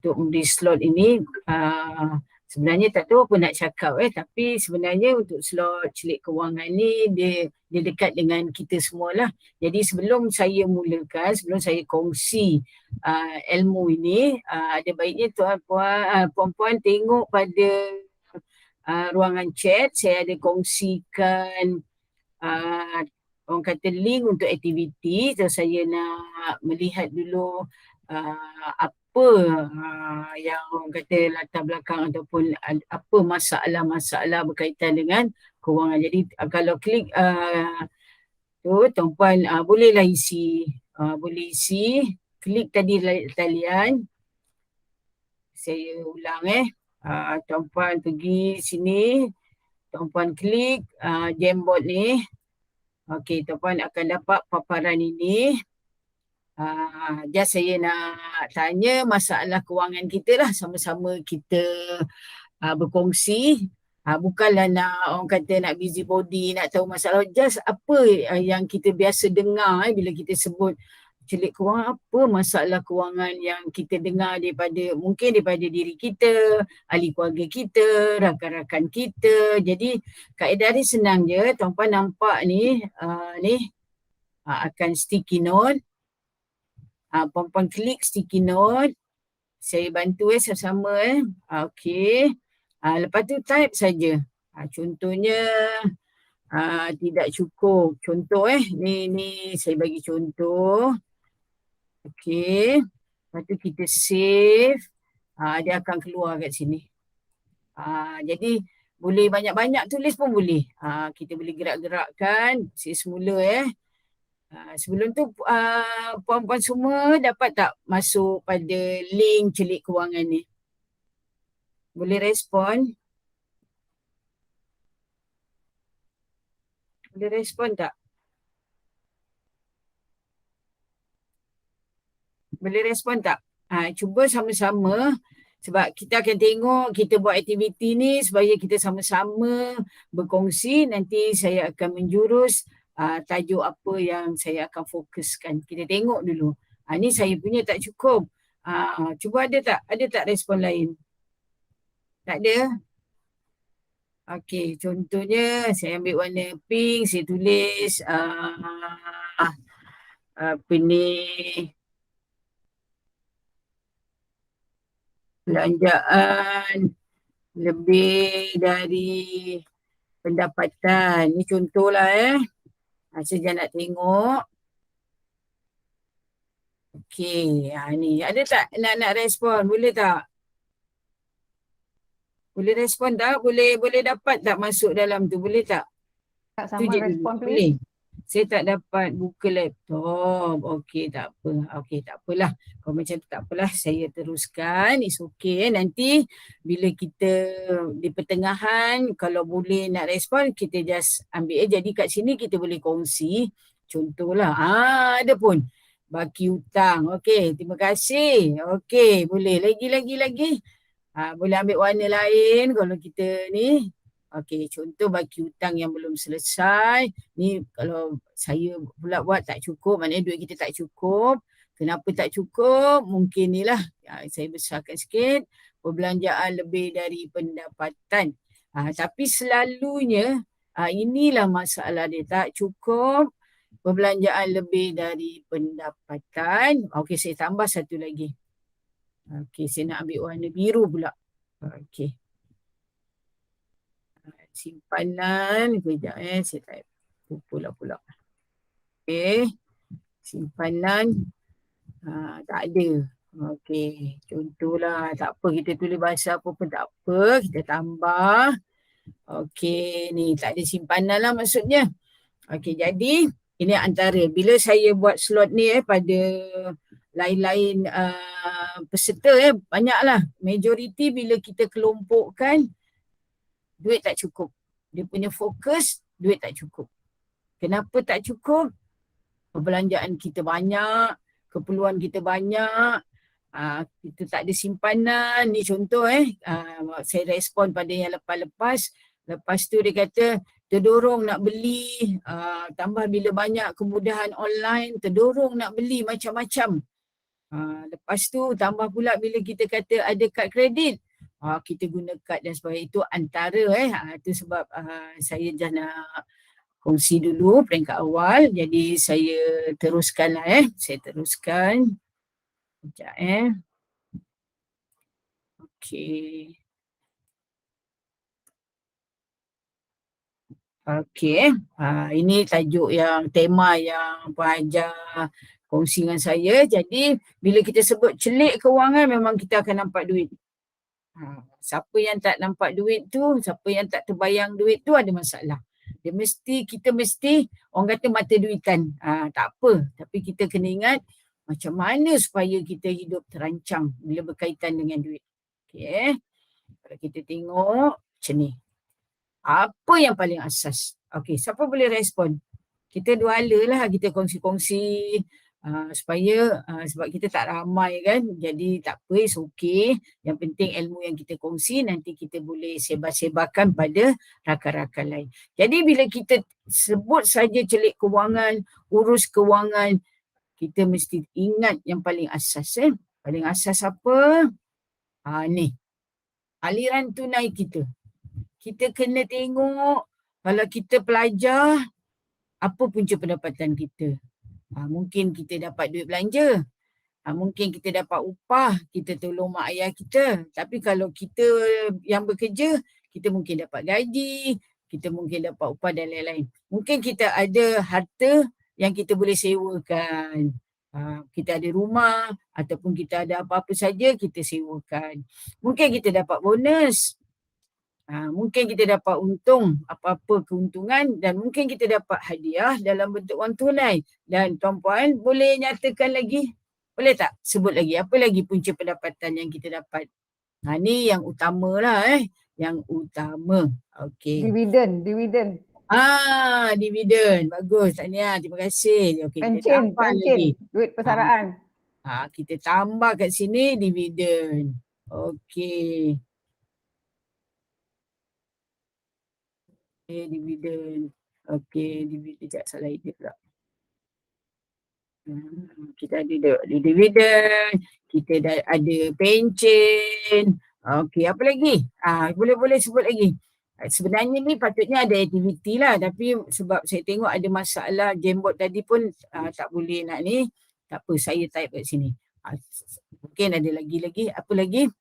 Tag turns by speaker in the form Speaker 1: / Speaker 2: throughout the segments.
Speaker 1: untuk membeli slot ini. Sebenarnya tak tahu apa nak cakap tapi sebenarnya untuk slot celik kewangan ni dia dekat dengan kita semualah. Jadi sebelum saya mulakan, sebelum saya kongsi ilmu ini, ada baiknya tuan-puan, puan-puan tengok pada ruangan chat. Saya ada kongsikan orang kata link untuk aktiviti. So saya nak melihat dulu apa yang orang kata latar belakang ataupun apa masalah-masalah berkaitan dengan kewangan. Jadi kalau klik tu tuan-puan bolehlah isi, boleh isi, klik tadi talian. Saya ulang tuan-puan pergi sini, tuan-puan klik Jamboard ni. Okey, tuan-puan akan dapat paparan ini. Just saya nak tanya masalah kewangan kita lah, sama-sama kita berkongsi. Bukanlah nak orang kata nak busybody, nak tahu masalah. Just apa yang kita biasa dengar bila kita sebut celik kewangan, apa masalah kewangan yang kita dengar mungkin daripada diri kita, ahli keluarga kita, rakan-rakan kita. Jadi kaedah dia senang je. Tuan-puan nampak ni, akan sticky note. Puan-puan klik sticky note. Saya bantu sama-sama. Okey. Lepas tu type saja. Contohnya tidak cukup. Contoh ni saya bagi contoh. Okey. Lepas tu kita save. Dia akan keluar kat sini. Jadi boleh banyak-banyak tulis pun boleh. Kita boleh gerak-gerakkan. Saya semula sebelum tu puan-puan semua dapat tak masuk pada link celik kewangan ni? Boleh respon? Boleh respon tak? Boleh respon tak? Cuba sama-sama, sebab kita akan tengok kita buat aktiviti ni supaya kita sama-sama berkongsi. Nanti saya akan menjurus tajuk apa yang saya akan fokuskan. Kita tengok dulu. Ni saya punya tak cukup. Cuba ada tak respon lain? Tak ada? Okey, contohnya saya ambil warna pink, saya tulis apa ni, belanjaan lebih dari pendapatan. Ni contohlah saya nak tengok. Okey, ni ada tak nak respon? Boleh tak? Boleh respon tak? Boleh dapat tak masuk dalam tu? Boleh tak?
Speaker 2: Tak sama respon please.
Speaker 1: Boleh. Saya tak dapat buka laptop. Okey, tak apa. Okey, tak apalah. Kalau macam tu tak apalah. Saya teruskan. It's okay. Nanti bila kita di pertengahan, kalau boleh nak respon, kita just ambil. Jadi kat sini kita boleh kongsi. Contohlah. Ada pun. Baki hutang. Okey, terima kasih. Okey, boleh. Lagi. Boleh ambil warna lain kalau kita ni. Okey, contoh baki hutang yang belum selesai. Ni kalau saya pula buat tak cukup, maknanya duit kita tak cukup. Kenapa tak cukup? Mungkin ni lah. Saya besarkan sikit. Perbelanjaan lebih dari pendapatan. Tapi selalunya inilah masalah dia, tak cukup. Perbelanjaan lebih dari pendapatan. Okey, saya tambah satu lagi. Okey, saya nak ambil warna biru pula. Okey. Simpanan. Kejap saya type. Pula. Okey. Simpanan. Tak ada. Okey. Contohlah. Tak apa. Kita tulis bahasa apa pun tak apa. Kita tambah. Okey. Ni tak ada simpanan lah maksudnya. Okey. Jadi ini antara. Bila saya buat slot ni pada lain-lain peserta banyaklah. Majoriti bila kita kelompokkan, duit tak cukup. Dia punya fokus, duit tak cukup. Kenapa tak cukup? Perbelanjaan kita banyak, keperluan kita banyak, kita tak ada simpanan. Ni contoh saya respon pada yang lepas-lepas. Lepas tu dia kata terdorong nak beli, tambah bila banyak kemudahan online, terdorong nak beli macam-macam. Lepas tu tambah pula bila kita kata ada kad kredit, kita guna kad dan sebagainya. Itu antara itu sebab saya dah nak kongsi dulu peringkat awal. Jadi saya teruskan lah Saya teruskan. Sekejap Okey. Okey. Ini tajuk yang tema yang pengajar kongsi dengan saya. Jadi bila kita sebut celik kewangan memang kita akan nampak duit. Siapa yang tak nampak duit tu, siapa yang tak terbayang duit tu ada masalah. Kita mesti orang kata mata duitan. Tak apa, tapi kita kena ingat macam mana supaya kita hidup terancang bila berkaitan dengan duit. Okey. Kalau kita tengok macam ni. Apa yang paling asas? Okey, siapa boleh respon? Kita dua lah kita kongsi-kongsi supaya sebab kita tak ramai kan, jadi tak apa, okey. Yang penting ilmu yang kita kongsi nanti kita boleh sebar-sebarkan pada rakan-rakan lain. Jadi bila kita sebut saja celik kewangan, urus kewangan, kita mesti ingat yang paling asas. Paling asas apa? Ni, aliran tunai kita. Kita kena tengok kalau kita pelajar, apa punca pendapatan kita. Mungkin kita dapat duit belanja. Mungkin kita dapat upah, kita tolong mak ayah kita. Tapi kalau kita yang bekerja, kita mungkin dapat gaji, kita mungkin dapat upah dan lain-lain. Mungkin kita ada harta yang kita boleh sewakan. Kita ada rumah ataupun kita ada apa-apa saja kita sewakan. Mungkin kita dapat bonus. Mungkin kita dapat untung, apa-apa keuntungan, dan mungkin kita dapat hadiah dalam bentuk wang tunai. Dan tuan-puan boleh nyatakan lagi, boleh tak sebut lagi, apa lagi punca pendapatan yang kita dapat? Ni yang utama lah yang utama. Okey.
Speaker 2: Dividen.
Speaker 1: Dividen. Bagus, Tahniah. Terima kasih. Okey, kita tambah lagi.
Speaker 2: Duit persaraan.
Speaker 1: Kita tambah kat sini dividen. Okey. Dividen. Okey, dividen. Sekejap, salah edit pula. Kita ada dividen, kita dah ada pencen. Okey, apa lagi? Boleh sebut lagi. Sebenarnya ni patutnya ada aktiviti lah, tapi sebab saya tengok ada masalah Jamboard tadi pun tak boleh nak ni. Tak apa, saya type kat sini. Mungkin ada lagi. Apa lagi?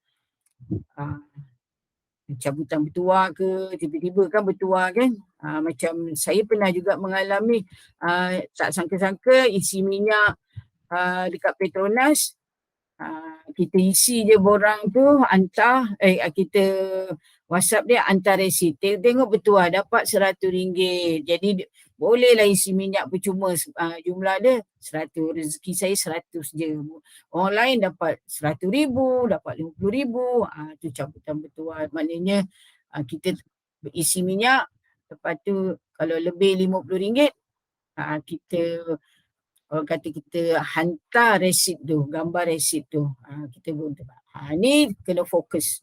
Speaker 1: Cabutan bertuah ke, tiba-tiba kan bertuah kan. Macam saya pernah juga mengalami tak sangka-sangka isi minyak dekat Petronas, kita isi je borang tu, hantar, kita WhatsApp dia hantar resit. Tengok bertuah dapat RM100. Jadi bolehlah isi minyak percuma, jumlah dia 100, rezeki saya 100 je. Orang lain dapat 100,000, dapat 50,000. Tu cabutan bertuah. Maknanya kita isi minyak, lepas tu kalau lebih RM50, kita orang kata kita hantar resit tu, gambar resit tu. Kita guna. Ni kena fokus.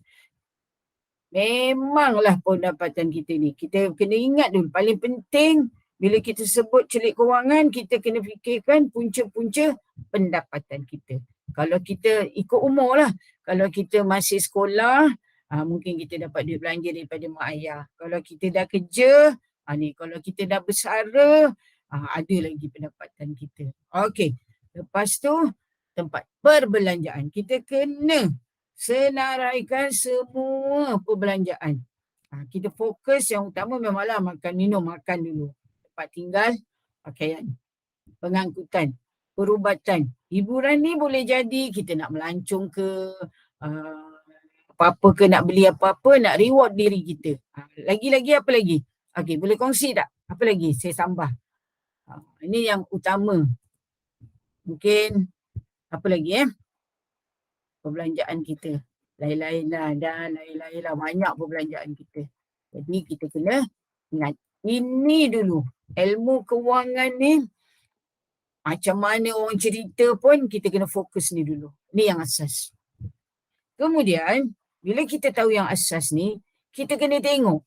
Speaker 1: Memanglah pendapatan kita ni. Kita kena ingat dulu, paling penting bila kita sebut celik kewangan, kita kena fikirkan punca-punca pendapatan kita. Kalau kita ikut umur lah, kalau kita masih sekolah, mungkin kita dapat duit belanja daripada mak ayah. Kalau kita dah kerja, kalau kita dah bersara, ada lagi pendapatan kita. Okey, lepas tu tempat perbelanjaan. Kita kena senaraikan semua perbelanjaan. Kita fokus yang utama memanglah makan minum, makan dulu. Tempat tinggal, pakaian, pengangkutan, perubatan. Hiburan ni boleh jadi kita nak melancong ke, apa-apa ke, nak beli apa-apa, nak reward diri kita. Lagi-lagi apa lagi? Okey, boleh kongsi tak? Apa lagi saya tambah? Ini yang utama. Mungkin apa lagi perbelanjaan kita. Lain-lain lah. Banyak perbelanjaan kita. Jadi kita kena ingat. Ini dulu. Ilmu kewangan ni, macam mana orang cerita pun, kita kena fokus ni dulu. Ni yang asas. Kemudian, bila kita tahu yang asas ni, kita kena tengok.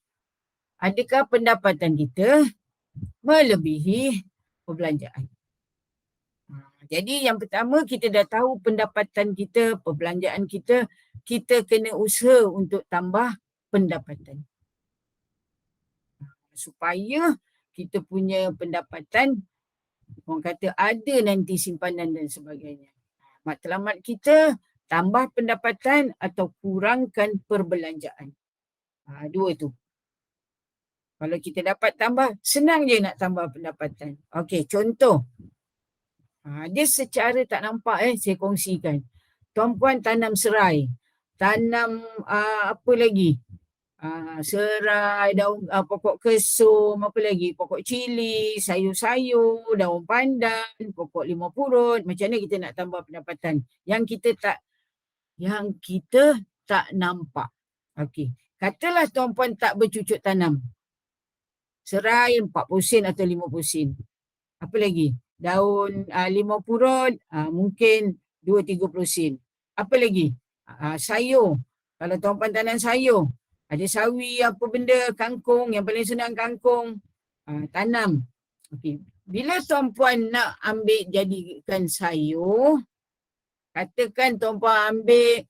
Speaker 1: Adakah pendapatan kita melebihi perbelanjaan? Jadi yang pertama kita dah tahu pendapatan kita, perbelanjaan kita, kita kena usaha untuk tambah pendapatan. Supaya kita punya pendapatan, orang kata ada nanti simpanan dan sebagainya. Matlamat kita tambah pendapatan atau kurangkan perbelanjaan. Dua tu. Kalau kita dapat tambah, senang je nak tambah pendapatan. Okey, contoh. Dia secara tak nampak saya kongsikan. Tuan-puan tanam serai. Tanam apa lagi? Serai, daun pokok kesum, apa lagi? Pokok cili, sayur-sayur, daun pandan, pokok limau purut. Macam mana kita nak tambah pendapatan? Yang kita tak nampak. Okey. Katalah tuan-puan tak bercucuk tanam. Serai 40 sen atau 50 sen. Apa lagi? Daun limau purut mungkin 2-30 sen. Apa lagi? Sayur. Kalau tuan-puan tanam sayur, ada sawi, apa benda, kangkung. Yang paling senang kangkung. Tanam. Okay. Bila tuan-puan nak ambil jadikan sayur, katakan tuan-puan ambil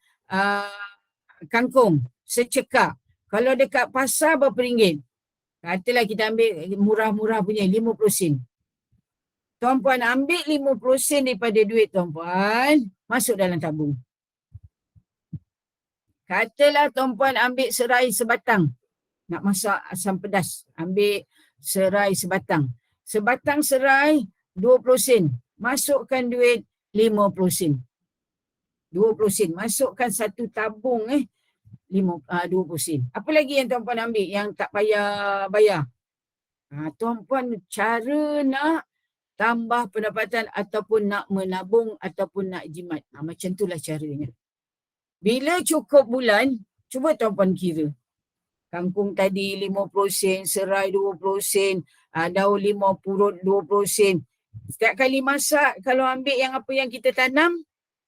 Speaker 1: kangkung secekak. Kalau dekat pasar berapa ringgit? Katalah kita ambil murah-murah punya 50 sen. Tuan-puan ambil 50 sen daripada duit tuan-puan, masuk dalam tabung. Katalah tuan-puan ambil serai sebatang. Nak masak asam pedas. Ambil serai sebatang. Sebatang serai 20 sen. Masukkan duit 50 sen. 20 sen. Masukkan satu tabung 20 sen. Apa lagi yang tuan-puan ambil yang tak payah bayar? Tuan-puan cara nak tambah pendapatan ataupun nak menabung ataupun nak jimat. Macam itulah caranya. Bila cukup bulan, cuba tuan-puan kira. Kangkung tadi 50 sen, serai 20 sen, daun limau purut 20 sen. Setiap kali masak, kalau ambil yang apa yang kita tanam,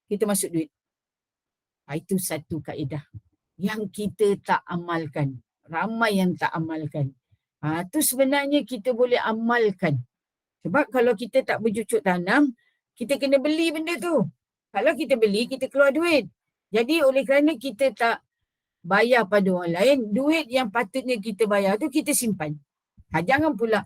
Speaker 1: kita masuk duit. Itu satu kaedah yang kita tak amalkan. Ramai yang tak amalkan. Itu sebenarnya kita boleh amalkan. Sebab kalau kita tak bercucuk tanam, kita kena beli benda tu. Kalau kita beli, kita keluar duit. Jadi oleh kerana kita tak bayar pada orang lain, duit yang patutnya kita bayar tu kita simpan. Jangan pula,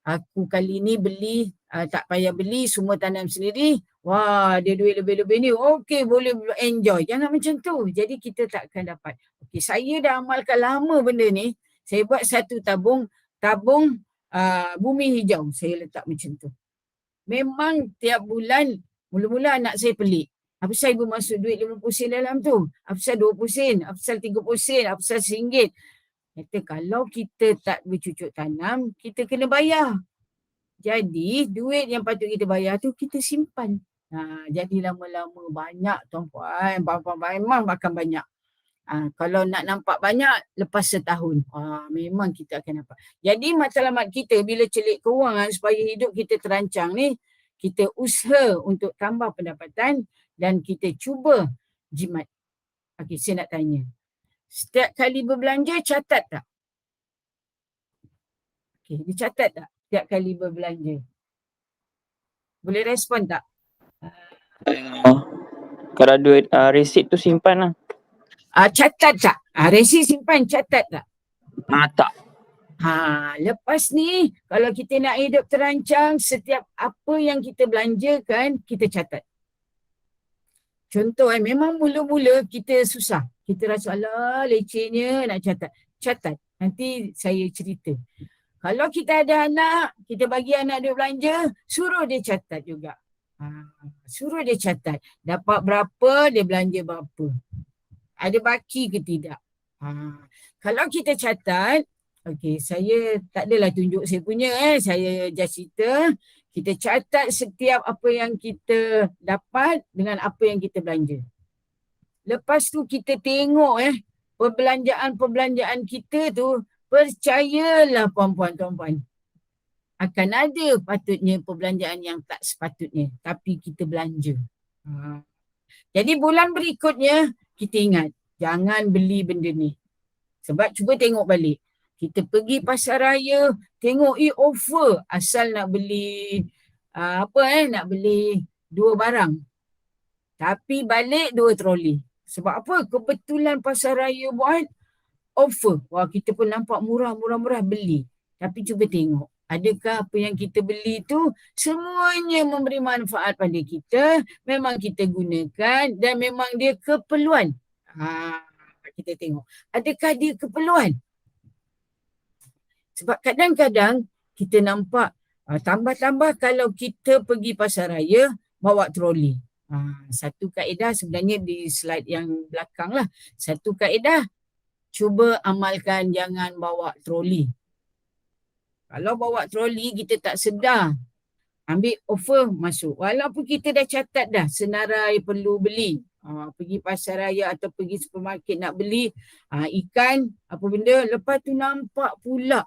Speaker 1: aku kali ni beli, tak payah beli, semua tanam sendiri. Wah, dia duit lebih-lebih ni. Okey, boleh enjoy. Jangan macam tu. Jadi kita tak akan dapat. Okey, saya dah amalkan lama benda ni. Saya buat satu tabung bumi hijau. Saya letak macam tu. Memang tiap bulan, mula-mula anak saya pelik. Apa pasal ibu masuk duit 50 sen dalam tu? Apa pasal 20 sen? Apa pasal 30 sen? Apa pasal RM1? Kata kalau kita tak bercucuk tanam, kita kena bayar. Jadi duit yang patut kita bayar tu kita simpan. Jadi lama-lama banyak tuan-puan. Memang makan banyak. Kalau nak nampak banyak, lepas setahun. Memang kita akan nampak. Jadi matlamat kita bila celik kewangan supaya hidup kita terancang ni, kita usaha untuk tambah pendapatan dan kita cuba jimat. Okey, saya nak tanya. Setiap kali berbelanja, catat tak? Okey, dicatat tak setiap kali berbelanja? Boleh respon tak?
Speaker 3: Kalau duit resit tu simpan lah.
Speaker 1: Catat tak? Resit simpan, catat tak?
Speaker 3: Tak.
Speaker 1: Lepas ni, kalau kita nak hidup terancang, setiap apa yang kita belanjakan, kita catat. Contoh, memang mula-mula kita susah. Kita rasa, alah lecehnya nak catat. Catat. Nanti saya cerita. Kalau kita ada anak, kita bagi anak dia belanja, suruh dia catat juga. Suruh dia catat. Dapat berapa, dia belanja berapa. Ada baki ke tidak. Kalau kita catat, okey, saya tak adalah tunjuk saya punya, saya just cerita. Kita catat setiap apa yang kita dapat dengan apa yang kita belanja. Lepas tu kita tengok perbelanjaan kita tu, percayalah puan-puan, tuan-puan. Akan ada patutnya perbelanjaan yang tak sepatutnya. Tapi kita belanja. Jadi bulan berikutnya, kita ingat, jangan beli benda ni. Sebab cuba tengok balik. Kita pergi pasar raya, tengok offer. Asal nak beli nak beli 2 barang. Tapi balik 2 troli. Sebab apa? Kebetulan pasar raya buat offer. Wah, kita pun nampak murah beli. Tapi cuba tengok. Adakah apa yang kita beli tu semuanya memberi manfaat pada kita, memang kita gunakan dan memang dia keperluan. Kita tengok. Adakah dia keperluan? Sebab kadang-kadang kita nampak tambah-tambah kalau kita pergi pasar raya bawa troli. Satu kaedah sebenarnya di slide yang belakang lah. Satu kaedah, cuba amalkan jangan bawa troli. Kalau bawa troli kita tak sedar, ambil offer masuk. Walaupun kita dah catat dah senarai perlu beli. Pergi pasar raya atau pergi supermarket nak beli ikan, apa benda. Lepas tu nampak pula,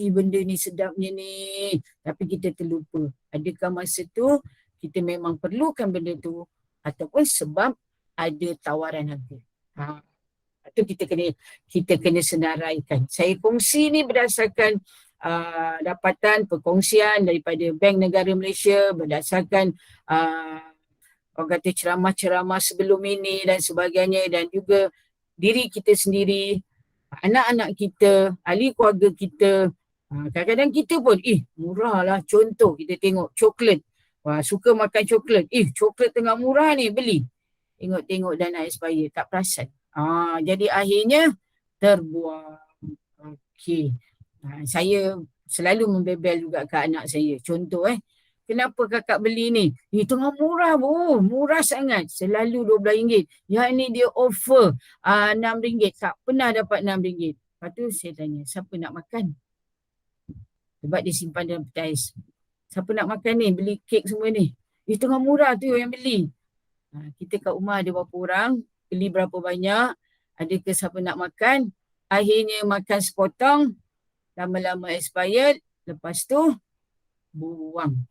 Speaker 1: benda ni sedapnya ni. Tapi kita terlupa. Adakah masa tu kita memang perlukan benda tu ataupun sebab ada tawaran harga. Itu kita kena senaraikan. Saya kongsi ni berdasarkan dapatan perkongsian daripada Bank Negara Malaysia, berdasarkan orang kata ceramah-ceramah sebelum ini dan sebagainya, dan juga diri kita sendiri, anak-anak kita, ahli keluarga kita. Kadang-kadang kita pun murah lah. Contoh kita tengok coklat. Wah, suka makan coklat. Coklat tengah murah ni, beli. Tengok-tengok dan expire, tak perasan. Jadi akhirnya terbuang. Okey. Saya selalu membebel juga ke anak saya. Contoh kenapa kakak beli ni? Tengah murah bu, murah sangat. Selalu RM12. Yang ni dia offer RM6. Tak pernah dapat RM6. Lepas tu saya tanya, siapa nak makan? Sebab dia simpan dalam peti ais. Siapa nak makan ni? Beli kek semua ni. Tengah murah tu yang beli. Kita kat rumah ada berapa orang, beli berapa banyak, adakah siapa nak makan? Akhirnya makan sepotong, lama-lama expired, lepas tu buang.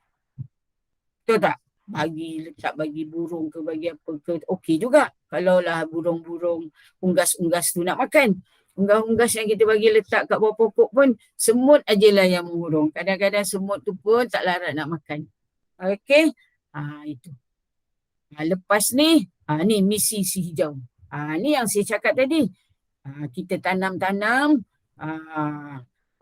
Speaker 1: Betul tak? Letak bagi burung ke, bagi apa ke, okey juga. Kalau lah burung-burung unggas-unggas tu nak makan. Unggas-unggas yang kita bagi letak kat bawah pokok pun, semut ajalah yang mengurung. Kadang-kadang semut tu pun tak larat nak makan. Okey? Itu. Lepas ni, ni misi si hijau. Ni yang saya cakap tadi. Kita tanam-tanam,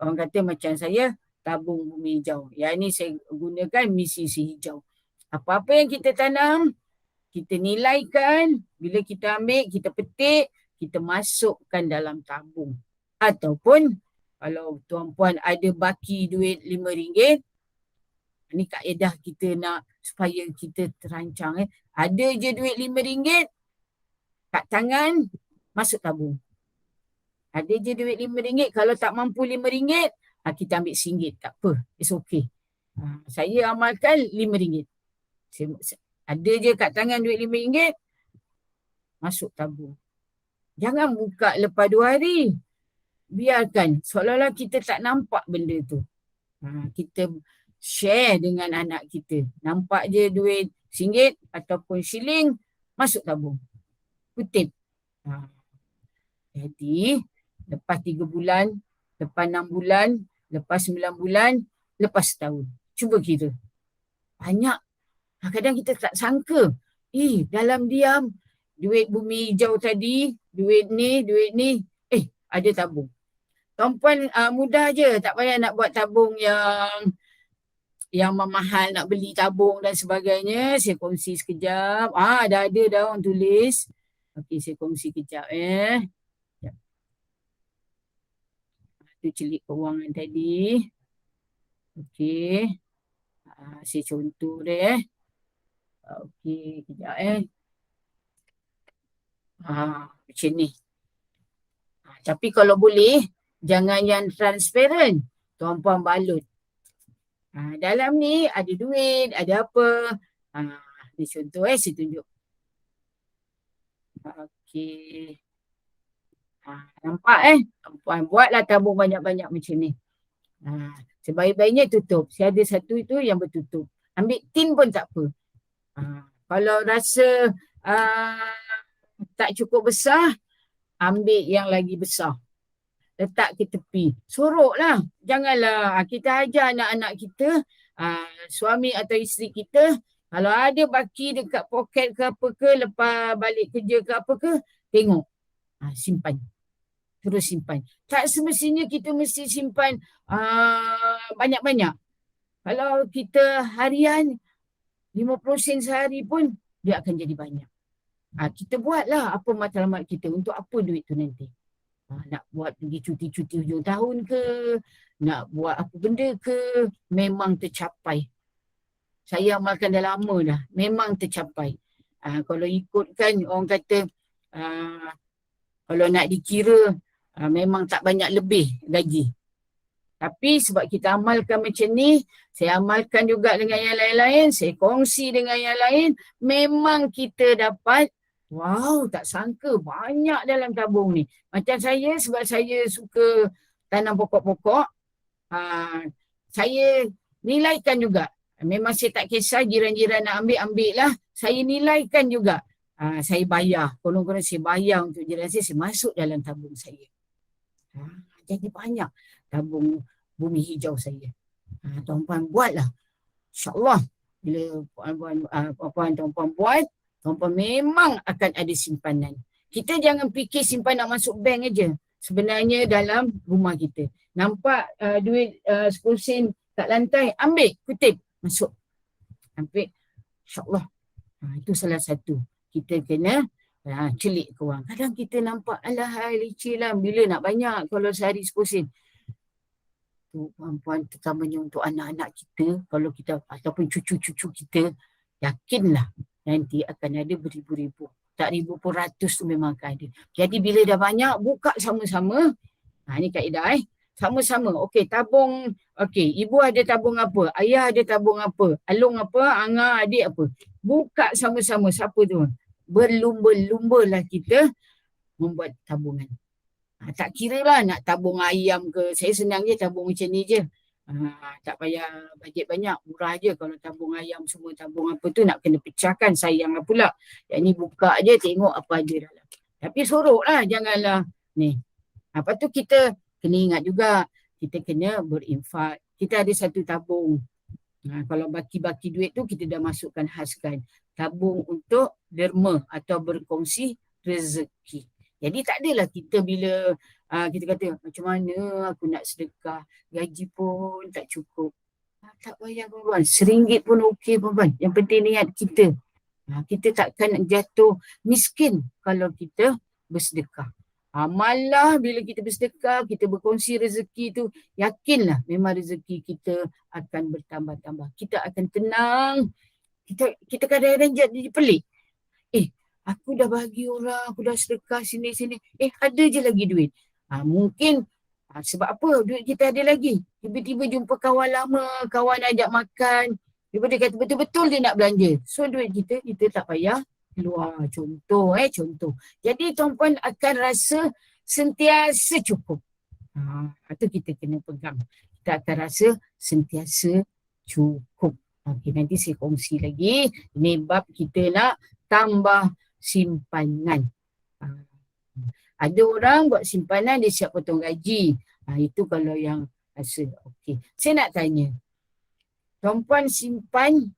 Speaker 1: orang kata macam saya, tabung bumi hijau. Yang ni saya gunakan misi si hijau. Apa-apa yang kita tanam, kita nilaikan, bila kita ambil, kita petik, kita masukkan dalam tabung. Ataupun, kalau tuan-puan ada baki duit RM5, ni kaedah kita nak supaya kita terancang. Ada je duit RM5 kat tangan, masuk tabung. Ada je duit RM5, kalau tak mampu RM5, kita ambil RM1, tak apa, it's okay. Saya amalkan RM5. Ada je kat tangan duit RM5, masuk tabung. Jangan buka lepas 2 hari. Biarkan, seolah-olah kita tak nampak benda tu. Kita share dengan anak kita. Nampak je duit RM1 ataupun shilling, masuk tabung. Kutip. Jadi, lepas 3 bulan, lepas 6 bulan, lepas 9 bulan, lepas setahun. Cuba kira. Banyak. Kadang kita tak sangka. Dalam diam, duit bumi hijau tadi, duit ni, ada tabung. Tuan-puan mudah je. Tak payah nak buat tabung yang mahal, nak beli tabung dan sebagainya. Saya kongsi sekejap. Dah ada dah orang tulis. Okey, saya kongsi kejap. Itu celik kewangan tadi. Okey. Saya contoh dia. Okey, kejap macam ni. Tapi kalau boleh, jangan yang transparent. Tuan-puan balut. Dalam ni ada duit, ada apa. Ni contoh saya tunjuk. Okey. Nampak tuan-puan buatlah tabung banyak-banyak macam ni. Sebaik-baiknya tutup. Saya ada satu itu yang bertutup. Ambil tin pun tak apa. Kalau rasa tak cukup besar, ambil yang lagi besar. Letak ke tepi. Soroklah. Janganlah kita ajar anak-anak kita suami atau isteri kita, kalau ada baki dekat poket ke apa ke, lepas balik kerja ke apa ke, tengok. Simpan. Terus simpan. Tak semestinya kita mesti simpan banyak-banyak. Kalau kita harian 50 sen sehari pun dia akan jadi banyak. Kita buatlah apa matlamat kita. Untuk apa duit tu nanti? Nak buat pergi cuti-cuti hujung tahun ke? Nak buat apa benda ke? Memang tercapai. Saya amalkan dah lama dah. Memang tercapai. Kalau ikutkan orang kata kalau nak dikira memang tak banyak lebih gaji. Tapi sebab kita amalkan macam ni, saya amalkan juga dengan yang lain-lain, saya kongsi dengan yang lain, memang kita dapat, wow, tak sangka banyak dalam tabung ni. Macam saya, sebab saya suka tanam pokok-pokok, saya nilaikan juga. Memang saya tak kisah jiran-jiran nak ambil lah. Saya nilaikan juga. Saya bayar. Kolong-kolong saya bayar untuk jiran saya masuk dalam tabung saya. Jadi banyak tabung bumi hijau saya. Tuan-puan buatlah. InsyaAllah. Bila puan-puan tuan-puan buat, tuan-puan memang akan ada simpanan. Kita jangan fikir simpan nak masuk bank aja. Sebenarnya dalam rumah kita. Nampak duit 10 sen kat lantai, ambil, kutip, masuk. Ambil. InsyaAllah. Itu salah satu. Kita kena celik ke orang. Kadang kita nampak, alah, leceh lah. Bila nak banyak kalau sehari 10 sen. Tu puan-puan, terutamanya untuk anak-anak kita, kalau kita, ataupun cucu-cucu kita, yakinlah nanti akan ada beribu-ribu. Tak ribu pun ratus tu memang akan ada. Jadi bila dah banyak, buka sama-sama. Ni kaedah sama-sama. Okey, tabung. Okey, ibu ada tabung apa? Ayah ada tabung apa? Alung apa? Angah, adik apa? Buka sama-sama. Siapa tu? Berlumba-lumbalah kita membuat tabungan. Tak kira lah nak tabung ayam ke. Saya senang je tabung macam ni je. Tak payah bajet banyak. Murah je kalau tabung ayam semua. Tabung apa tu nak kena pecahkan. Sayang lah pula. Yang ni buka je tengok apa ada dalam. Tapi sorok lah. Janganlah ni. Lepas tu kita kena ingat juga. Kita kena berinfak. Kita ada satu tabung. Kalau baki-baki duit tu kita dah masukkan khaskan. Tabung untuk derma atau berkongsi rezeki. Jadi tak adalah kita bila kita kata macam mana aku nak sedekah, gaji pun tak cukup. Tak payah puan-puan, RM1 pun okey puan-puan. Yang penting niat kita. Kita takkan jatuh miskin kalau kita bersedekah. Malah bila kita bersedekah, kita berkongsi rezeki tu, yakinlah memang rezeki kita akan bertambah-tambah. Kita akan tenang. Kita kadang-kadang jadi pelik. Aku dah bagi orang, aku dah sedekah sini-sini. Ada je lagi duit. Mungkin sebab apa duit kita ada lagi. Tiba-tiba jumpa kawan lama, kawan ajak makan. Dia kata betul-betul dia nak belanja. So duit kita tak payah keluar. Contoh. Jadi tuan-puan akan rasa sentiasa cukup. Itu kita kena pegang. Kita akan rasa sentiasa cukup. Okey, nanti saya kongsi lagi. Ini bab kita nak tambah simpanan. Ada orang buat simpanan dia siap potong gaji. Itu kalau yang rasa okey. Saya nak tanya. Tuan-puan simpan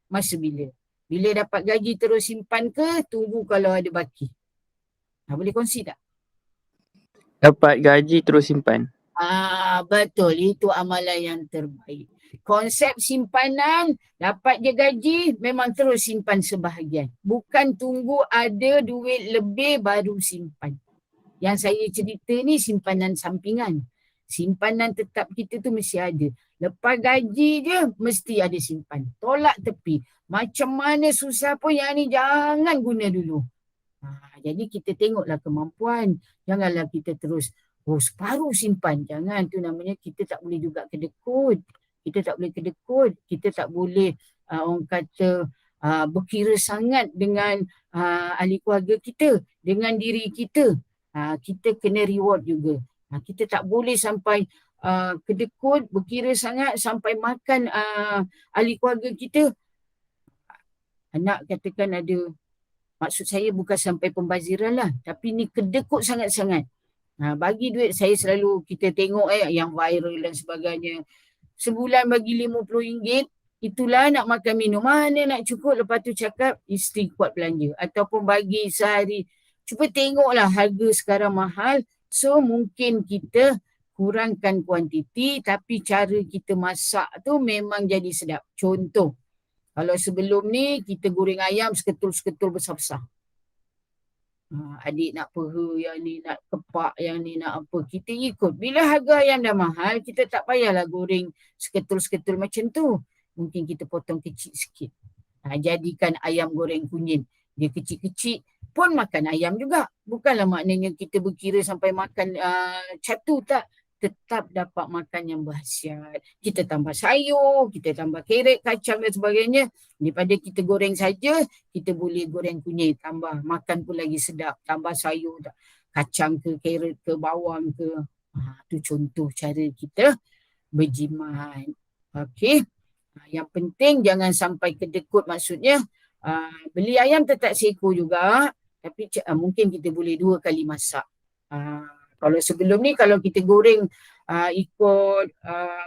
Speaker 1: masa bila? Bila dapat gaji terus simpan ke tunggu kalau ada baki? Boleh kongsi tak?
Speaker 3: Dapat gaji terus simpan.
Speaker 1: Betul. Itu amalan yang terbaik. Konsep simpanan, dapat je gaji, memang terus simpan sebahagian. Bukan tunggu ada duit lebih baru simpan. Yang saya cerita ni simpanan sampingan. Simpanan tetap kita tu mesti ada. Lepas gaji je, mesti ada simpan. Tolak tepi. Macam mana susah pun yang ni jangan guna dulu. Jadi kita tengoklah kemampuan. Janganlah kita terus, separuh simpan. Jangan, tu namanya kita tak boleh juga kedekut. Kita tak boleh kedekut, kita tak boleh orang kata berkira sangat dengan ahli keluarga kita, dengan diri kita. Kita kena reward juga. Kita tak boleh sampai kedekut, berkira sangat sampai makan ahli keluarga kita. Anak katakan ada, maksud saya bukan sampai pembaziran lah, tapi ni kedekut sangat-sangat. Bagi duit saya selalu kita tengok yang viral dan sebagainya. sebulan bagi RM50, itulah nak makan minum. Mana nak cukup, lepas tu cakap isteri kuat belanja. Ataupun bagi sehari. Cuba tengoklah harga sekarang mahal. So mungkin kita kurangkan kuantiti tapi cara kita masak tu memang jadi sedap. Contoh, kalau sebelum ni kita goreng ayam seketul-seketul besar-besar. Adik nak peha, yang ni nak kepak, yang ni nak apa. Kita ikut. Bila harga ayam dah mahal, kita tak payahlah goreng seketul-seketul macam tu. Mungkin kita potong kecil sikit. Jadikan ayam goreng kunyit. Dia kecil-kecil pun makan ayam juga. Bukanlah maknanya kita berkira sampai makan catu, tak. Tetap dapat makan yang berkhasiat. Kita tambah sayur, kita tambah kerek, kacang dan sebagainya. Daripada kita goreng saja, kita boleh goreng kunyit, tambah makan pun lagi sedap. Tambah sayur, kacang ke, kerek ke, bawang ke. Itu contoh cara kita berjimat. Okey. Yang penting jangan sampai kedekut, maksudnya beli ayam tetap seekor juga. Tapi mungkin kita boleh 2 kali masak. Kalau sebelum ni, kalau kita goreng ikut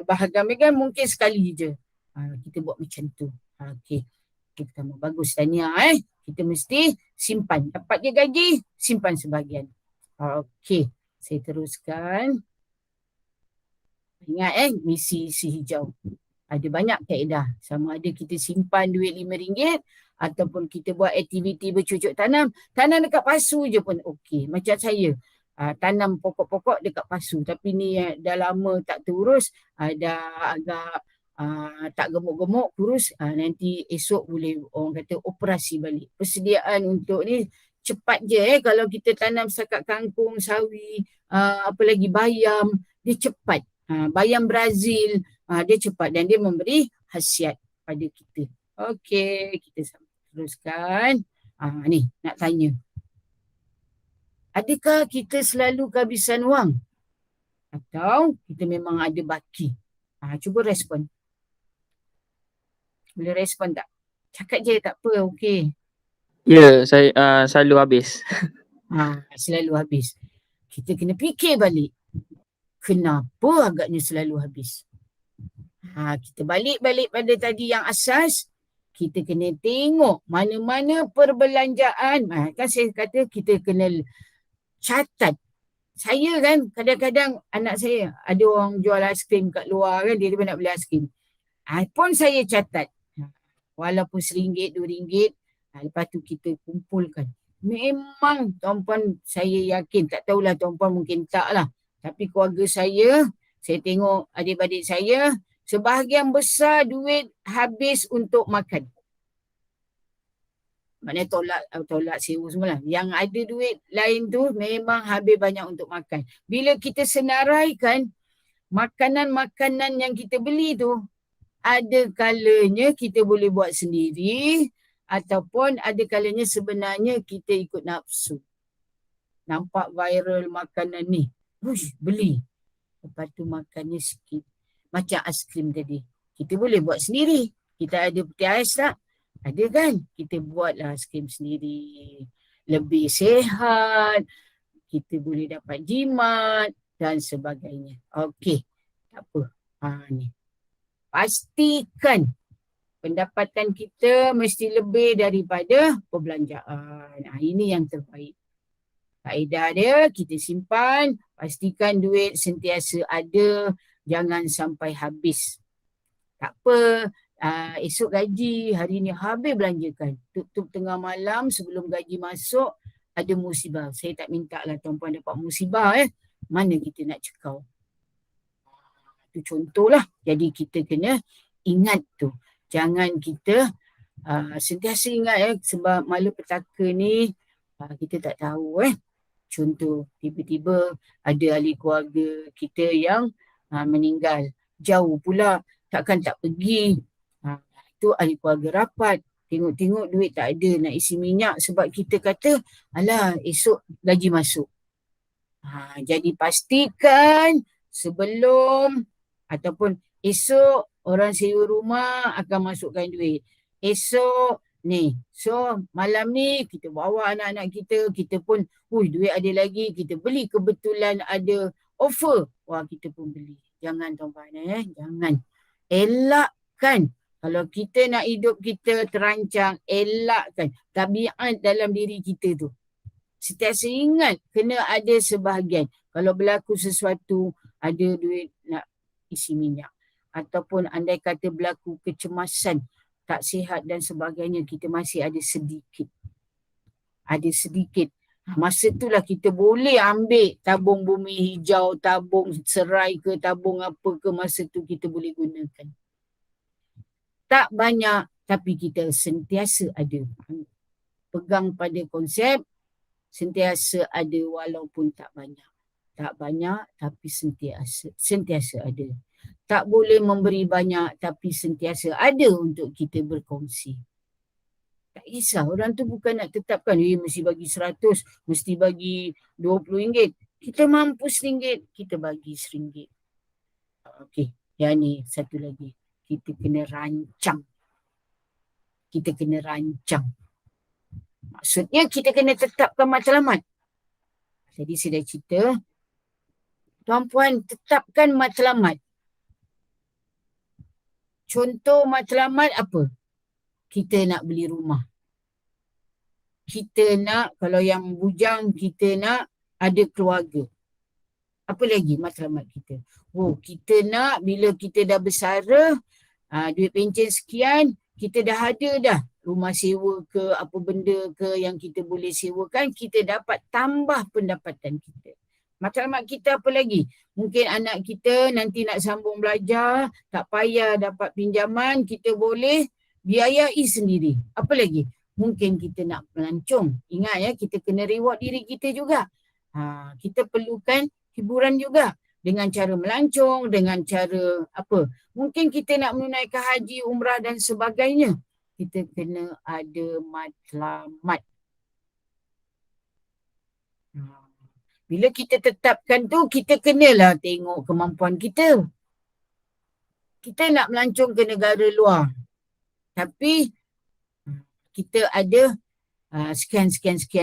Speaker 1: bahagian mungkin sekali je. Kita buat macam tu. Okey. Kita tambah bagus, Tania. Kita mesti simpan. Dapat je gaji, simpan sebahagian. Okey. Saya teruskan. Ingat misi si hijau. Ada banyak kaedah. Sama ada kita simpan duit RM5 ataupun kita buat aktiviti bercucuk tanam. Tanam dekat pasu je pun okey. Macam saya. Tanam pokok-pokok dekat pasu. Tapi ni dah lama tak terurus. Dah agak tak gemuk-gemuk, kurus. Nanti esok boleh orang kata operasi balik. Persediaan untuk ni cepat je. Kalau kita tanam setakat kangkung, sawi, apa lagi bayam, dia cepat. Bayam Brazil, dia cepat dan dia memberi khasiat pada kita. Okey, kita teruskan. Ni nak tanya. Adakah kita selalu kehabisan wang? Atau kita memang ada baki? Cuba respon. Boleh respon tak? Cakap je tak apa, okey.
Speaker 3: Ya, saya selalu habis.
Speaker 1: Selalu habis. Kita kena fikir balik. Kenapa agaknya selalu habis? Kita balik pada tadi yang asas. Kita kena tengok mana-mana perbelanjaan. Kan saya kata kita kena catat. Saya kan kadang-kadang anak saya ada orang jual aiskrim kat luar kan, dia nak beli aiskrim. Pun saya catat. Walaupun RM1, RM2, lepas tu kita kumpulkan. Memang tuan-puan, saya yakin, tak tahulah tuan-puan mungkin tak lah. Tapi keluarga saya tengok adik-adik saya, sebahagian besar duit habis untuk makan. Maknanya tolak sewa semua lah. Yang ada duit lain tu memang habis banyak untuk makan. Bila kita senaraikan, makanan-makanan yang kita beli tu, ada kalanya kita boleh buat sendiri ataupun ada kalanya sebenarnya kita ikut nafsu. Nampak viral makanan ni, beli. Lepas tu makannya sikit. Macam aiskrim tadi. Kita boleh buat sendiri. Kita ada peti ais tak? Ada kan? Kita buatlah aiskrim sendiri. Lebih sihat. Kita boleh dapat jimat dan sebagainya. Okey. Tak apa. Ni. Pastikan pendapatan kita mesti lebih daripada perbelanjaan. Ini yang terbaik. Kaedah dia, kita simpan. Pastikan duit sentiasa ada. Jangan sampai habis. Tak apa. Esok gaji, hari ni habis belanjakan. Tutup tengah malam sebelum gaji masuk, ada musibah. Saya tak minta lah tuan-puan dapat musibah. Mana kita nak cekau? Itu contohlah. Jadi kita kena ingat tu. Jangan kita sentiasa ingat sebab malapetaka ni kita tak tahu. Contoh, tiba-tiba ada ahli keluarga kita yang meninggal. Jauh pula, takkan tak pergi. Itu ahli keluarga rapat. Tengok-tengok duit tak ada nak isi minyak sebab kita kata, alah esok gaji masuk. Jadi pastikan sebelum ataupun esok orang sewa rumah akan masukkan duit. Esok ni, so malam ni kita bawa anak-anak kita pun, duit ada lagi, kita beli, kebetulan ada offer. Wah, kita pun beli. Jangan tuan-tuan, jangan. elakkan. Kalau kita nak hidup kita terancang, elakkan tabiat dalam diri kita tu. Sentiasa ingat kena ada sebahagian. Kalau berlaku sesuatu, ada duit nak isi minyak. Ataupun andai kata berlaku kecemasan, tak sihat dan sebagainya, kita masih ada sedikit. Ada sedikit. Masa itulah kita boleh ambil tabung bumi hijau, tabung serai ke, tabung apa ke, masa tu kita boleh gunakan. Tak banyak, tapi kita sentiasa ada. Pegang pada konsep, sentiasa ada walaupun tak banyak. Tak banyak, tapi sentiasa ada. Tak boleh memberi banyak, tapi sentiasa ada untuk kita berkongsi. Tak kisah, orang tu bukan nak tetapkan, mesti bagi 100, mesti bagi RM20. Kita mampu RM1, kita bagi RM1. Okey, yang ni satu lagi. Kita kena rancang. Kita kena rancang. Maksudnya kita kena tetapkan matlamat. Jadi saya dah cerita, tuan-puan tetapkan matlamat. Contoh matlamat apa? Kita nak beli rumah. Kita nak, kalau yang bujang, kita nak ada keluarga. Apa lagi matlamat kita? Kita nak bila kita dah bersara, duit pencen sekian, kita dah ada dah rumah sewa ke, apa benda ke yang kita boleh sewakan, kita dapat tambah pendapatan kita. Matlamat kita apa lagi? Mungkin anak kita nanti nak sambung belajar, tak payah dapat pinjaman, kita boleh biayai sendiri. Apa lagi? Mungkin kita nak melancong. Ingat ya, kita kena reward diri kita juga. Kita perlukan hiburan juga. Dengan cara melancong, dengan cara apa. Mungkin kita nak menunaikan haji, umrah dan sebagainya. Kita kena ada matlamat. Bila kita tetapkan tu, kita kenalah tengok kemampuan kita. Kita nak melancong ke negara luar. Tapi kita ada sekian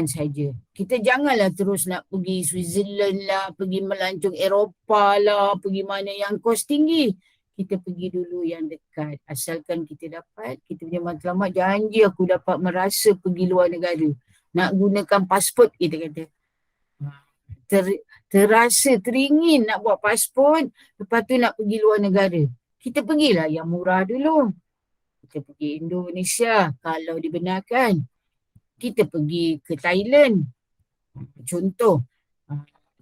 Speaker 1: saja. Kita janganlah terus nak pergi Switzerland lah, pergi melancong Eropah lah, pergi mana yang kos tinggi. Kita pergi dulu yang dekat. Asalkan kita dapat, kita punya matlamat, janji aku dapat merasa pergi luar negara. Nak gunakan pasport, kita kata. Terasa teringin nak buat pasport, lepas tu nak pergi luar negara. Kita pergilah yang murah dulu. Kita pergi Indonesia kalau dibenarkan. Kita pergi ke Thailand. Contoh,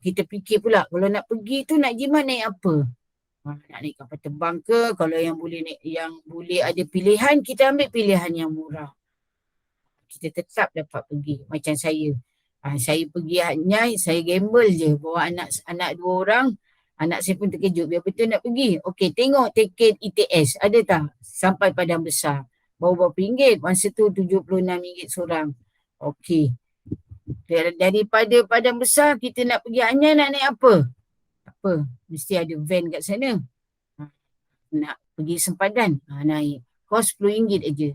Speaker 1: kita fikir pula kalau nak pergi tu nak jimat naik apa? Nak naik kapal terbang ke? Kalau yang boleh naik, yang boleh ada pilihan, kita ambil pilihan yang murah. Kita tetap dapat pergi. Macam saya. Saya pergi hanya, saya gamble je. Bawa anak 2 orang. Anak saya pun terkejut. Biar betul nak pergi. Okey, tengok tiket ETS. Ada tak? Sampai Padang Besar. Bawa berapa ringgit? Masa tu RM76 seorang. Okey. Daripada Padang Besar, kita nak pergi Anyar, nak naik apa? Apa? Mesti ada van kat sana. Nak pergi sempadan, naik. Kos RM10 aja.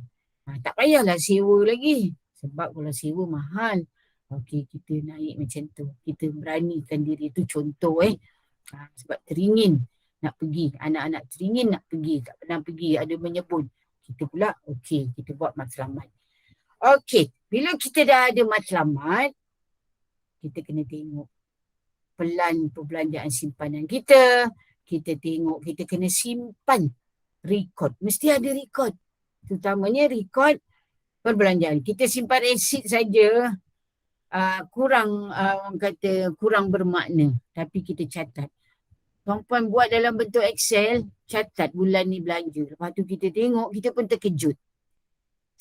Speaker 1: Tak payahlah sewa lagi. Sebab kalau sewa mahal. Okey, kita naik macam tu. Kita beranikan diri. Itu contoh sebab teringin nak pergi. Anak-anak teringin nak pergi. Tak pernah pergi. Ada menyebut. Kita pula, okey, kita buat matlamat. Okey, bila kita dah ada matlamat, kita kena tengok pelan perbelanjaan simpanan kita. Kita tengok, kita kena simpan rekod. Mesti ada rekod. Terutamanya rekod perbelanjaan. Kita simpan resit saja kurang orang kata kurang bermakna. Tapi kita catat. Tuan-puan buat dalam bentuk Excel, catat bulan ni belanja. Lepas tu kita tengok, kita pun terkejut.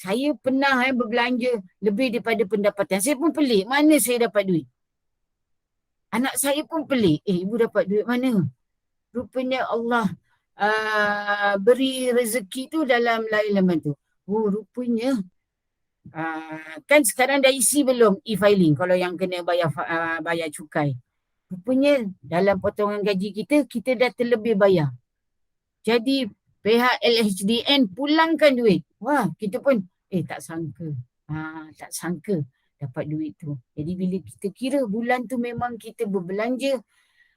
Speaker 1: Saya pernah berbelanja lebih daripada pendapatan. Saya pun pelik, mana saya dapat duit? Anak saya pun pelik, ibu dapat duit mana? Rupanya Allah beri rezeki tu dalam laman tu. Rupanya kan sekarang dah isi belum e-filing kalau yang kena bayar cukai. Rupanya dalam potongan gaji kita, kita dah terlebih bayar. Jadi pihak LHDN pulangkan duit. Kita pun tak sangka. Tak sangka dapat duit tu. Jadi bila kita kira bulan tu memang kita berbelanja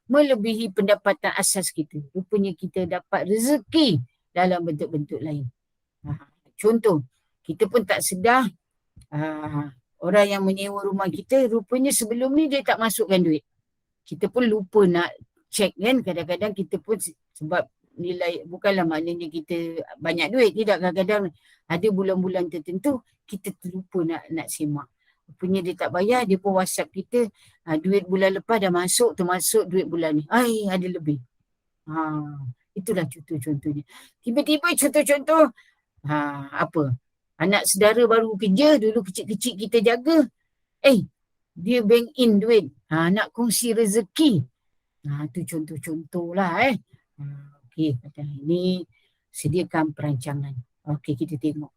Speaker 1: melebihi pendapatan asas kita. Rupanya kita dapat rezeki dalam bentuk-bentuk lain. Contoh, kita pun tak sedar orang yang menyewa rumah kita rupanya sebelum ni dia tak masukkan duit. Kita pun lupa nak check kan. Kadang-kadang kita pun sebab nilai, bukanlah maknanya kita banyak duit. Tidak, kadang-kadang ada bulan-bulan tertentu kita terlupa nak semak. Rupanya dia tak bayar, dia pun WhatsApp kita, duit bulan lepas dah masuk, termasuk duit bulan ni. Ada lebih. Itulah contoh-contohnya. Tiba-tiba contoh-contoh, apa? Anak saudara baru kerja, dulu kecil-kecil kita jaga. Dia bank in duit. Nak kongsi rezeki. Tu contoh-contoh lah. Okey, kata ini sediakan perancangan. Okey, kita tengok.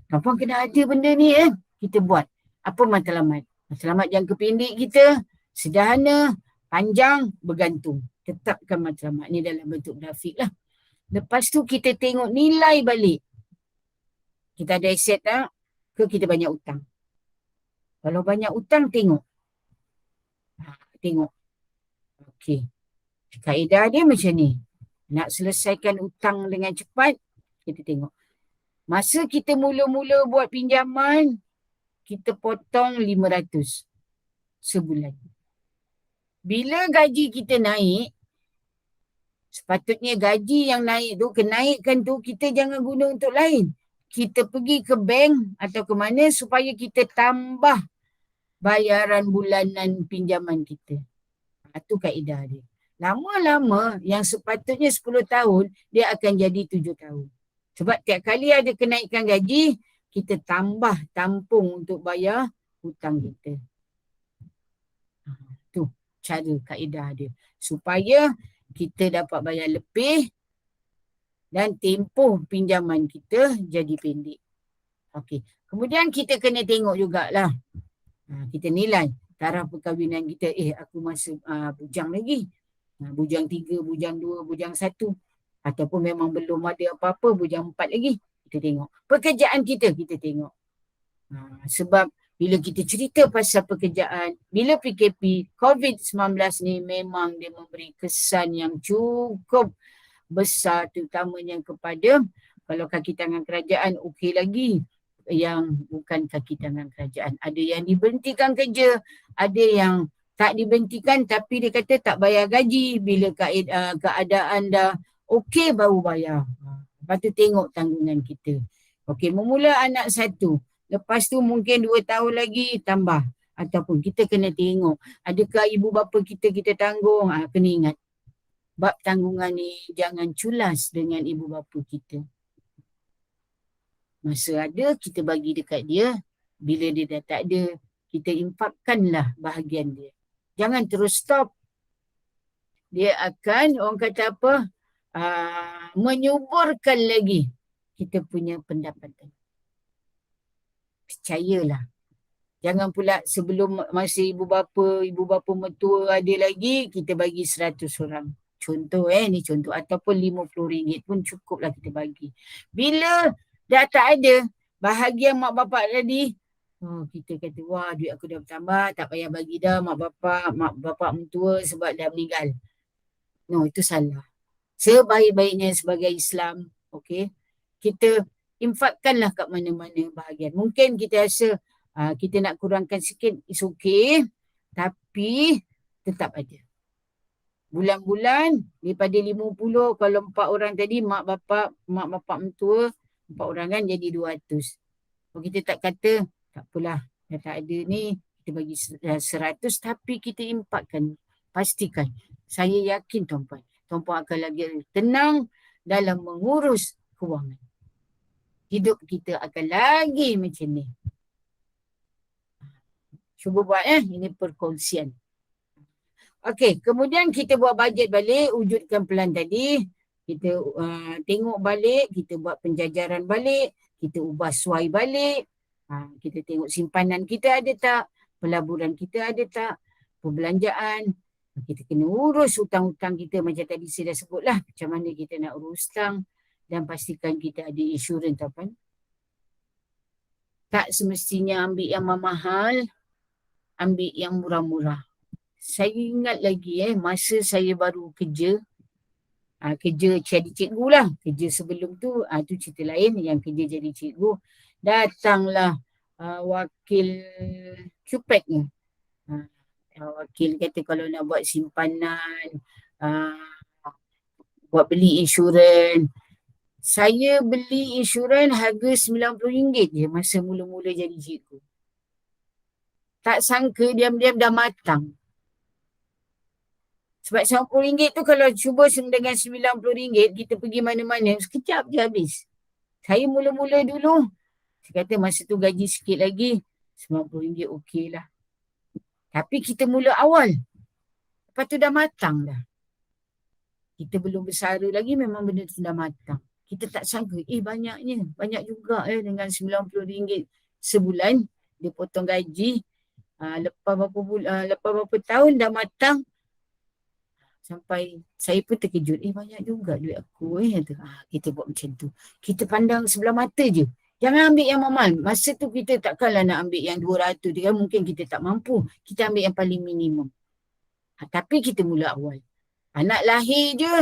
Speaker 1: Kapan kena ada benda ni kita buat. Apa matlamat? Matlamat jangka pendek kita, sederhana, panjang, bergantung. Tetapkan matlamat ni dalam bentuk grafik lah. Lepas tu kita tengok nilai balik. Kita ada aset tak? Ke kita banyak hutang? Kalau banyak hutang, tengok. Tengok. Okey. Kaedah dia macam ni. Nak selesaikan hutang dengan cepat, kita tengok. Masa kita mula-mula buat pinjaman, kita potong 500 sebulan. Bila gaji kita naik, sepatutnya gaji yang naik tu, kenaikan tu kita jangan guna untuk lain. Kita pergi ke bank atau ke mana supaya kita tambah bayaran bulanan pinjaman kita. Itu kaedah dia. Lama-lama yang sepatutnya 10 tahun, dia akan jadi 7 tahun. Sebab tiap kali ada kenaikan gaji, kita tambah tampung untuk bayar hutang kita. Tu cara kaedah dia. Supaya kita dapat bayar lebih dan tempoh pinjaman kita jadi pendek. Okey. Kemudian kita kena tengok jugalah. Kita nilai taraf perkahwinan kita. Aku masa bujang lagi. Bujang 3, bujang 2, bujang 1. Ataupun memang belum ada apa-apa, bujang 4 lagi. Kita tengok. Pekerjaan kita tengok. Sebab bila kita cerita pasal pekerjaan, bila PKP, COVID-19 ni memang dia memberi kesan yang cukup besar, terutamanya kepada, kalau kaki tangan kerajaan okey lagi, yang bukan kaki tangan kerajaan. Ada yang diberhentikan kerja, ada yang tak diberhentikan tapi dia kata tak bayar gaji, bila keadaan dah okey baru bayar. Lepas tu tengok tanggungan kita. Okey, memula anak 1, lepas tu mungkin 2 tahun lagi tambah. Ataupun kita kena tengok, adakah ibu bapa kita tanggung. Kena ingat, bab tanggungan ni jangan culas dengan ibu bapa kita. Masa ada, kita bagi dekat dia. Bila dia dah tak ada, kita infakkanlah bahagian dia. Jangan terus stop. Dia akan, orang kata apa, menyuburkan lagi kita punya pendapatan. Percayalah. Jangan pula sebelum masa ibu bapa mertua ada lagi, kita bagi 100 orang. Contoh ni contoh. Ataupun RM50 pun cukup lah kita bagi. Bila dah tak ada, bahagian mak bapak tadi, kita kata, wah duit aku dah bertambah, tak payah bagi dah mak bapak mentua sebab dah meninggal. No, itu salah. Sebaik-baiknya sebagai Islam, okey, kita infakkanlah kat mana-mana bahagian. Mungkin kita rasa kita nak kurangkan sikit, is okay, tapi tetap ada. Bulan-bulan daripada 50, kalau 4 orang tadi, mak bapak mentua 4 orang kan, jadi 200. Kalau kita tak kata, tak apalah, dah tak ada ni, kita bagi 100, tapi kita impakkan. Pastikan. Saya yakin tuan-puan akan lagi tenang dalam mengurus kewangan. Hidup kita akan lagi macam ni. Cuba buat ini perkongsian. Okey, kemudian kita buat bajet balik, wujudkan pelan tadi. Kita tengok balik, kita buat penjajaran balik, kita ubah suai balik. Kita tengok simpanan kita ada tak, pelaburan kita ada tak, perbelanjaan. Kita kena urus hutang-hutang kita macam tadi saya dah sebutlah. Macam mana kita nak urus hutang dan pastikan kita ada insurans apa. Tak semestinya ambil yang mahal, ambil yang murah-murah. Saya ingat lagi masa saya baru kerja, kerja jadi cikgu lah. Kerja sebelum tu, tu cerita lain. Yang kerja jadi cikgu. Datanglah wakil QPEC ni. Wakil kata kalau nak buat simpanan, buat beli insurans. Saya beli insurans harga RM90 je masa mula-mula jadi cikgu. Tak sangka diam-diam dah matang. Sebab RM90 tu kalau cuba dengan RM90, kita pergi mana-mana, sekejap je habis. Saya mula-mula dulu, saya kata masa tu gaji sikit lagi, RM90 okey lah. Tapi kita mula awal. Lepas tu dah matang dah. Kita belum bersara lagi, memang benda tu dah matang. Kita tak sangka, banyaknya. Banyak juga dengan RM90 sebulan. Dia potong gaji. Lepas berapa tahun dah matang. Sampai saya pun terkejut. Banyak juga duit aku. Kita buat macam tu. Kita pandang sebelah mata je. Jangan ambil yang mahal. Masa tu kita takkanlah nak ambil yang 200. Mungkin kita tak mampu. Kita ambil yang paling minimum. Tapi kita mula awal. Anak lahir je.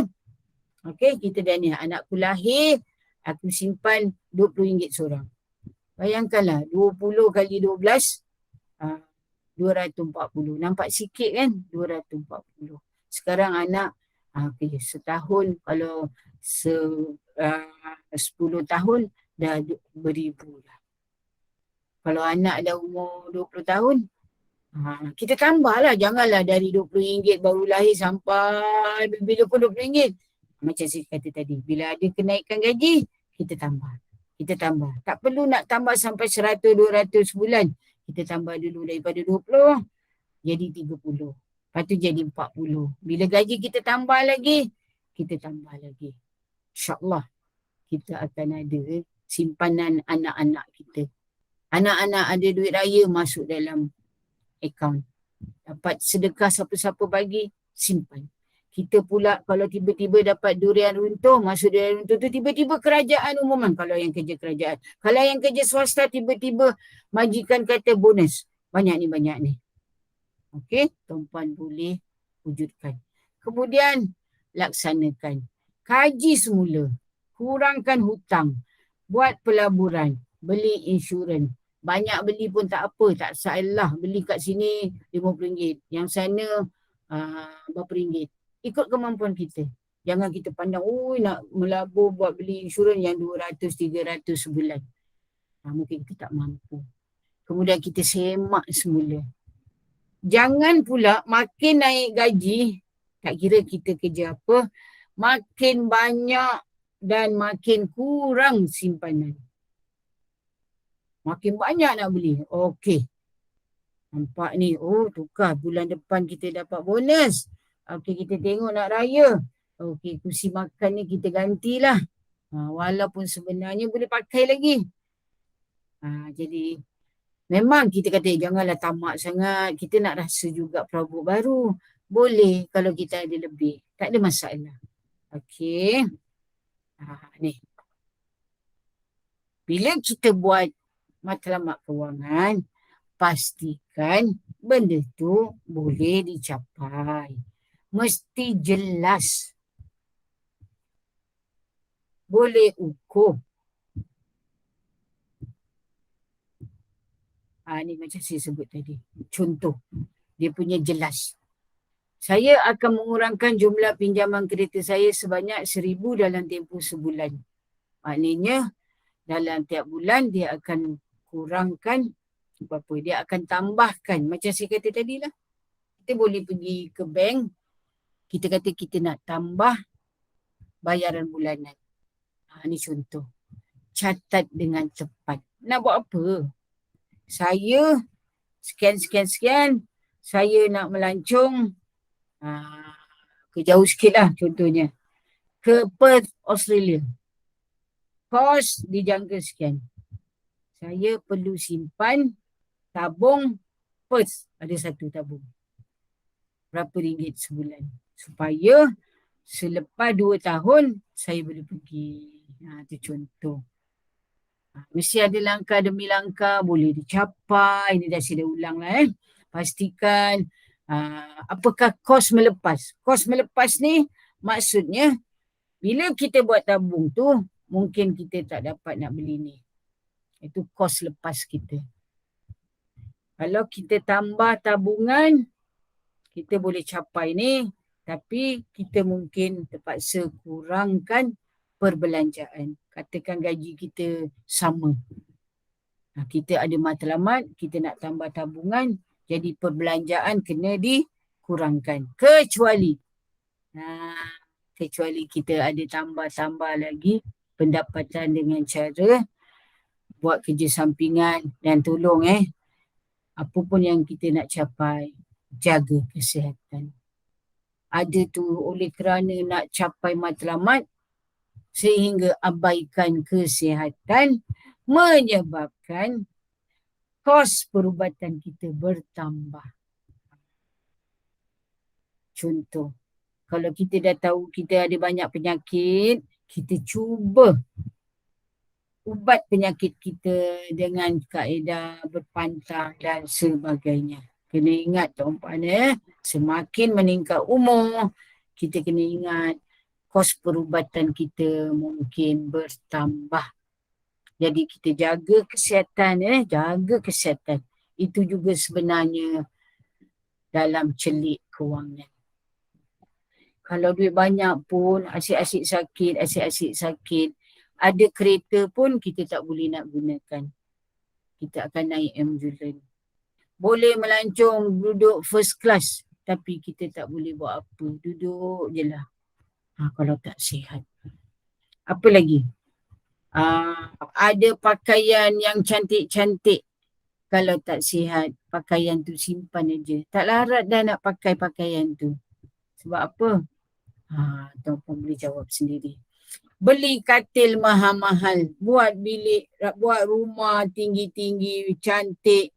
Speaker 1: Okey, kita dah ni. Anakku lahir. Aku simpan RM20 seorang. Bayangkanlah. 20 kali 12. 240. Nampak sikit kan? 240. Sekarang anak setahun, kalau 10 tahun dah beribu lah. Kalau anak dah umur 20 tahun, kita tambahlah. Janganlah dari RM20 baru lahir sampai bila pun RM20. Macam saya kata tadi, bila ada kenaikan gaji, kita tambah. Kita tambah. Tak perlu nak tambah sampai 100-200 sebulan. Kita tambah dulu daripada 20, jadi 30. Lepas tu jadi 40. Bila gaji kita tambah lagi, kita tambah lagi. InsyaAllah kita akan ada simpanan anak-anak kita. Anak-anak ada duit raya masuk dalam akaun. Dapat sedekah siapa-siapa bagi, simpan. Kita pula kalau tiba-tiba dapat durian runtuh, masuk durian runtuh tu tiba-tiba kerajaan umuman. Kalau yang kerja kerajaan. Kalau yang kerja swasta tiba-tiba majikan kata bonus. Banyak ni. Okey, tuan-puan boleh wujudkan. Kemudian laksanakan. Kaji semula. Kurangkan hutang. Buat pelaburan. Beli insurans. Banyak beli pun tak apa. Tak salah. Beli kat sini RM50. Yang sana berapa ringgit. Ikut kemampuan kita. Jangan kita pandang, nak melabur buat beli insurans yang 200-300 sebulan. Mungkin kita tak mampu. Kemudian kita semak semula. Jangan pula makin naik gaji, tak kira kita kerja apa, makin banyak dan makin kurang simpanan. Makin banyak nak beli. Okey. Nampak ni, tukar bulan depan kita dapat bonus. Okey, kita tengok nak raya. Okey, kursi makan ni kita gantilah. Walaupun sebenarnya boleh pakai lagi. Jadi memang kita kata janganlah tamak sangat. Kita nak rasa juga perabot baru. Boleh kalau kita ada lebih. Tak ada masalah. Okey. Ni. Bila kita buat matlamat kewangan, pastikan benda tu boleh dicapai. Mesti jelas. Boleh ukur. Ni macam saya sebut tadi. Contoh. Dia punya jelas. Saya akan mengurangkan jumlah pinjaman kereta saya sebanyak 1,000 dalam tempoh sebulan. Maknanya dalam tiap bulan dia akan kurangkan berapa? Dia akan tambahkan. Macam saya kata tadi lah. Kita boleh pergi ke bank. Kita kata kita nak tambah bayaran bulanan. Ni contoh. Catat dengan cepat. Nak buat apa? Saya sekian. Saya nak melancong ke jauh sikit lah contohnya. Ke Perth, Australia. Kos dijangka sekian. Saya perlu simpan tabung Perth. Ada satu tabung. Berapa ringgit sebulan. Supaya selepas 2 tahun saya boleh pergi. Itu contoh. Mesti ada langkah demi langkah boleh dicapai. Ini dah saya dah ulang lah. Pastikan apakah kos melepas. Kos melepas ni maksudnya Bila kita buat tabung tu, mungkin kita tak dapat nak beli ni. Itu kos lepas kita. Kalau kita tambah tabungan, kita boleh capai ni. Tapi kita mungkin terpaksa kurangkan perbelanjaan. Katakan gaji kita sama. Kita ada matlamat, kita nak tambah tabungan, jadi perbelanjaan kena dikurangkan. Kecuali kita ada tambah-tambah lagi pendapatan dengan cara buat kerja sampingan dan tolong apa pun yang kita nak capai, jaga kesihatan. Ada tu oleh kerana nak capai matlamat sehingga abaikan kesihatan menyebabkan kos perubatan kita bertambah. Contoh, kalau kita dah tahu kita ada banyak penyakit, kita cuba ubat penyakit kita dengan kaedah berpantang dan sebagainya. Kena ingat tuan-puan semakin meningkat umur, kita kena ingat kos perubatan kita mungkin bertambah. Jadi kita jaga kesihatan, jaga kesihatan. Itu juga sebenarnya dalam celik kewangan. Kalau duit banyak pun asyik-asyik sakit. Ada kereta pun kita tak boleh nak gunakan. Kita akan naik ambulans. Boleh melancong duduk first class. Tapi kita tak boleh buat apa. Duduk je lah. Kalau tak sihat. Apa lagi? Ada pakaian yang cantik-cantik. Kalau tak sihat, pakaian tu simpan aja. Tak larat dah nak pakai pakaian tu. Sebab apa? Tuan-puan boleh jawab sendiri. Beli katil mahal-mahal. Buat bilik, buat rumah tinggi-tinggi, cantik.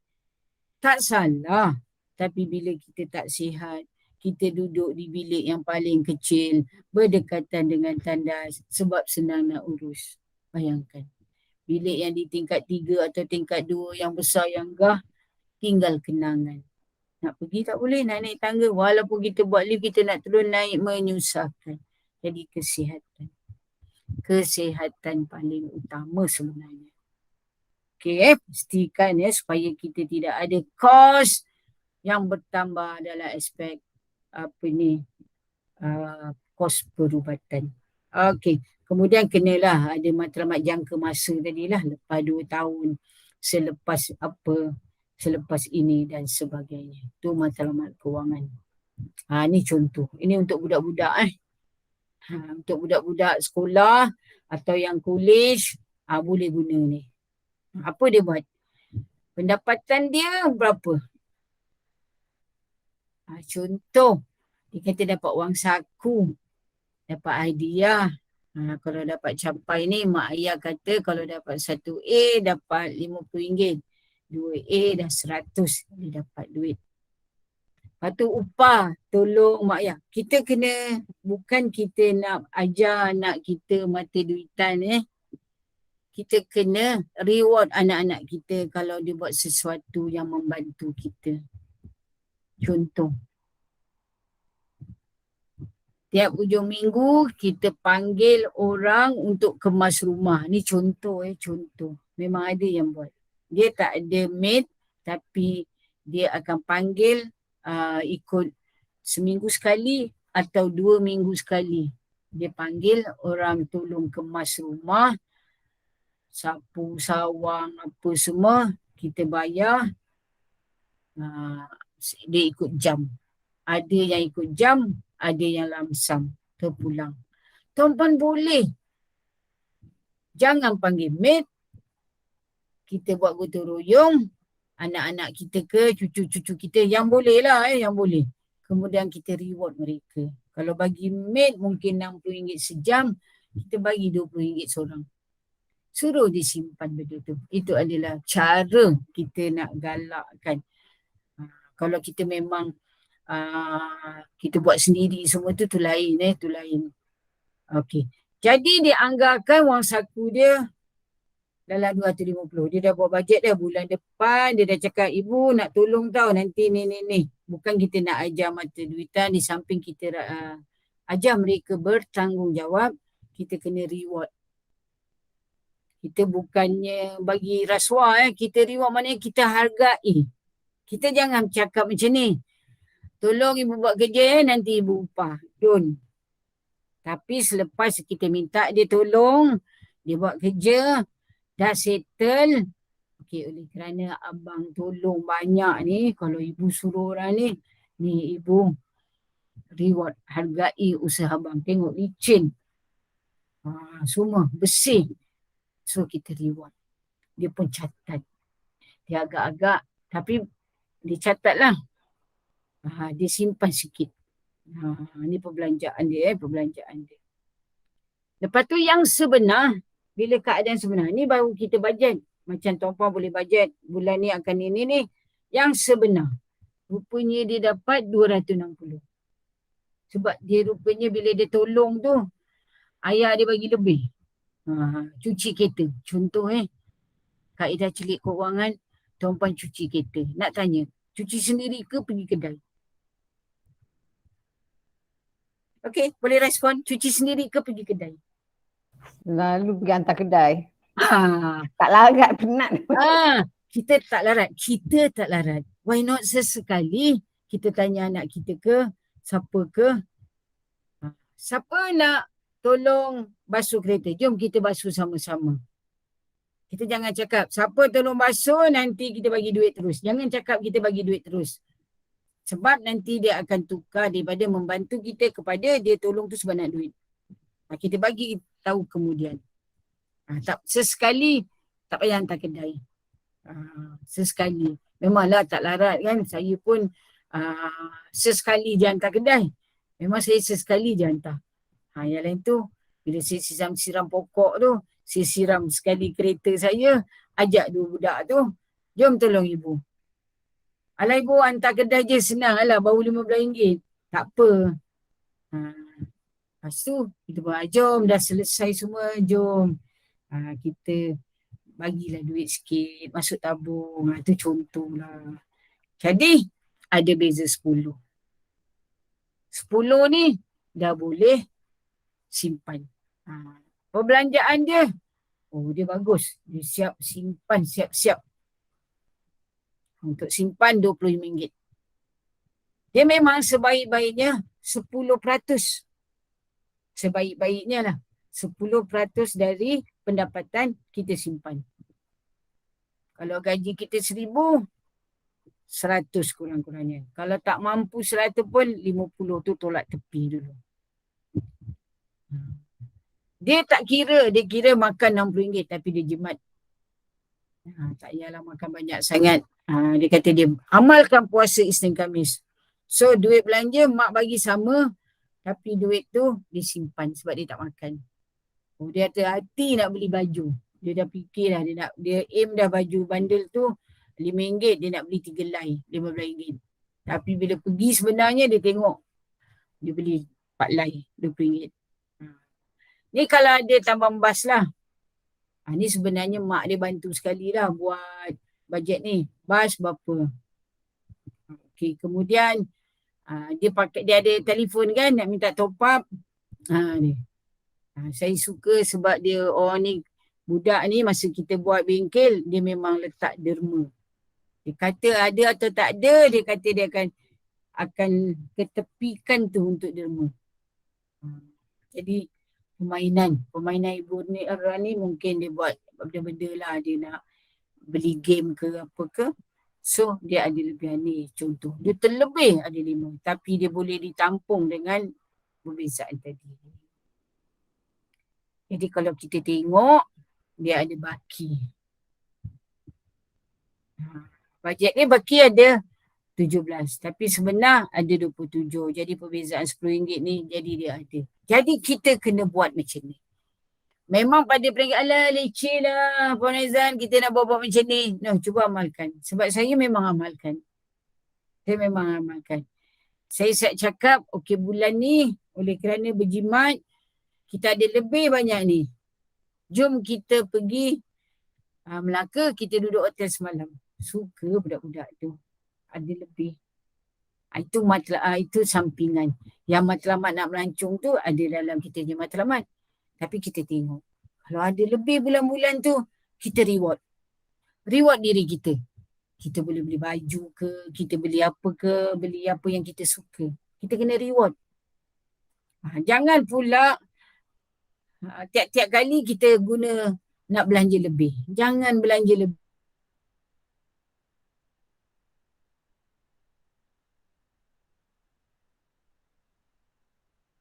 Speaker 1: Tak salah. Tapi bila kita tak sihat, kita duduk di bilik yang paling kecil, berdekatan dengan tandas sebab senang nak urus. Bayangkan. Bilik yang di tingkat 3 atau tingkat 2 yang besar yang gah, tinggal kenangan. Nak pergi tak boleh, nak naik tangga. Walaupun kita buat lift, kita nak turun naik menyusahkan. Jadi kesihatan. Kesihatan paling utama sebenarnya. Okay, pastikan supaya kita tidak ada kos yang bertambah dalam aspek kos perubatan. Okay, kemudian kenalah ada matlamat jangka masa tadilah, lepas 2 tahun, selepas ini dan sebagainya. Itu matlamat kewangan. Ni contoh. Ini untuk budak-budak untuk budak-budak sekolah atau yang college boleh guna ni. Apa dia buat? Pendapatan dia berapa? Contoh, dia kata dapat wang saku, dapat hadiah. Kalau dapat capai ni, mak ayah kata kalau dapat 1A dapat RM50, 2A dah 100, dia dapat duit. Lepas tu upah, tolong mak ayah. Kita kena, bukan kita nak ajar anak kita mata duitan kita kena reward anak-anak kita kalau dia buat sesuatu yang membantu kita. Contoh, tiap hujung minggu kita panggil orang untuk kemas rumah. Ni contoh contoh. Memang ada yang buat. Dia tak ada maid tapi dia akan panggil ikut seminggu sekali atau 2 minggu sekali. Dia panggil orang tolong kemas rumah, sapu, sawang, apa semua. Kita bayar. Dia ikut jam. Ada yang ikut jam, ada yang lamsam, terpulang. Tuan-puan boleh. Jangan panggil maid. Kita buat gotong royong. Anak-anak kita ke, cucu-cucu kita yang boleh lah yang boleh. Kemudian kita reward mereka. Kalau bagi maid mungkin RM60 sejam, kita bagi RM20 seorang. Suruh disimpan benda tu. Itu adalah cara kita nak galakkan. Kalau kita memang kita buat sendiri semua tu lain tu lain. Okey. Jadi dia anggarkan wang saku dia dalam 250. Dia dah buat bajet dah bulan depan. Dia dah cakap, ibu nak tolong tau nanti ni. Bukan kita nak ajar mata duitan, di samping kita ajar mereka bertanggungjawab. kita kena reward. Kita bukannya bagi rasuah, kita reward maknanya kita hargai. Kita jangan cakap macam ni. Tolong ibu buat kerja, nanti ibu upah. Don't. Tapi selepas kita minta dia tolong, dia buat kerja, dah settle. Okey, oleh kerana abang tolong banyak ni, kalau ibu suruh orang ni ibu reward, hargai usaha abang. Tengok licin. Semua bersih. So kita reward. Dia pun catat. Dia agak-agak, tapi dia catat lah. Dia simpan sikit. Ni perbelanjaan dia, perbelanjaan dia. Lepas tu yang sebenar, bila keadaan sebenar, ni baru kita bajet. Macam Tuan Puan boleh bajet, bulan ni akan ni. Yang sebenar, rupanya dia dapat 260. Sebab dia rupanya bila dia tolong tu, ayah dia bagi lebih. Cuci kereta. Contoh kaedah celik kewangan, Tuan Puan cuci kereta. Nak tanya, cuci sendiri ke pergi kedai? Okey, boleh respon. Cuci sendiri ke pergi kedai?
Speaker 2: Lalu pergi hantar kedai.
Speaker 1: Ha.
Speaker 2: Tak larat, penat.
Speaker 1: Kita tak larat. Why not sesekali kita tanya anak kita ke, siapa ke, siapa nak tolong basuh kereta? Jom kita basuh sama-sama. Kita jangan cakap, siapa tolong basuh, nanti kita bagi duit terus. Jangan cakap kita bagi duit terus. Sebab nanti dia akan tukar daripada membantu kita kepada dia tolong tu sebab nak duit. Kita bagi tahu kemudian. Sesekali tak payah hantar kedai. Sesekali. Memanglah tak larat kan. Saya pun sesekali je hantar kedai. Memang saya sesekali je hantar. Yang lain tu, bila saya siram pokok tu, saya siram sekali kereta saya, ajak dua budak tu, jom tolong ibu. Alah ibu hantar kedai je senang lah, baru RM15. Tak apa. Lepas tu kita buat, jom dah selesai semua, jom. Kita bagilah duit sikit, masuk tabung. Itu contoh lah. Jadi ada beza 10. 10 ni dah boleh simpan. Perbelanjaan dia, dia bagus. Dia siap simpan, siap-siap. Untuk simpan RM25. Dia memang sebaik-baiknya 10%. Sebaik-baiknya lah. 10% dari pendapatan kita simpan. Kalau gaji kita 1,000, 100 kurang-kurangnya. Kalau tak mampu 100 pun 50 tu tolak tepi dulu. Dia tak kira, dia kira makan RM60 tapi dia jimat. Tak payahlah makan banyak sangat. Dia kata dia amalkan puasa Isnin Khamis. So duit belanja mak bagi sama, tapi duit tu disimpan sebab dia tak makan. Dia hati-hati nak beli baju. Dia dah fikir lah, dia aim dah baju bundle tu RM5, dia nak beli 3 helai RM15. Tapi bila pergi sebenarnya dia tengok, dia beli 4 helai RM20. Ni kalau ada tambang bas lah. Ni sebenarnya mak dia bantu sekali lah buat bajet ni. Bas berapa? Okey, kemudian dia ada telefon kan, nak minta top up. Ni. Saya suka sebab dia orang ni, budak ni masa kita buat bengkel, dia memang letak derma. Dia kata ada atau tak ada, dia kata dia akan ketepikan tu untuk derma. Jadi permainan ibu ni orang ni mungkin dia buat benda-benda lah, dia nak beli game ke apa ke. So dia ada lebihan ni, contoh. Dia terlebih ada 5, tapi dia boleh ditampung dengan perbezaan tadi. Jadi kalau kita tengok, dia ada baki. Bajet ni baki ada 17, tapi sebenar ada 27. Jadi perbezaan RM10 ni, jadi dia ada. Jadi kita kena buat macam ni. Memang pada peringkat, alah leceh lah Puan Aizan, kita nak buat macam ni. No, cuba amalkan. Sebab saya memang amalkan. Saya siap cakap, okey bulan ni, oleh kerana berjimat, kita ada lebih banyak ni. Jom kita pergi Melaka, kita duduk hotel semalam. Suka budak-budak tu. Ada lebih. Itu sampingan. Yang matlamat nak melancong tu ada dalam kita je matlamat. Tapi kita tengok. Kalau ada lebih bulan-bulan tu, kita reward. Reward diri kita. Kita boleh beli baju ke, kita beli apa ke, beli apa yang kita suka. Kita kena reward. Jangan pula tiap-tiap kali kita guna nak belanja lebih. Jangan belanja lebih.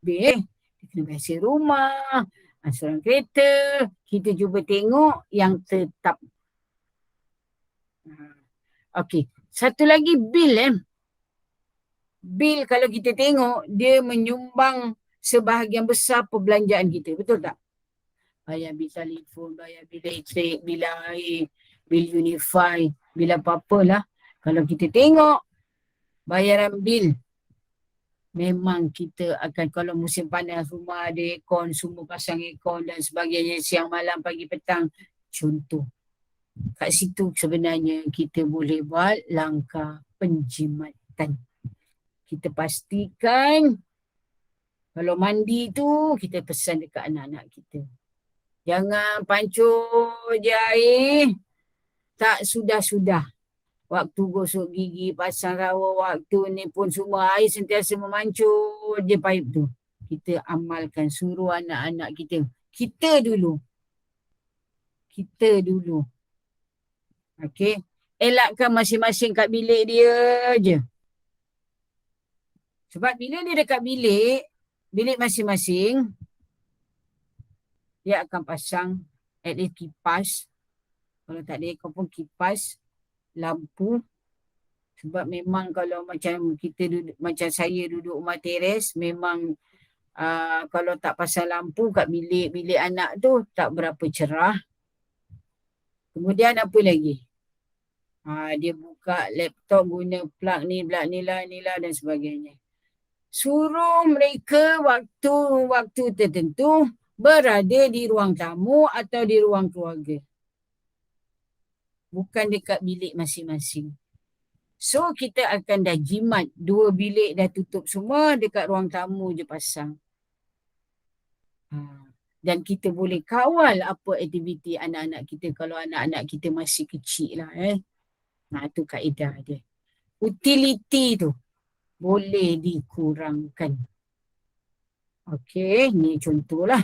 Speaker 1: Kita kena bayar sewa rumah, asuran kereta. Kita cuba tengok yang tetap. Okey. Satu lagi bil. Bil kalau kita tengok, dia menyumbang sebahagian besar perbelanjaan kita. Betul tak? Bayar bil telefon, bayar bil elektrik, bil air, bil Unify, bil apa-apalah. Kalau kita tengok bayaran bil, memang kita akan, kalau musim panas rumah ada aircon, semua pasang aircon dan sebagainya, siang malam pagi petang. Contoh. Kat situ sebenarnya kita boleh buat langkah penjimatan. Kita pastikan kalau mandi tu kita pesan dekat anak-anak kita. Jangan pancur je air tak sudah-sudah. Waktu gosok gigi, pasang rawa, waktu ni pun semua air sentiasa memancur je paip tu. Kita amalkan, suruh anak-anak kita. Kita dulu. Okey. Elakkan masing-masing kat bilik dia je. Sebab bila dia dekat bilik masing-masing, dia akan pasang at least kipas. Kalau tak ada aircon pun kipas, lampu. Sebab memang kalau macam kita duduk, macam saya duduk rumah teres, memang kalau tak pasang lampu kat bilik anak tu tak berapa cerah. Kemudian apa lagi? Dia buka laptop guna plug ni lah dan sebagainya. Suruh mereka waktu tertentu berada di ruang tamu atau di ruang keluarga. Bukan dekat bilik masing-masing. So kita akan dah jimat 2 bilik dah tutup semua, dekat ruang tamu je pasang. Dan kita boleh kawal apa aktiviti anak-anak kita kalau anak-anak kita masih kecil lah. Tu kaedah dia. Utility tu boleh dikurangkan. Okey, ni contohlah.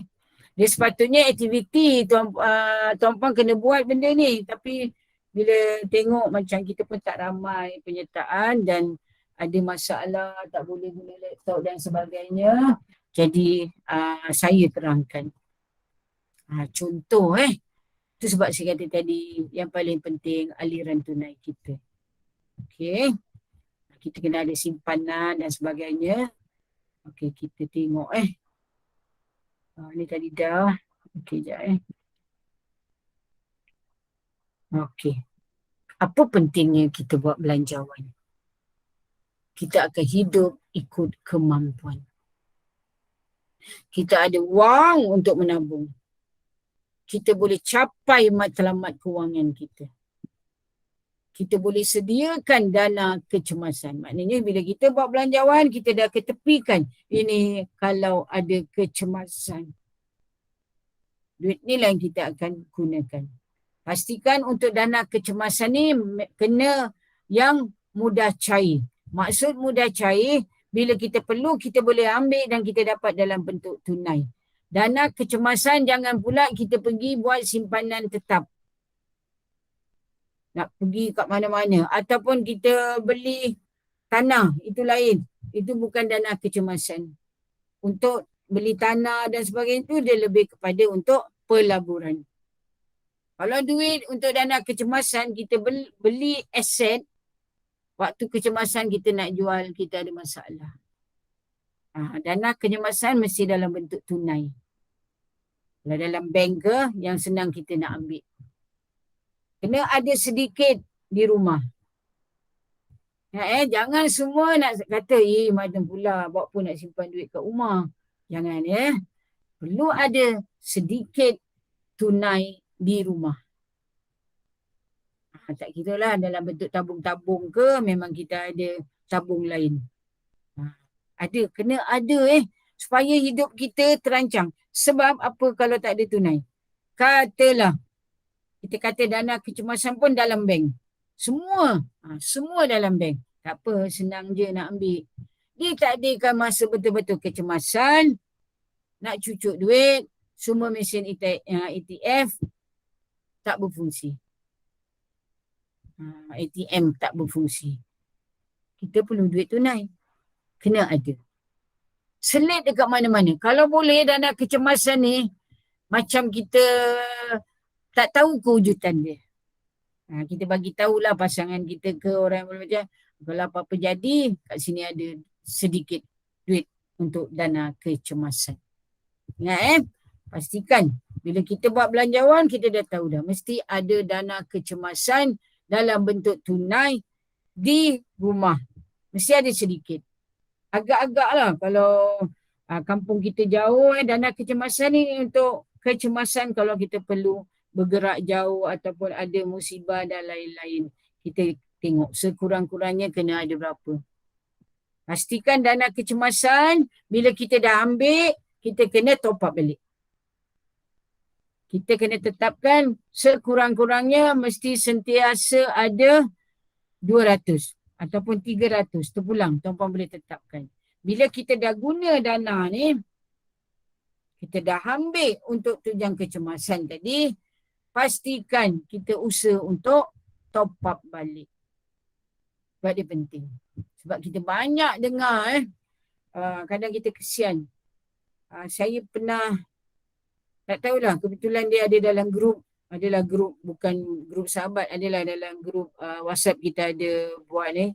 Speaker 1: Dia sepatutnya aktiviti tuan-puan kena buat benda ni. Tapi bila tengok macam kita pun tak ramai penyertaan dan ada masalah, tak boleh guna laptop dan sebagainya. Jadi saya terangkan. Contoh itu sebab saya kata tadi yang paling penting aliran tunai kita. Okey. Kita kena ada simpanan dan sebagainya. Okey, kita tengok ni tadi dah. Okey, sekejap Okey. Apa pentingnya kita buat belanjawan? Kita akan hidup ikut kemampuan. Kita ada wang untuk menabung. Kita boleh capai matlamat kewangan kita. Kita boleh sediakan dana kecemasan. Maknanya bila kita buat belanjawan, kita dah ketepikan ini kalau ada kecemasan. Duit ni lah yang kita akan gunakan. Pastikan untuk dana kecemasan ni kena yang mudah cair. Maksud mudah cair, bila kita perlu, kita boleh ambil dan kita dapat dalam bentuk tunai. Dana kecemasan jangan pula kita pergi buat simpanan tetap. Nak pergi kat mana-mana. Ataupun kita beli tanah, itu lain. Itu bukan dana kecemasan. Untuk beli tanah dan sebagainya itu dia lebih kepada untuk pelaburan. Kalau duit untuk dana kecemasan, kita beli aset, waktu kecemasan kita nak jual, kita ada masalah. Dana kecemasan mesti dalam bentuk tunai. Kalau dalam bank ke, yang senang kita nak ambil. Kena ada sedikit di rumah. Jangan semua nak kata, macam pula buat pun nak simpan duit kat rumah. Jangan Perlu ada sedikit tunai di rumah. Tak kira lah dalam bentuk tabung-tabung ke, memang kita ada tabung lain. Kena ada supaya hidup kita terancang. Sebab apa kalau tak ada tunai? Katalah, kita kata dana kecemasan pun dalam bank. Semua dalam bank. Tak apa, senang je nak ambil. Ditakdirkan masa betul-betul kecemasan, nak cucuk duit, semua mesin ETF tak berfungsi. ATM tak berfungsi. Kita perlu duit tunai. Kena ada. Selit dekat mana-mana. Kalau boleh dana kecemasan ni, macam kita tak tahu kewujudan dia. Kita bagi tahulah pasangan kita ke orang yang macam, kalau apa-apa jadi, kat sini ada sedikit duit untuk dana kecemasan. Ingat pastikan bila kita buat belanjawan, kita dah tahu dah. Mesti ada dana kecemasan dalam bentuk tunai di rumah. Mesti ada sedikit. Agak-agak lah kalau kampung kita jauh, dana kecemasan ni untuk kecemasan kalau kita perlu bergerak jauh ataupun ada musibah dan lain-lain. Kita tengok sekurang-kurangnya kena ada berapa. Pastikan dana kecemasan bila kita dah ambil, kita kena top up balik. Kita kena tetapkan sekurang-kurangnya mesti sentiasa ada 200 ataupun 300 terpulang. Tuan-puan boleh tetapkan. Bila kita dah guna dana ni, kita dah ambil untuk tunjang kecemasan tadi, pastikan kita usaha untuk top up balik. Sebab dia penting. Sebab kita banyak dengar kadang kita kesian. Saya pernah, tak tahulah, kebetulan dia ada dalam grup, adalah grup, bukan grup sahabat, adalah dalam grup WhatsApp kita ada buat ni.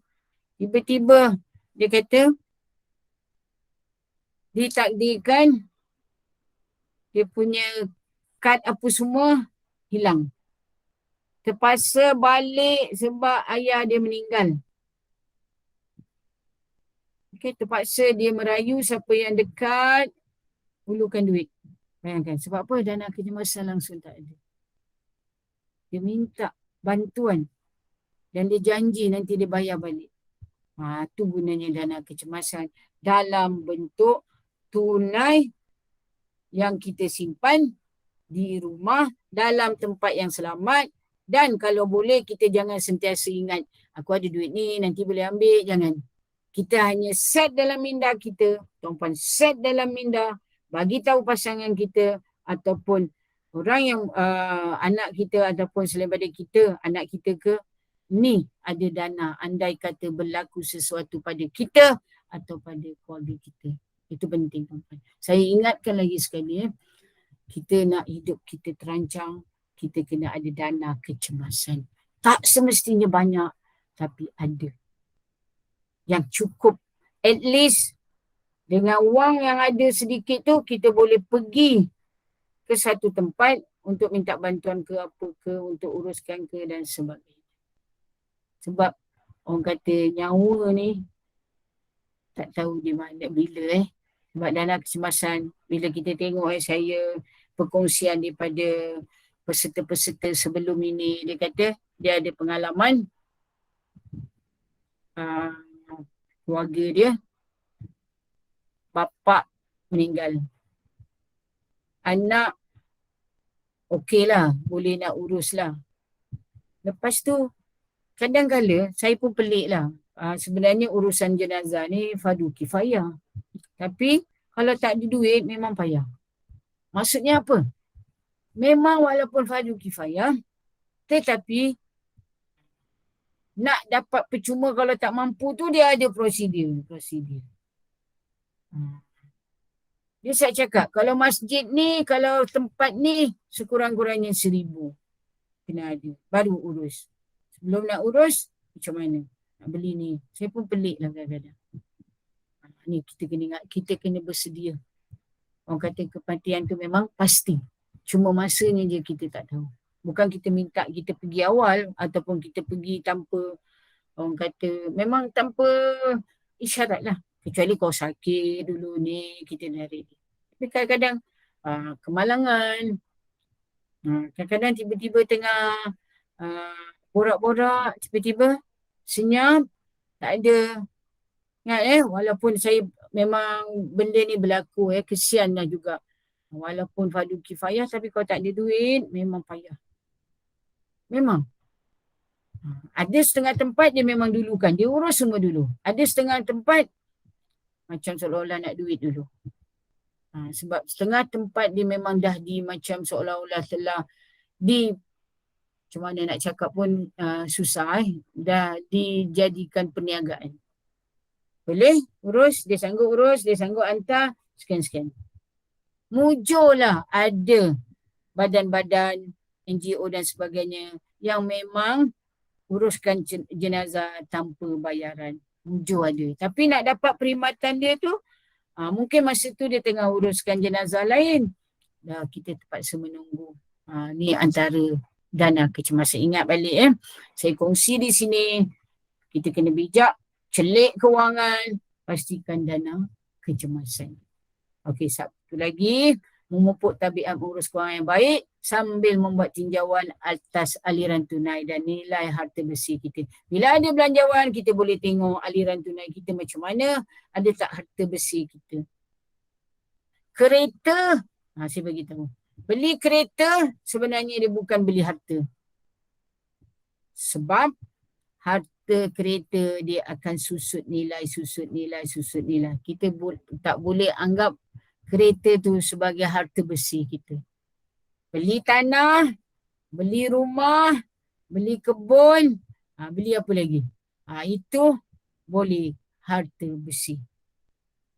Speaker 1: Tiba-tiba dia kata, ditakdirkan dia punya kad apa semua hilang. Terpaksa balik sebab ayah dia meninggal. Okay, terpaksa dia merayu siapa yang dekat, hulurkan duit. Bayangkan, sebab apa? Dana kecemasan langsung tak ada. Dia minta bantuan dan dia janji nanti dia bayar balik. Tu gunanya dana kecemasan dalam bentuk tunai yang kita simpan di rumah dalam tempat yang selamat. Dan kalau boleh kita jangan sentiasa ingat, aku ada duit ni nanti boleh ambil. Jangan. Kita hanya set dalam minda kita, tuan-puan set dalam minda, bagi tahu pasangan kita ataupun orang yang anak kita ataupun selain daripada kita, anak kita ke, ni ada dana andai kata berlaku sesuatu pada kita atau pada keluarga kita. Itu penting, tuan-puan. Saya ingatkan lagi sekali, kita nak hidup kita terancang, kita kena ada dana kecemasan. Tak semestinya banyak, tapi ada. Yang cukup. At least dengan wang yang ada sedikit tu, kita boleh pergi ke satu tempat untuk minta bantuan ke apa ke, untuk uruskan ke dan sebagainya. Sebab orang kata nyawa ni tak tahu di mana bila Sebab dana kecemasan, bila kita tengok saya perkongsian daripada peserta-peserta sebelum ini, dia kata dia ada pengalaman keluarga dia, bapa meninggal. Anak okey lah, boleh nak urus lah. Lepas tu, kadang-kala saya pun pelik lah. Sebenarnya urusan jenazah ni fardu kifayah. Tapi kalau tak ada duit memang payah. Maksudnya apa? Memang walaupun fardu kifayah, tetapi nak dapat percuma kalau tak mampu tu dia ada prosedur. Dia saya cakap, kalau masjid ni, kalau tempat ni sekurang-kurangnya 1,000 kena ada. Baru urus. Sebelum nak urus, macam mana? Nak beli ni. Saya pun pelik lah kadang-kadang. Ni kita kena ingat, kita kena bersedia. Orang kata kematian tu memang pasti. Cuma masanya je kita tak tahu. Bukan kita minta kita pergi awal ataupun kita pergi tanpa, orang kata, memang tanpa isyarat lah. Kecuali kau sakit dulu ni, kita dah ready. Tapi kadang-kadang kemalangan. Kadang-kadang tiba-tiba tengah borak-borak, tiba-tiba senyap, tak ada Ingat walaupun saya memang benda ni berlaku kesian lah juga. Walaupun fardu kifayah tapi kalau tak ada duit memang payah. Memang. Ada setengah tempat dia memang dulukan. Dia urus semua dulu. Ada setengah tempat macam seolah-olah nak duit dulu. Sebab setengah tempat dia memang dah macam seolah-olah telah macam mana nak cakap pun susah dah dijadikan perniagaan. Boleh urus, dia sanggup hantar, sekian-sekian. Mujurlah ada badan-badan NGO dan sebagainya yang memang uruskan jenazah tanpa bayaran. Mujur ada. Tapi nak dapat perkhidmatan dia tu, mungkin masa tu dia tengah uruskan jenazah lain. Dah kita terpaksa menunggu. Ni antara dana kecemasan. Ingat balik saya kongsi di sini, kita kena bijak, celik kewangan, pastikan dana kecemasan. Okey, satu lagi, memupuk tabiat mengurus kewangan yang baik sambil membuat tinjauan atas aliran tunai dan nilai harta bersih kita. Bila ada belanjawan, kita boleh tengok aliran tunai kita macam mana, ada tak harta bersih kita. Kereta, saya beritahu. Beli kereta sebenarnya dia bukan beli harta. Sebab harta kereta dia akan susut nilai. Kita tak boleh anggap kereta tu sebagai harta bersih kita. Beli tanah, beli rumah, beli kebun, beli apa lagi? Itu boleh harta bersih.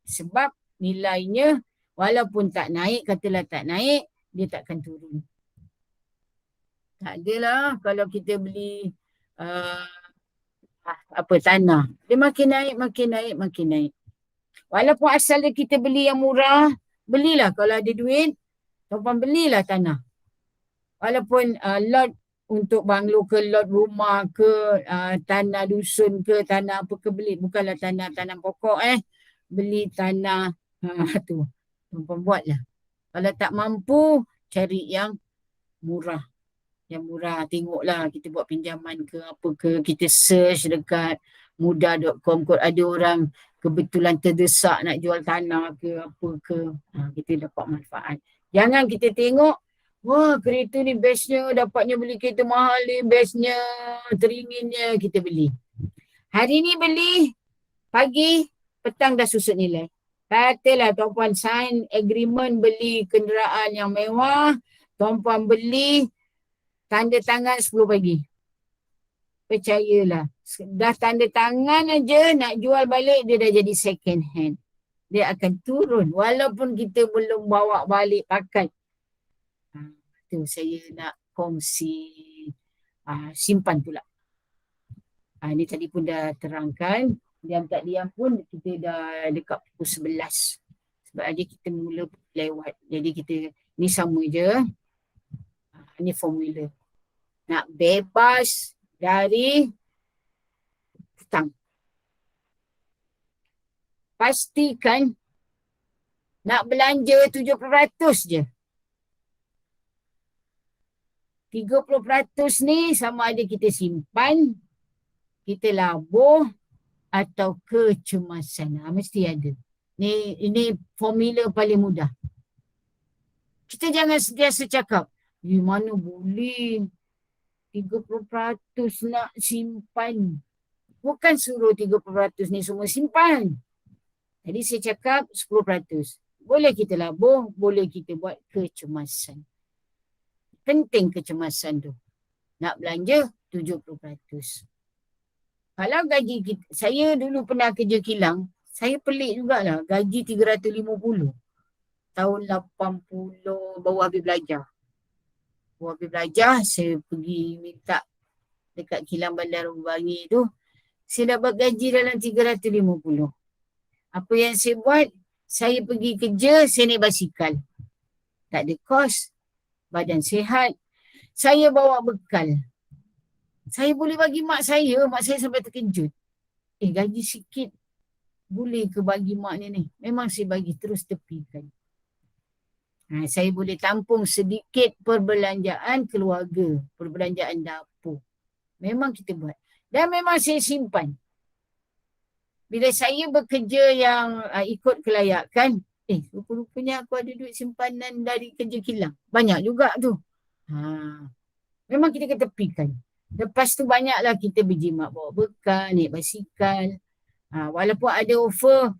Speaker 1: Sebab nilainya walaupun tak naik, katalah tak naik, dia takkan turun. Tak adalah kalau kita beli tanah. Dia makin naik. Walaupun asal dia kita beli yang murah, belilah kalau ada duit, tuan belilah tanah. Walaupun lot untuk banglo ke, lot rumah ke, tanah dusun ke, tanah apa ke beli. Bukanlah tanah pokok beli tanah tu. Tuan buatlah. Kalau tak mampu, cari yang murah. Yang murah, tengoklah kita buat pinjaman ke apa ke, kita search dekat mudah.com kot ada orang kebetulan terdesak nak jual tanah ke apa ke, kita dapat manfaat. Jangan kita tengok, wah kereta ni bestnya, dapatnya beli kereta mahal ni, bestnya, teringinnya, kita beli. Hari ni beli, pagi, petang dah susut nilai. Katalah tuan-puan sign agreement beli kenderaan yang mewah, tuan-puan beli, tanda tangan 10 pagi. Percayalah, dah tanda tangan aja nak jual balik, dia dah jadi second hand. Dia akan turun walaupun kita belum bawa balik pakai. Tu saya nak kongsi simpan pula. Ni tadi pun dah terangkan. Diam tak diam pun kita dah dekat pukul 11. Sebab aja kita mula lewat. Jadi kita ni sama je. Ni formula. Nak bebas dari hutang. Pastikan nak belanja 70% je. 30% ni sama ada kita simpan, kita labur atau kecemasan. Mesti ada. Ini formula paling mudah. Kita jangan sentiasa cakap, mana boleh 30% nak simpan. Bukan suruh 30% ni semua simpan. Jadi saya cakap 10%. Boleh kita labur, boleh kita buat kecemasan. Penting kecemasan tu. Nak belanja 70%. Kalau gaji kita, saya dulu pernah kerja kilang, saya pelik jugalah, gaji 350. Tahun 80 baru habis belajar. Saya pergi minta dekat kilang Bandar Ubangi tu, saya dapat gaji dalam 350. Apa yang saya buat? Saya pergi kerja, saya naik basikal. Tak ada kos, badan sihat. Saya bawa bekal. Saya boleh bagi mak saya sampai terkejut. Gaji sikit, boleh ke bagi mak ni? Memang saya bagi terus tepikan. Saya boleh tampung sedikit perbelanjaan keluarga, perbelanjaan dapur. Memang kita buat. Dan memang saya simpan. bila saya bekerja yang ikut kelayakan, rupa-rupanya aku ada duit simpanan dari kerja kilang. Banyak juga tu. Memang kita ketepikan. Lepas tu banyaklah kita berjimat bawa bekal, naik basikal. Walaupun ada offer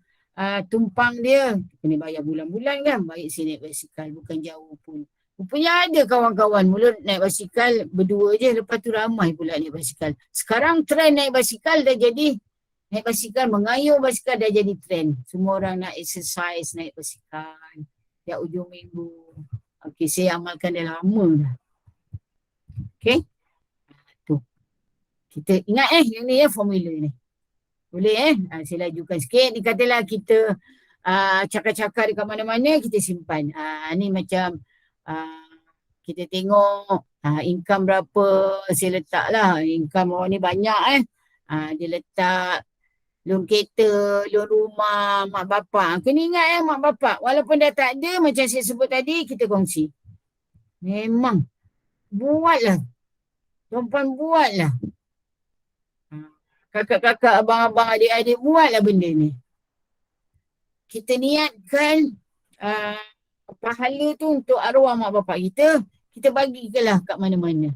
Speaker 1: tumpang dia, kena bayar bulan-bulan kan. Baik saya naik basikal, bukan jauh pun. Rupanya ada kawan-kawan mula naik basikal berdua je, lepas tu ramai pula naik basikal. Sekarang trend naik basikal dah jadi, naik basikal, mengayuh basikal dah jadi trend. Semua orang nak exercise, naik basikal. Tiap ujung minggu. Okey, saya amalkan dah lama dah. Okey. Tu. Kita ingat yang ni formula ni. Boleh saya lajukan sikit. Ni katalah kita cakar-cakar dekat mana-mana, kita simpan. Ni macam kita tengok income berapa saya letak lah. Income orang ni banyak dia letak loan kereta, loan rumah, mak bapak. Kena ingat mak bapak. Walaupun dah tak ada, macam saya sebut tadi, kita kongsi. Memang. Buatlah. Tuan-puan buatlah. Kakak-kakak, abang-abang, adik-adik, buatlah benda ni. Kita niatkan pahala tu untuk arwah mak bapak kita, kita bagikanlah kat mana-mana.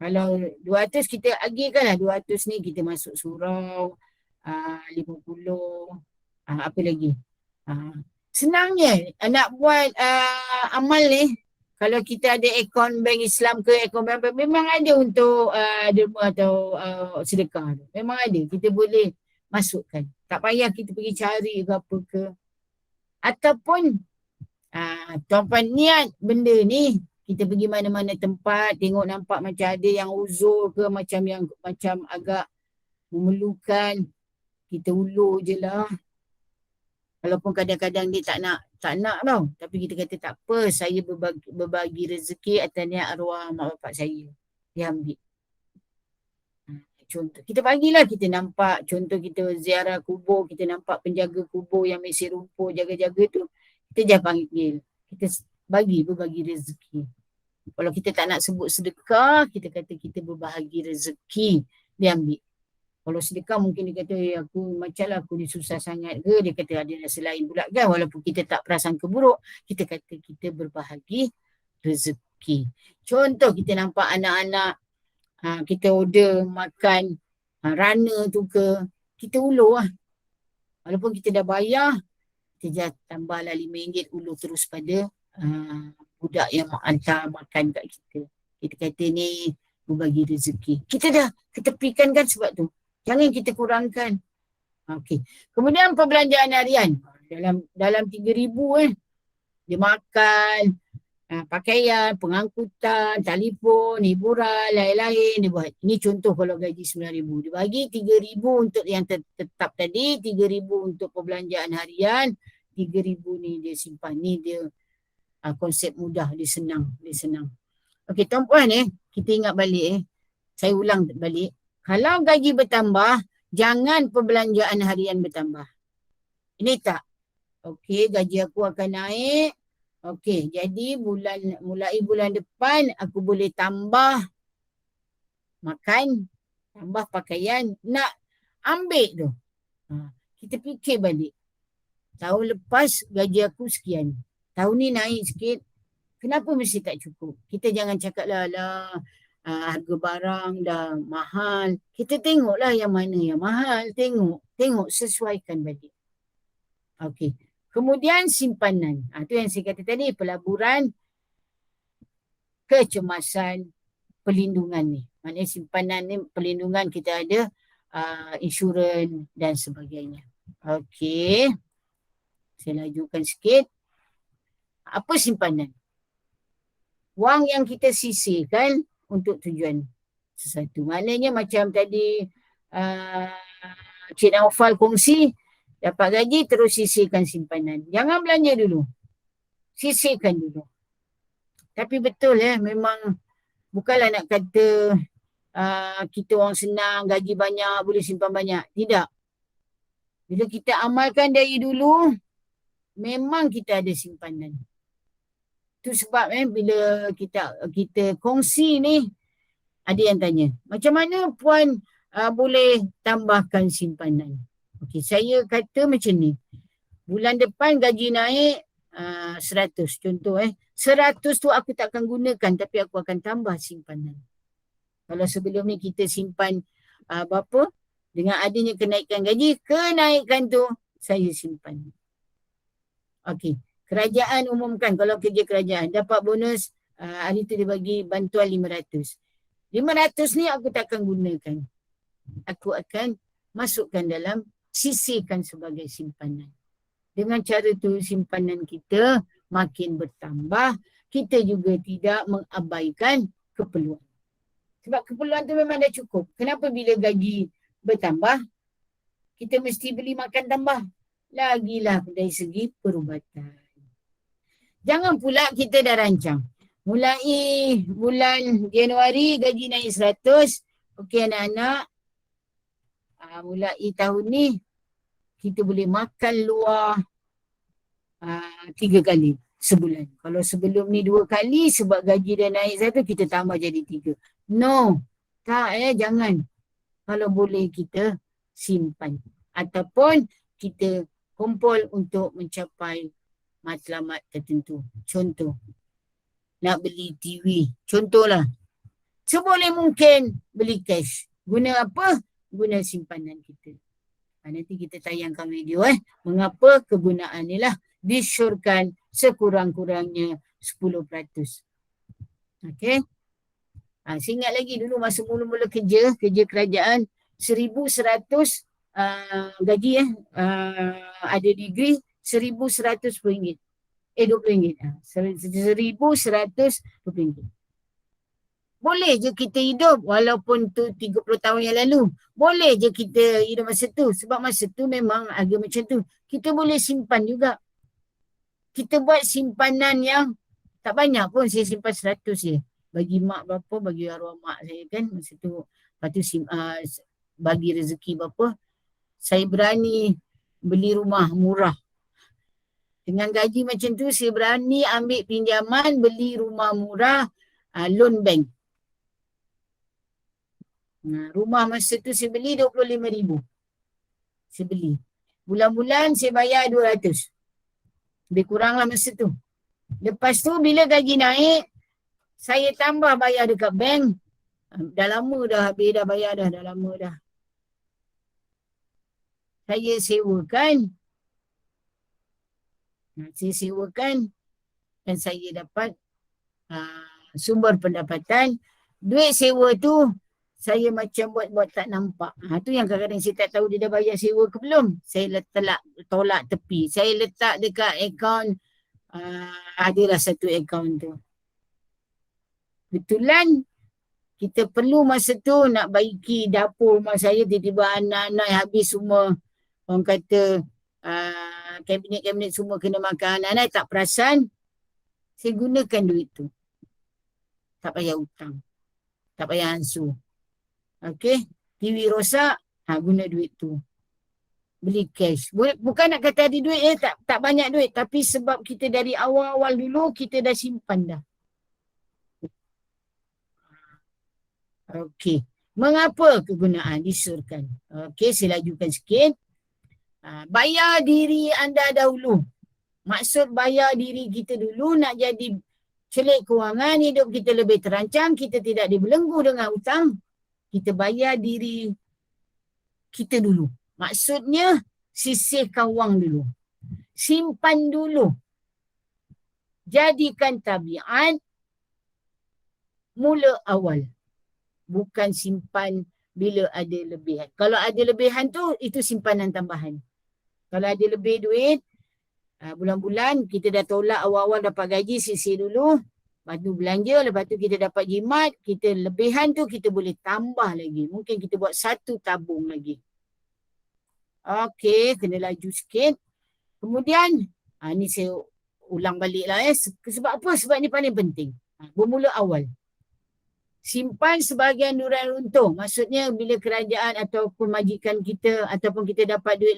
Speaker 1: Kalau 200 kita agihkanlah 200 ni kita masuk surau, 50, apa lagi. Senangnya nak buat amal ni. Kalau kita ada akaun bank Islam ke akaun bank, memang ada untuk derma atau sedekah. Memang ada. Kita boleh masukkan. Tak payah kita pergi cari ke apa ke. Ataupun tuan-puan niat benda ni, kita pergi mana-mana tempat, tengok nampak macam ada yang uzur ke, macam agak memerlukan, kita ulur je lah. Walaupun kadang-kadang dia tak nak tau. Tapi kita kata tak apa, saya berbagi rezeki atas niat arwah mak bapak saya. Dia ambil. Contoh, kita bagilah, kita nampak, contoh kita ziarah kubur, kita nampak penjaga kubur yang mesir rumput, jaga-jaga tu, kita jangan panggil. Kita berbagi rezeki. Kalau kita tak nak sebut sedekah, kita kata kita berbahagi rezeki. Dia ambil. Kalau sedekah mungkin dia kata, aku macam lah aku ni susah sangat ke, dia kata ada rasa lain pula kan. Walaupun kita tak prasangka buruk, kita kata kita berbahagi rezeki. Contoh kita nampak anak-anak, kita order makan rana tu ke, kita ulur lah. Walaupun kita dah bayar, kita tambahlah RM5 ulur terus pada budak yang hantar makan kat kita. Kita kata ni berbagi rezeki. Kita dah ketepikan kan sebab tu. Jangan kita kurangkan. Okey. Kemudian perbelanjaan harian. Dalam 3,000 dia makan, pakaian, pengangkutan, telefon, hiburan, lain-lain dia buat. Ini contoh kalau gaji 9,000. Dia bagi 3,000 untuk yang tetap tadi, 3,000 untuk perbelanjaan harian, 3,000 ni dia simpan. Ni dia konsep mudah, dia senang. Okey, tuan-puan kita ingat balik saya ulang balik. Kalau gaji bertambah, jangan perbelanjaan harian bertambah. Ini tak. Okey, gaji aku akan naik. Okey, jadi mulai bulan depan aku boleh tambah makan, tambah pakaian, nak ambil tu. Kita fikir balik. Tahun lepas gaji aku sekian. Tahun ni naik sikit. Kenapa mesti tak cukup? Kita jangan cakap lah harga barang dah mahal. Kita tengoklah yang mana yang mahal. Tengok sesuaikan balik. Okey. Kemudian simpanan. Itu yang saya kata tadi, pelaburan kecemasan perlindungan ni. Maknanya simpanan ni perlindungan kita ada insurans dan sebagainya. Okey. Saya lajukan sikit. Apa simpanan? Wang yang kita sisihkan untuk tujuan sesuatu. Maknanya macam tadi Cik Naufal kongsi, dapat gaji terus sisihkan simpanan. Jangan belanja dulu. Sisihkan dulu. Tapi betul memang bukanlah nak kata kita orang senang, gaji banyak, boleh simpan banyak. Tidak. Bila kita amalkan dari dulu, memang kita ada simpanan. Itu sebab bila kita kongsi ni, ada yang tanya, macam mana puan boleh tambahkan simpanan? Okey, saya kata macam ni. Bulan depan gaji naik 100 contoh 100 tu aku tak akan gunakan tapi aku akan tambah simpanan. Kalau sebelum ni kita simpan berapa, dengan adanya kenaikan gaji, kenaikan tu saya simpan. Okey, kerajaan umumkan kalau kerja kerajaan dapat bonus hari tu dia bagi bantuan 500. 500 ni aku tak akan gunakan. Aku akan masukkan dalam, sisihkan sebagai simpanan. Dengan cara tu simpanan kita makin bertambah, kita juga tidak mengabaikan keperluan. Sebab keperluan tu memang dah cukup. Kenapa bila gaji bertambah, kita mesti beli makan tambah? Lagilah dari segi perubatan. Jangan pula kita dah rancang. Mulai bulan Januari gaji naik 100. Okey anak-anak, mulai tahun ni kita boleh makan luar 3 kali sebulan. Kalau sebelum ni 2 kali sebab gaji dah naik 1, kita tambah jadi 3. No, tak jangan. Kalau boleh kita simpan. Ataupun kita kumpul untuk mencapai matlamat tertentu. Contoh, nak beli TV. Contohlah. Seboleh mungkin beli cash. Guna apa? Guna simpanan kita. Nanti kita tayangkan video mengapa kegunaan ni lah disyorkan sekurang-kurangnya 10%. Okey. Saya ingat lagi dulu masa mula-mula kerja kerajaan 1,100 gaji ada degree RM1,100. RM20. RM1,120. Boleh je kita hidup walaupun tu 30 tahun yang lalu. Boleh je kita hidup masa tu. Sebab masa tu memang harga macam tu. Kita boleh simpan juga. Kita buat simpanan yang tak banyak pun. Saya simpan 100 je. Bagi mak berapa, bagi arwah mak saya kan. Masa tu, lepas tu bagi rezeki berapa. Saya berani beli rumah murah. Dengan gaji macam tu, saya berani ambil pinjaman, beli rumah murah, loan bank. Rumah masa tu saya beli 25,000. Saya beli. Bulan-bulan saya bayar 200. Lebih kurang lah masa tu. Lepas tu bila gaji naik, saya tambah bayar dekat bank. Dah lama dah habis dah bayar dah lama dah. Saya sewakan. Saya sewakan dan saya dapat sumber pendapatan. Duit sewa tu saya macam buat tak nampak. Tu yang kadang-kadang saya tak tahu dia dah bayar sewa ke belum. Saya tolak tepi. Saya letak dekat akaun, adalah satu akaun tu. Betulan kita perlu masa tu nak baiki dapur rumah saya, tiba-tiba anak-anak habis semua. Orang kata kabinet-kabinet semua kena makan. Anak-anak tak perasan, saya gunakan duit tu. Tak payah hutang. Tak payah ansu. Okey, TV rosak, guna duit tu. Beli cash. Bukan nak kata ada duit tak banyak duit. Tapi sebab kita dari awal-awal dulu, kita dah simpan dah. Okey. Mengapa kegunaan disurkan? Okey, saya lajukan sikit. Bayar diri anda dahulu. Maksud bayar diri kita dulu nak jadi celik kewangan, hidup kita lebih terancang, kita tidak dibelenggu dengan hutang. Kita bayar diri kita dulu. Maksudnya sisihkan wang dulu. Simpan dulu. Jadikan tabiat mula awal. Bukan simpan bila ada lebihan. Kalau ada lebihan tu, itu simpanan tambahan. Kalau ada lebih duit, bulan-bulan kita dah tolak awal-awal dapat gaji, sisih dulu. Lepas tu belanja, lepas tu kita dapat jimat, kita lebihan tu kita boleh tambah lagi. Mungkin kita buat satu tabung lagi. Okey, kena laju sikit. Kemudian, ni saya ulang balik lah Sebab apa? Sebab ni paling penting. Bermula awal. Simpan sebahagian duran runtuh. Maksudnya bila kerajaan ataupun majikan kita ataupun kita dapat duit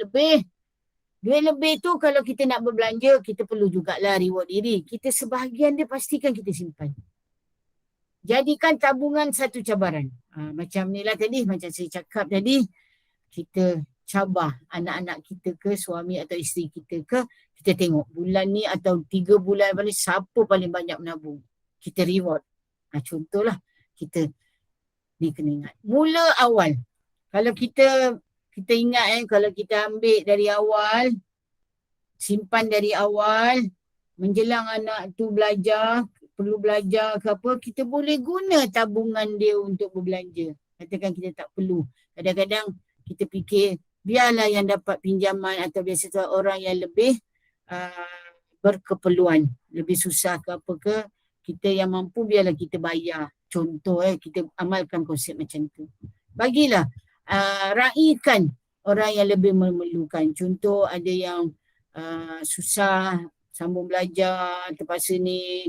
Speaker 1: lebih tu kalau kita nak berbelanja, kita perlu jugalah reward diri. Kita sebahagian dia pastikan kita simpan. Jadikan tabungan satu cabaran. Macam ni lah tadi, macam saya cakap tadi, kita cabar anak-anak kita ke, suami atau isteri kita ke, kita tengok bulan ni atau 3 bulan balik siapa paling banyak menabung. Kita reward. Contohlah kita ni kena ingat. Mula awal. Kalau kita ingat kalau kita ambil dari awal, simpan dari awal, menjelang anak tu belajar, perlu belajar ke apa, kita boleh guna tabungan dia untuk berbelanja. Katakan kita tak perlu. Kadang-kadang kita fikir, biarlah yang dapat pinjaman atau beasiswa orang yang lebih berkeperluan, lebih susah ke apa ke, kita yang mampu biarlah kita bayar. Contoh kita amalkan konsep macam tu. Bagilah, raikan orang yang lebih memerlukan. Contoh ada yang susah sambung belajar, terpaksa ni,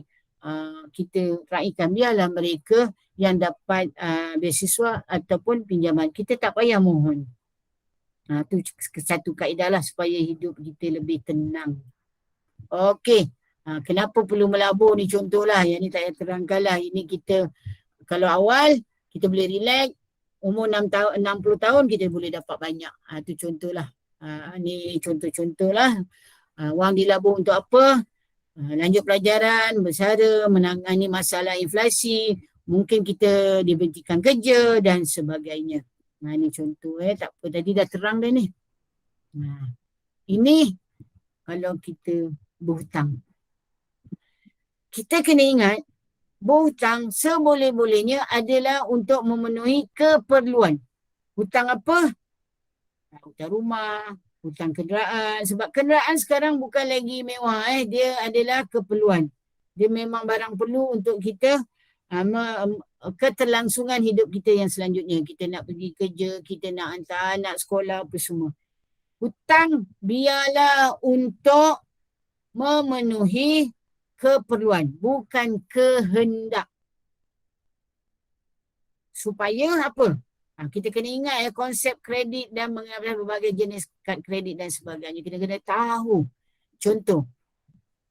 Speaker 1: kita raikan, biarlah mereka yang dapat beasiswa ataupun pinjaman. Kita tak payah mohon. Tu satu kaedah lah supaya hidup kita lebih tenang. Okey. Kenapa perlu melabur ni contohlah. Yang ni tak payah terangkan lah. Ini kita, kalau awal kita boleh relax, umur 60 tahun kita boleh dapat banyak. Tu contohlah. Ni contoh-contoh lah. Wang dilabur untuk apa? Lanjut pelajaran, bersara, menangani masalah inflasi, mungkin kita diberhentikan kerja dan sebagainya. Ni contoh tak apa, tadi dah terang dah ni. Ini kalau kita berhutang. Kita kena ingat, berhutang seboleh-bolehnya adalah untuk memenuhi keperluan. Hutang apa? Hutang rumah, hutang kenderaan. Sebab kenderaan sekarang bukan lagi mewah. Dia adalah keperluan. Dia memang barang perlu untuk kita, keterlangsungan hidup kita yang selanjutnya. Kita nak pergi kerja, kita nak hantar anak sekolah, apa semua. Hutang biarlah untuk memenuhi keperluan, bukan kehendak. Supaya apa? Kita kena ingat konsep kredit dan mengambil berbagai jenis kad kredit dan sebagainya. Kita kena tahu. Contoh,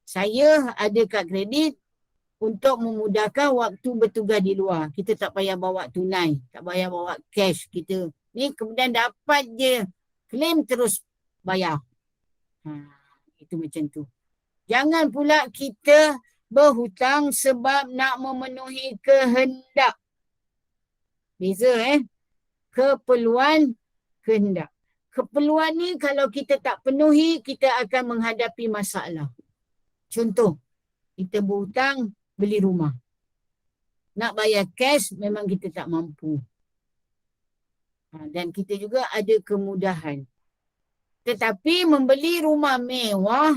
Speaker 1: saya ada kad kredit untuk memudahkan waktu bertugas di luar. Kita tak payah bawa tunai, tak payah bawa cash. Kita ni kemudian dapat je, claim terus bayar. Itu macam tu. Jangan pula kita berhutang sebab nak memenuhi kehendak. Beza keperluan, kehendak. Keperluan ni kalau kita tak penuhi, kita akan menghadapi masalah. Contoh, kita berhutang beli rumah. Nak bayar cash memang kita tak mampu. Dan kita juga ada kemudahan. Tetapi membeli rumah mewah,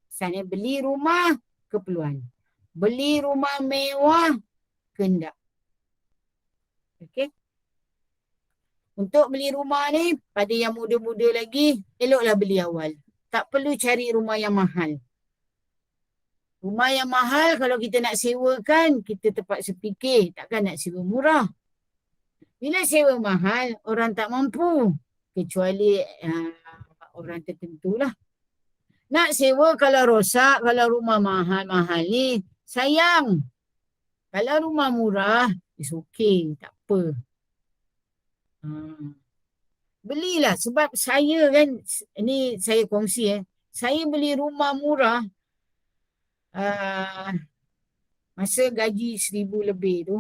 Speaker 1: misalnya beli rumah keperluan. Beli rumah mewah kehendak. Okey. Untuk beli rumah ni, pada yang muda-muda lagi, eloklah beli awal. Tak perlu cari rumah yang mahal. Rumah yang mahal kalau kita nak sewakan, kita terpaksa fikir, takkan nak sewa murah. Bila sewa mahal, orang tak mampu. Kecuali orang tertentu lah. Nak sewa kalau rosak, kalau rumah mahal-mahal ni, sayang. Kalau rumah murah, it's okay, tak apa. Belilah, sebab saya kan, ni saya kongsi saya beli rumah murah masa gaji 1,000 lebih tu,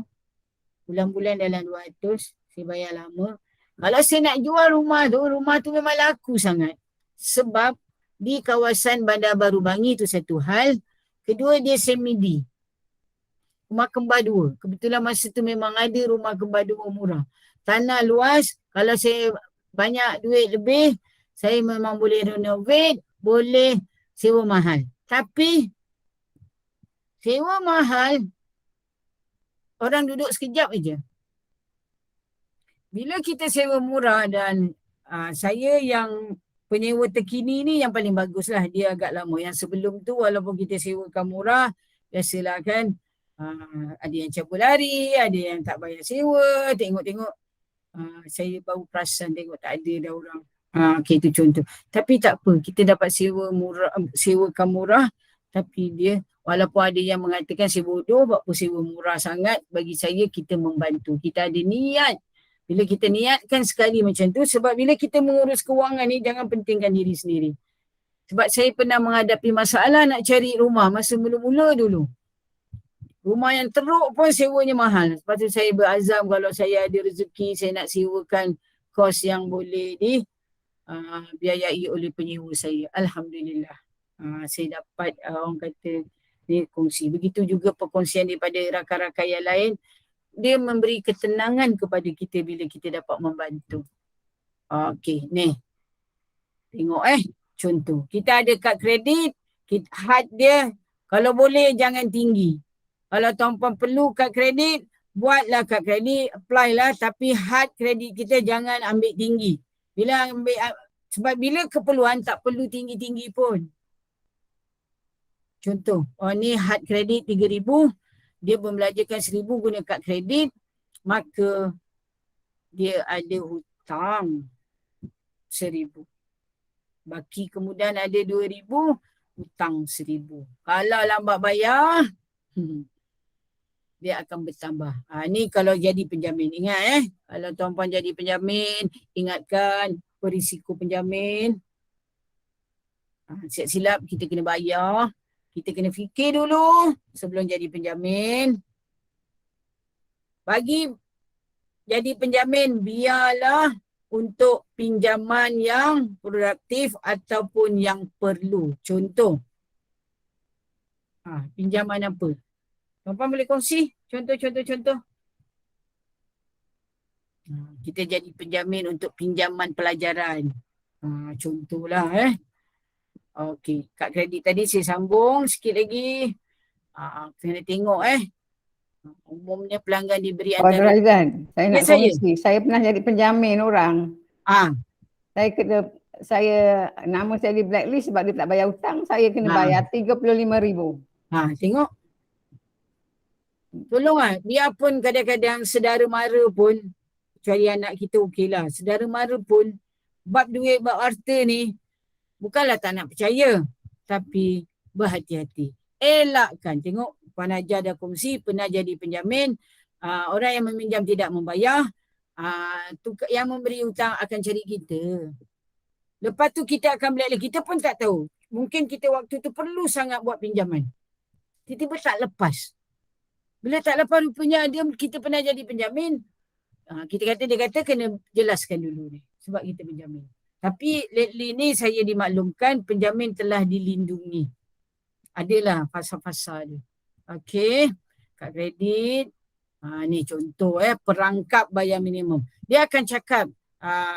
Speaker 1: bulan-bulan dalam 200, saya bayar lama. Kalau saya nak jual rumah tu memang laku sangat. Sebab di kawasan Bandar Baru Bangi tu satu hal, kedua dia semi-D. Rumah kembar 2. Kebetulan masa tu memang ada rumah kembar 2 murah. Tanah luas, kalau saya banyak duit lebih, saya memang boleh renovate, boleh sewa mahal. Tapi, sewa mahal, orang duduk sekejap aja. Bila kita sewa murah dan saya yang penyewa terkini ni yang paling bagus lah. Dia agak lama. Yang sebelum tu walaupun kita sewakan murah, biasalah kan, ada yang cabut lari, ada yang tak bayar sewa, tengok-tengok. Saya baru perasan tengok tak ada dah orang. Okay, itu contoh. Tapi tak apa, kita dapat sewakan murah, tapi dia walaupun ada yang mengatakan saya bodoh, buat apa sewa murah sangat, bagi saya kita membantu. Kita ada niat Bila kita niatkan sekali macam tu, sebab bila kita mengurus kewangan ni, jangan pentingkan diri sendiri. Sebab saya pernah menghadapi masalah nak cari rumah masa mula-mula dulu. Rumah yang teruk pun sewanya mahal. Lepas tu saya berazam kalau saya ada rezeki, saya nak sewakan kos yang boleh biayai oleh penyewa saya. Alhamdulillah. Saya dapat orang kata ni kongsi. Begitu juga perkongsian daripada rakan-rakan yang lain. Dia memberi ketenangan kepada kita bila kita dapat membantu. Okey, ni. Tengok contoh. Kita ada kad kredit, had dia kalau boleh jangan tinggi. Kalau tuan-puan perlu kad kredit, buatlah kad kredit, apply lah, tapi had kredit kita jangan ambil tinggi. Sebab bila keperluan tak perlu tinggi-tinggi pun. Contoh, ni had kredit 3,000, dia membelajarkan 1,000 guna kad kredit, maka dia ada hutang 1,000. Baki kemudian ada 2,000, hutang 1,000. Kalau lambat bayar, dia akan bertambah. Ni kalau jadi penjamin. Ingat kalau tuan-puan jadi penjamin, ingatkan berisiko penjamin. Silap-silap kita kena bayar. Kita kena fikir dulu sebelum jadi penjamin. Bagi jadi penjamin, biarlah untuk pinjaman yang produktif ataupun yang perlu. Contoh, pinjaman apa? Tuan-puan boleh kongsi contoh. Kita jadi penjamin untuk pinjaman pelajaran. Contohlah Okey, kad kredit tadi saya sambung sikit lagi. Kena tengok umumnya pelanggan diberi
Speaker 2: Abang
Speaker 1: antara
Speaker 2: Razan, saya nak
Speaker 1: saya.
Speaker 2: kongsi. Saya pernah jadi penjamin orang. Saya nama saya di blacklist sebab dia tak bayar hutang, saya kena bayar 35,000.
Speaker 1: Tengok. Tolonglah, biarpun kadang-kadang saudara mara pun, kecuali anak kita okeylah, saudara mara pun bab duit, bab harta ni bukanlah tak nak percaya, tapi berhati-hati. Elakkan. Tengok, Puan Hajar dah kongsi, pernah jadi penjamin. Orang yang meminjam tidak membayar, yang memberi hutang akan cari kita. Lepas tu kita akan blacklist. Kita pun tak tahu. Mungkin kita waktu tu perlu sangat buat pinjaman. Tiba-tiba tak lepas. Bila tak lepas rupanya kita pernah jadi penjamin, dia kata kena jelaskan dulu ni. Sebab kita penjamin. Tapi lately ni saya dimaklumkan penjamin telah dilindungi. Adalah fasa-fasa dia. Okey. Kad kredit. Ni contoh perangkap bayar minimum. Dia akan cakap,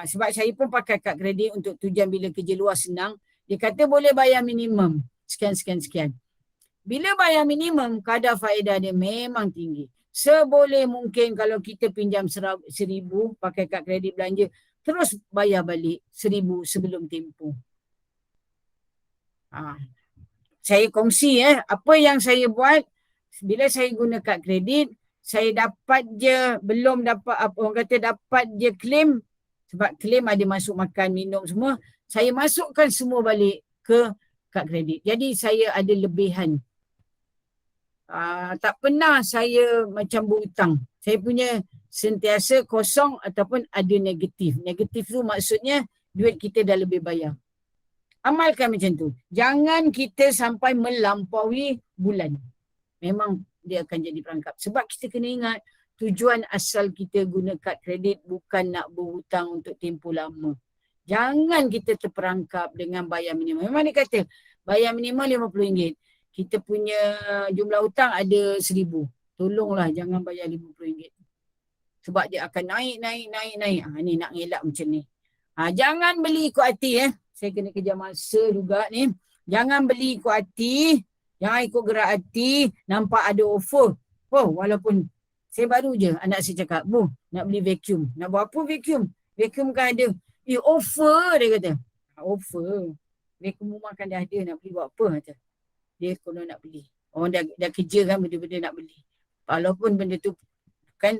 Speaker 1: sebab saya pun pakai kad kredit untuk tujuan bila kerja luar senang. Dia kata boleh bayar minimum. Sekian. Bila bayar minimum, kadar faedah dia memang tinggi. Seboleh mungkin kalau kita pinjam 1,000 pakai kad kredit belanja, terus bayar balik 1,000 sebelum tempoh. Saya kongsi apa yang saya buat bila saya guna kad kredit, saya dapat je, belum dapat orang kata dapat je claim, sebab claim ada masuk makan, minum semua, saya masukkan semua balik ke kad kredit. Jadi saya ada lebihan. Tak pernah saya macam berhutang. Saya punya sentiasa kosong ataupun ada negatif. Negatif tu maksudnya duit kita dah lebih bayar. Amalkan macam tu. Jangan kita sampai melampaui bulan. Memang dia akan jadi perangkap. Sebab kita kena ingat tujuan asal kita guna kad kredit bukan nak berhutang untuk tempoh lama. Jangan kita terperangkap dengan bayar minimum. Memang dia kata bayar minimum RM50. Kita punya jumlah hutang ada 1,000. Tolonglah jangan bayar RM50. Sebab dia akan naik. Ni nak ngelak macam ni. Jangan beli ikut hati. Saya kena kejar masa juga ni. Jangan beli ikut hati. Jangan ikut gerak hati. Nampak ada offer. Walaupun saya baru je anak saya cakap, Bu, nak beli vacuum. Nak buat apa vacuum? Vacuum kan ada. Offer dia kata. Offer. Vacuum rumah kan dah ada. Nak beli buat apa? Kata. Dia konon nak beli. Orang dah kerja kan benda-benda nak beli. Walaupun benda tu kan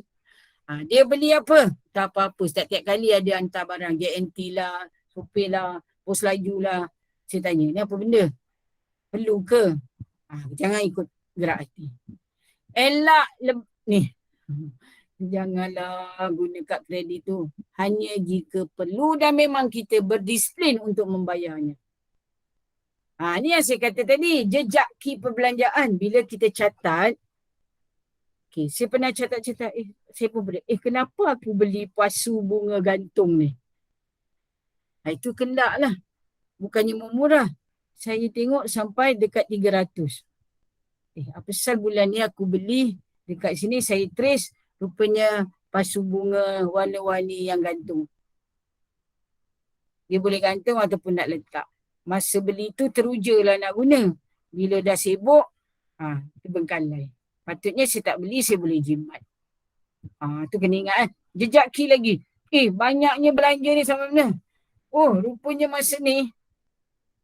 Speaker 1: dia beli apa? Tak apa-apa. Setiap kali ada hantar barang. JNT lah, sopir lah, pos laju lah. Saya tanya, ni apa benda? Perlu ke? Jangan ikut gerak hati. Elak ni. Janganlah guna kad kredit tu. Hanya jika perlu dan memang kita berdisiplin untuk membayarnya. Ni yang saya kata tadi, jejak key perbelanjaan. Bila kita catat, saya pernah catat-catat, saya pun boleh, kenapa aku beli pasu bunga gantung ni? Itu kendak lah. Bukannya murah. Saya tengok sampai dekat 300. Apa pasal bulan ni aku beli, dekat sini saya trace, rupanya pasu bunga warna-warni yang gantung. Dia boleh gantung ataupun nak letak. Masa beli tu teruja lah nak guna. Bila dah sibuk, terbengkalai. Patutnya saya tak beli, saya boleh jimat. Tu kena ingat. Jejak key lagi. Banyaknya belanja ni sama mana. Rupanya masa ni,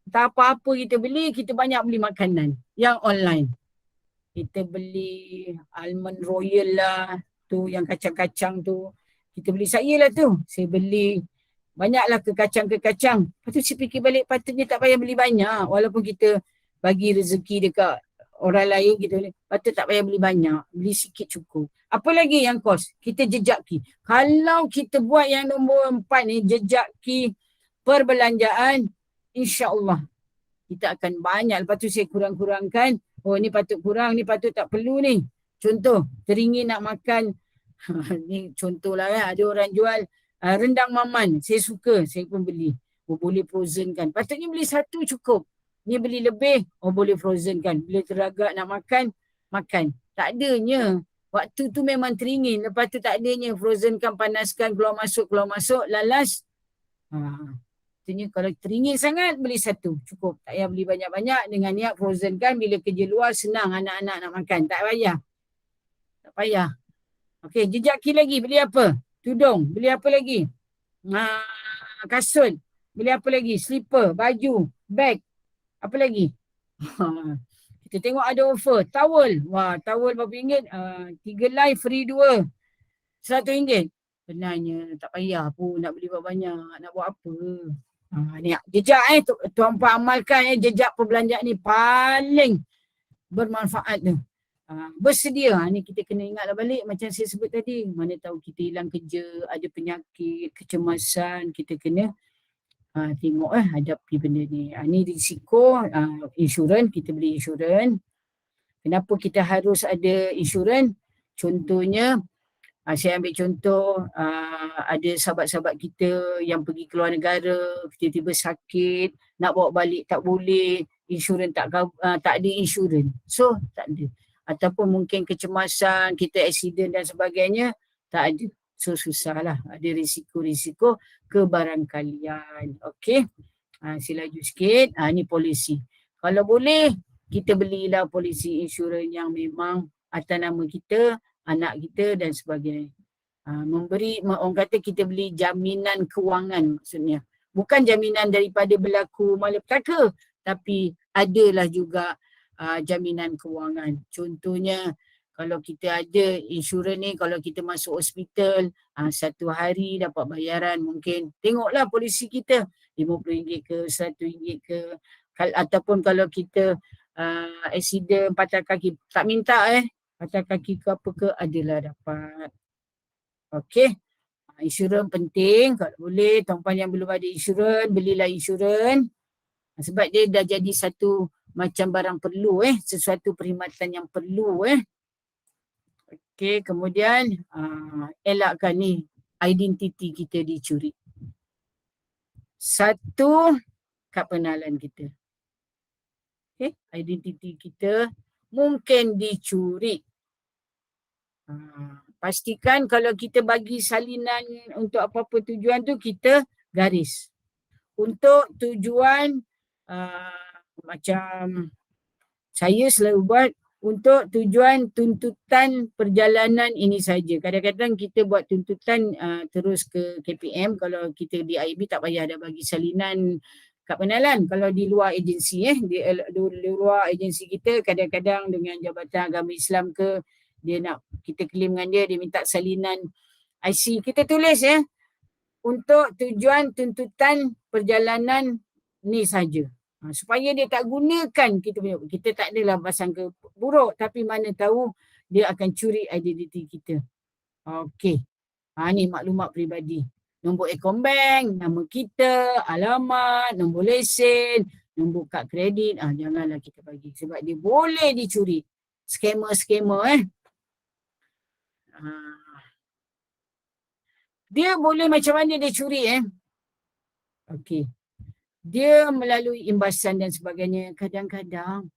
Speaker 1: tak apa-apa kita beli, kita banyak beli makanan yang online. Kita beli almond royal lah, tu yang kacang-kacang tu. Kita beli, saya lah tu. Saya beli banyaklah kekacang-kekacang. Lepas tu saya fikir balik, patutnya tak payah beli banyak. Walaupun kita bagi rezeki dekat orang lain, kita patut tak payah beli banyak. Beli sikit cukup. Apa lagi yang kos? Kita jejak key. Kalau kita buat yang nombor 4 ni, jejak key perbelanjaan, insya-Allah kita akan banyak. Lepas tu saya kurang-kurangkan. Ni patut kurang, ni patut tak perlu ni. Contoh, teringin nak makan. Ni contoh lah kan. Ada orang jual rendang maman. Saya suka, saya pun beli. Boleh frozen kan. Patutnya beli satu cukup. Ni beli lebih, boleh frozen kan. Bila teragak nak makan, makan. Tak adanya. Waktu tu memang teringin. Lepas tu tak adanya. Frozen kan, panaskan, keluar masuk, lalas. Maksudnya kalau teringin sangat, beli satu. Cukup. Tak payah beli banyak-banyak dengan niat frozen kan. Bila kerja luar, senang anak-anak nak makan. Tak payah. Tak payah. Okey, jejak key lagi. Beli apa? Tudung. Beli apa lagi? Kasut. Beli apa lagi? Slipper, baju, beg. Apa lagi? Kita tengok ada offer. Towel. Towel berapa ringgit? 3 live free 2. RM100. Benarnya tak payah pun nak beli banyak. Nak buat apa? Ni jejak tuan puan amalkan jejak perbelanjaan ni paling bermanfaat tu. Bersedia. Ni kita kena ingatlah balik macam saya sebut tadi. Mana tahu kita hilang kerja, ada penyakit, kecemasan, kita kena tengok hadapi benda ni. Ni risiko insurans, kita beli insurans. Kenapa kita harus ada insurans? Contohnya, saya ambil contoh, ada sahabat-sahabat kita yang pergi keluar negara, tiba-tiba sakit, nak bawa balik tak boleh, insurans tak ada insurans. So, tak ada. Ataupun mungkin kecemasan, kita aksiden dan sebagainya, tak ada. So, susahlah. Ada risiko-risiko kebarangkalian. Okey. Saya laju sikit. Ni polisi. Kalau boleh, kita belilah polisi insurans yang memang atas nama kita, anak kita dan sebagainya. Memberi, orang kata kita beli jaminan kewangan maksudnya. Bukan jaminan daripada berlaku malapetaka, tapi adalah juga jaminan kewangan. Contohnya, kalau kita ada insurans ni, kalau kita masuk hospital, 1 hari dapat bayaran mungkin. Tengoklah polisi kita, RM50 ke, RM100 ke. Ataupun kalau kita aksiden patah kaki, tak minta patah kaki ke apa ke, adalah dapat. Okey. Insurans penting. Kalau boleh, tuan-puan yang belum ada insurans, belilah insurans. Sebab dia dah jadi satu macam barang perlu, sesuatu perkhidmatan yang perlu. Okey, kemudian elakkan ni identiti kita dicuri. Satu, kad pengenalan kita. Okey, identiti kita mungkin dicuri. Pastikan kalau kita bagi salinan untuk apa-apa tujuan tu, kita garis. Untuk tujuan macam saya selalu buat, untuk tujuan tuntutan perjalanan ini saja. Kadang-kadang kita buat tuntutan terus ke KPM. Kalau kita di IB tak payah dah bagi salinan kad pengenalan. Kalau di luar agensi, di luar agensi kita, kadang-kadang dengan Jabatan Agama Islam ke, dia nak kita claim dengan dia, dia minta salinan IC. Kita tulis untuk tujuan tuntutan perjalanan ni saja. Supaya dia tak gunakan kita tak adalah prasangka buruk, tapi mana tahu dia akan curi identiti kita. Okey. Ni maklumat peribadi. Nombor akaun bank, nama kita, alamat, nombor lesen, nombor kad kredit. Janganlah kita bagi sebab dia boleh dicuri. Scammer-scammer Dia boleh macam mana dia curi Okey. Dia melalui imbasan dan sebagainya. Kadang-kadang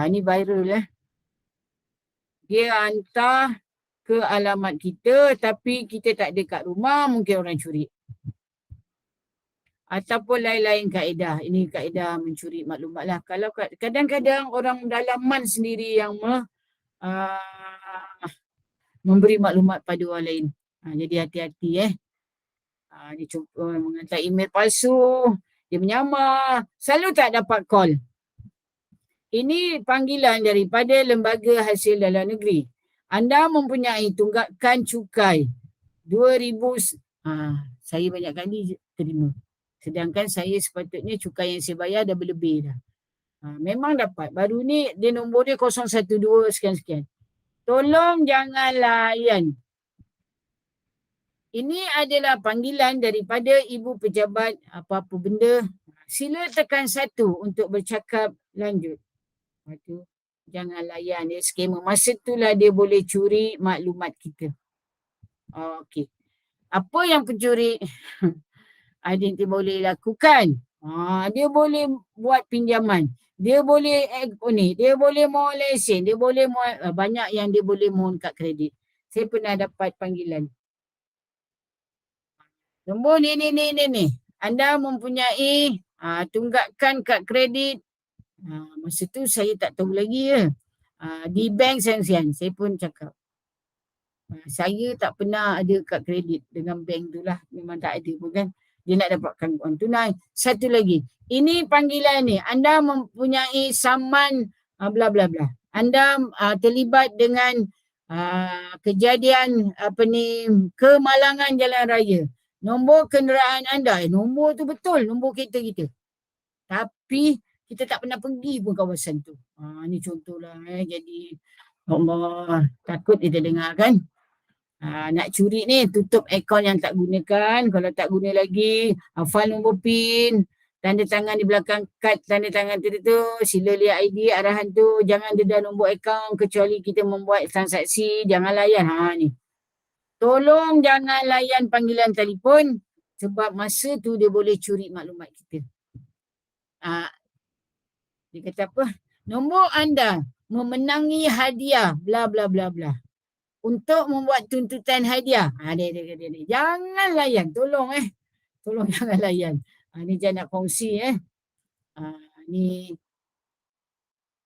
Speaker 1: ni viral dia hantar ke alamat kita tapi kita tak ada kat rumah, mungkin orang curi. Ataupun lain-lain kaedah. Ini kaedah mencuri maklumat lah. Kalau kadang-kadang orang dalaman sendiri yang memberi maklumat pada orang lain. Jadi hati-hati Dia cuba menghantar email palsu, dia menyamar, selalu tak dapat call. Ini panggilan daripada Lembaga Hasil Dalam Negeri. Anda mempunyai tunggakan cukai 2,000. Saya banyak kali terima. Sedangkan saya sepatutnya cukai yang saya bayar dah berlebih dah. Memang dapat. Baru ni dia nombor dia 012 sekian-sekian. Tolong jangan layan. Ini adalah panggilan daripada ibu pejabat apa-apa benda. Sila tekan 1 untuk bercakap lanjut. Jangan layan dia skema. Masa itulah dia boleh curi maklumat kita. Okey. Apa yang pencuri identiti boleh lakukan? Dia boleh buat pinjaman. Dia boleh dia boleh mohon lesen, dia boleh mohon, banyak yang dia boleh mohon kad kredit. Saya pernah dapat panggilan. Nombor ni. Anda mempunyai tunggakan kad kredit. Masa tu saya tak tahu lagi di bank sekian. Saya pun cakap. Saya tak pernah ada kad kredit dengan bank tu lah. Memang tak ada pun kan. Dia nak dapatkan wang tunai. Satu lagi. Ini panggilan ni. Anda mempunyai saman bla bla bla. Anda terlibat dengan kejadian kemalangan jalan raya. Nombor kenderaan anda. Nombor tu betul. Nombor kereta kita. Tapi kita tak pernah pergi pun kawasan tu. Ni contohlah. Jadi Allah takut kita dengar kan. Nak curi ni tutup akaun yang tak gunakan. Kalau tak guna lagi, hafal nombor PIN, tanda tangan di belakang kad tanda tangan tu, sila lihat ID arahan tu, jangan dedah nombor akaun kecuali kita membuat transaksi, jangan layan. Ni. Tolong jangan layan panggilan telefon sebab masa tu dia boleh curi maklumat kita. Dia kata apa? Nombor anda memenangi hadiah bla bla bla bla. Untuk membuat tuntutan hadiah. Dia. Jangan layan. Tolong Tolong jangan layan. Ni jangan nak kongsi ni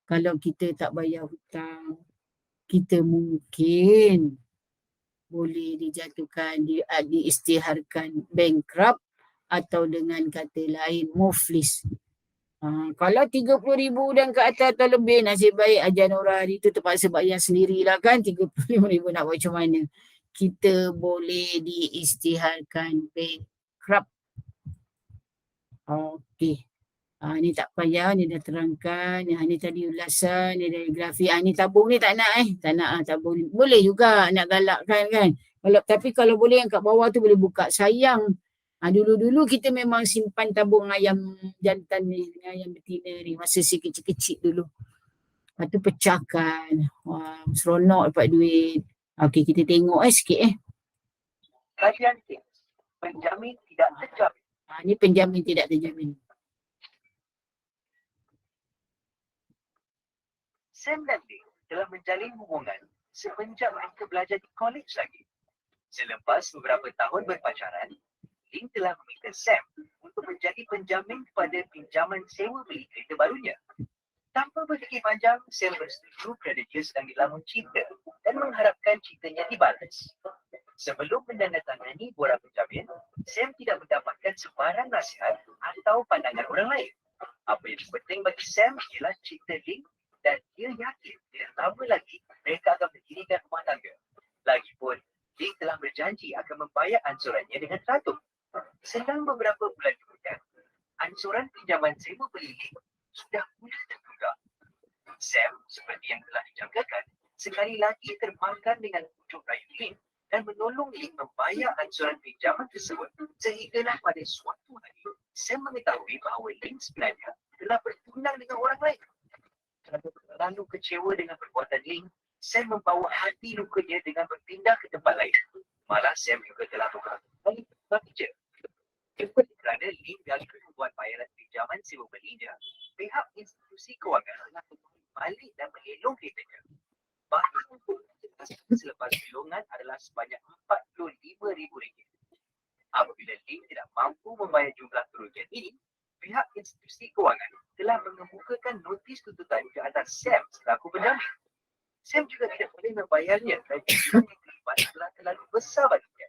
Speaker 1: kalau kita tak bayar hutang, kita mungkin boleh dijatuhkan, diisytiharkan bankrupt atau dengan kata lain muflis. Kalau 30,000 dan ke atas atau lebih, nasib baik Haji Nora hari tu terpaksa bayar sendirilah kan. 35,000 nak buat macam mana. Kita boleh diisytiharkan bankrupt. Okey. Ni tak payah, ni dah terangkan. Ni tadi ulasan, ni dari grafik. Ni tabung ni tak nak Tak nak tabung ni. Boleh juga nak galakkan kan. Tapi kalau boleh yang kat bawah tu boleh buka. Sayang. Dulu-dulu kita memang simpan tabung ayam jantan ni, ayam betina ni. Masa si kecil-kecil dulu. Lepas tu pecahkan. Seronok dapat duit. Okey, kita tengok sikit
Speaker 4: Kajian tips. Penjamin tidak terjamin.
Speaker 1: Ni penjamin tidak terjamin.
Speaker 4: Sam dan Lee telah menjalin hubungan semenjak mereka belajar di kolej lagi. Selepas beberapa tahun berpacaran, Lee telah meminta Sam untuk menjadi penjamin kepada pinjaman sewa beli kereta barunya. Tanpa berfikir panjang, Sam bersetuju kerana dia sedang dilamun cinta dan mengharapkan cintanya dibalas. Sebelum menandatangani borang penjamin, Sam tidak mendapatkan sebarang nasihat atau pandangan orang lain. Apa yang penting bagi Sam ialah cinta Lee dan dia yakin tidak lama lagi mereka akan mendirikan rumah tangga. Lagipun, Lee telah berjanji akan membayar ansurannya dengan teratur. Selang beberapa bulan kemudian, ansuran pinjaman sewa beli Lee sudah mula tertunda. Sam, seperti yang telah dijangkakan, sekali lagi termakan dengan hujung rayu Lee dan menolong Lin membayar ansuran pinjaman tersebut sehinggalah pada suatu hari Sam mengetahui bahawa Lin sebenarnya telah bertunang dengan orang lain. Kerana terlalu kecewa dengan perbuatan Lin, Sam membawa hati lukanya dengan berpindah ke tempat lain. Malah Sam juga telah beberapa kali bekerja. Kerana Lin gagal membuat bayaran pinjaman sewa belinya, pihak institusi kewangan telah balik dan melelong keretanya. Bahkan untuk selepas belongan adalah sebanyak RM45,000. Apabila Lin tidak mampu membayar jumlah kerugian ini, pihak institusi kewangan telah mengemukakan notis tuntutan ke atas Sam selaku penjamin. Sam juga tidak boleh membayarnya dan jumlah yang terlibat telah terlalu besar baginya.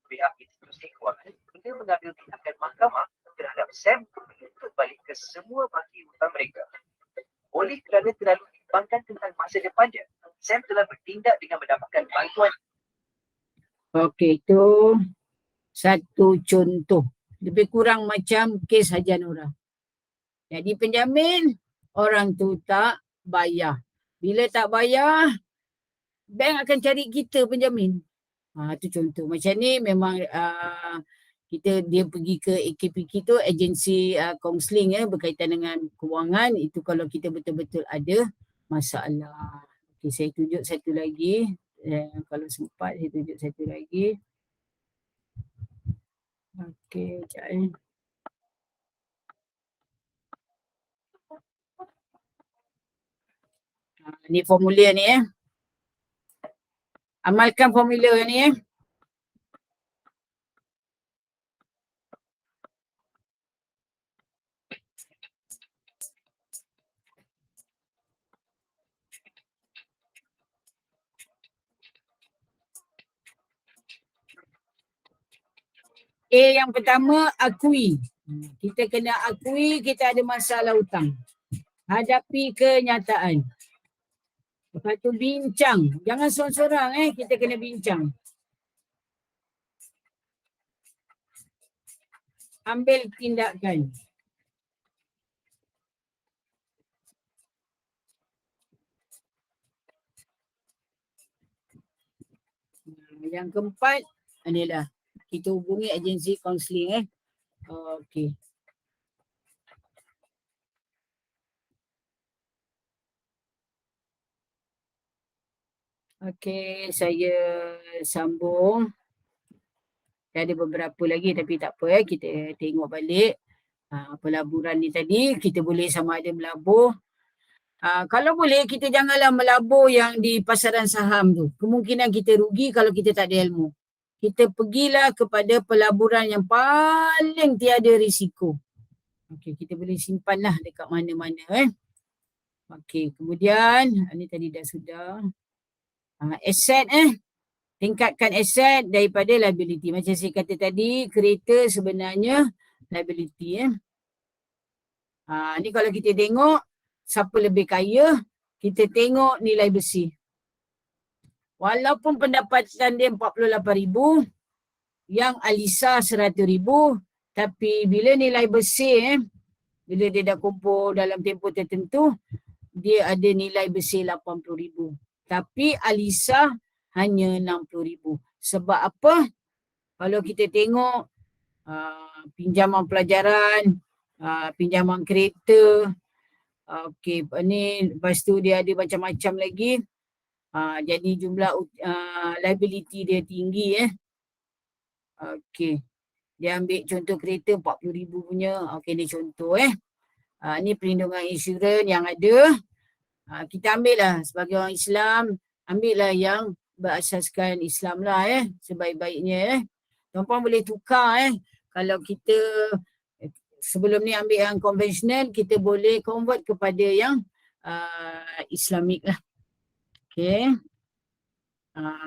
Speaker 4: Pihak institusi kewangan juga mengambil tindakan mahkamah terhadap Sam untuk menuntut balik ke semua baki hutang mereka. Oleh kerana terlalu dibimbangkan tentang masa depannya, Sam telah bertindak dengan mendapatkan bantuan.
Speaker 1: Okey, itu satu contoh. Lebih kurang macam kes Haji Nora. Jadi penjamin, orang tu tak bayar. Bila tak bayar, bank akan cari kita penjamin. Itu contoh. Macam ni memang dia pergi ke AKPK tu, agensi kaunseling berkaitan dengan kewangan. Itu kalau kita betul-betul ada masalah. Okay, saya tunjuk satu lagi. Kalau sempat saya tunjuk satu lagi. Okey, sekejap ni formulir ni Amalkan formulir ni yang pertama, akui. Kita kena akui kita ada masalah hutang. Hadapi kenyataan. Lepas tu bincang. Jangan seorang-seorang kita kena bincang. Ambil tindakan. Yang keempat, inilah. Kita hubungi agensi kaunseling Okey. Okey, saya sambung. Ada beberapa lagi tapi tak apa kita tengok balik. Pelaburan ni tadi kita boleh sama ada melabur. Kalau boleh kita janganlah melabur yang di pasaran saham tu. Kemungkinan kita rugi kalau kita tak ada ilmu. Kita pergilah kepada pelaburan yang paling tiada risiko. Okey, kita boleh simpanlah dekat mana-mana Okey, kemudian ni tadi dah sudah. Aset tingkatkan aset daripada liability. Macam saya kata tadi, kereta sebenarnya liability ni kalau kita tengok siapa lebih kaya, kita tengok nilai besi. Walaupun pendapatan dia 48,000, yang Alisa 100,000, tapi bila nilai besi bila dia dah kumpul dalam tempoh tertentu, dia ada nilai besi 80,000. Tapi Alisa hanya 60,000. Sebab apa? Kalau kita tengok pinjaman pelajaran, pinjaman kereta, okey, ni lepas tu dia ada macam-macam lagi. Jadi jumlah liability dia tinggi Okey. Dia ambil contoh kereta 40,000 punya. Okey, ni contoh ni perlindungan insurans yang ada. Kita ambil lah sebagai orang Islam, ambil lah yang berasaskan Islam lah sebaik-baiknya Tuan-puan boleh tukar kalau kita sebelum ni ambil yang konvensional, kita boleh convert kepada yang Islamik lah. Okay.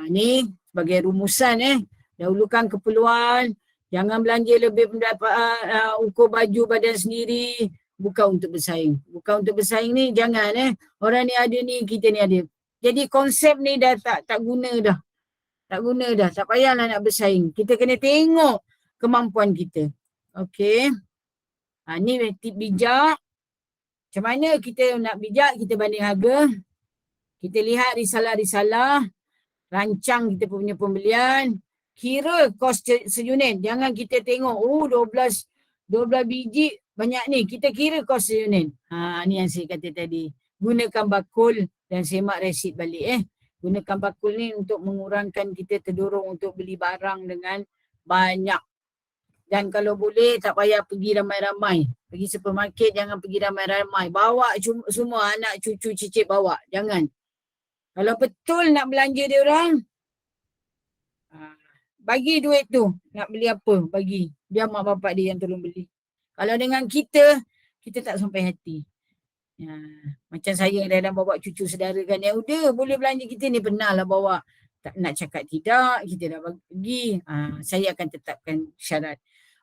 Speaker 1: Ni sebagai rumusan dahulukan keperluan, jangan belanja lebih pendapat ukur baju badan sendiri, bukan untuk bersaing. Bukan untuk bersaing ni jangan orang ni ada ni, kita ni ada. Jadi konsep ni dah tak guna dah. Tak guna dah, tak payahlah nak bersaing. Kita kena tengok kemampuan kita. Okey. Ni tip bijak. Macam mana kita nak bijak, kita banding harga. Kita lihat risalah-risalah. rancang kita punya pembelian, kira kos seunit. Jangan kita tengok, 12 biji banyak ni. Kita kira kos seunit. Ni yang saya kata tadi. Gunakan bakul dan semak resit balik. Gunakan bakul ni untuk mengurangkan kita terdorong untuk beli barang dengan banyak. Dan kalau boleh tak payah pergi ramai-ramai. Pergi supermarket jangan pergi ramai-ramai. Bawa semua anak cucu cicit bawa. Jangan. Kalau betul nak belanja dia orang, bagi duit tu. Nak beli apa, bagi. Biar mak bapak dia yang tolong beli. Kalau dengan kita tak sampai hati. Macam saya dah bawa cucu saudara kan. Ya udah boleh belanja kita ni, pernah lah bawa. Tak nak cakap tidak, kita dah pergi. Saya akan tetapkan syarat.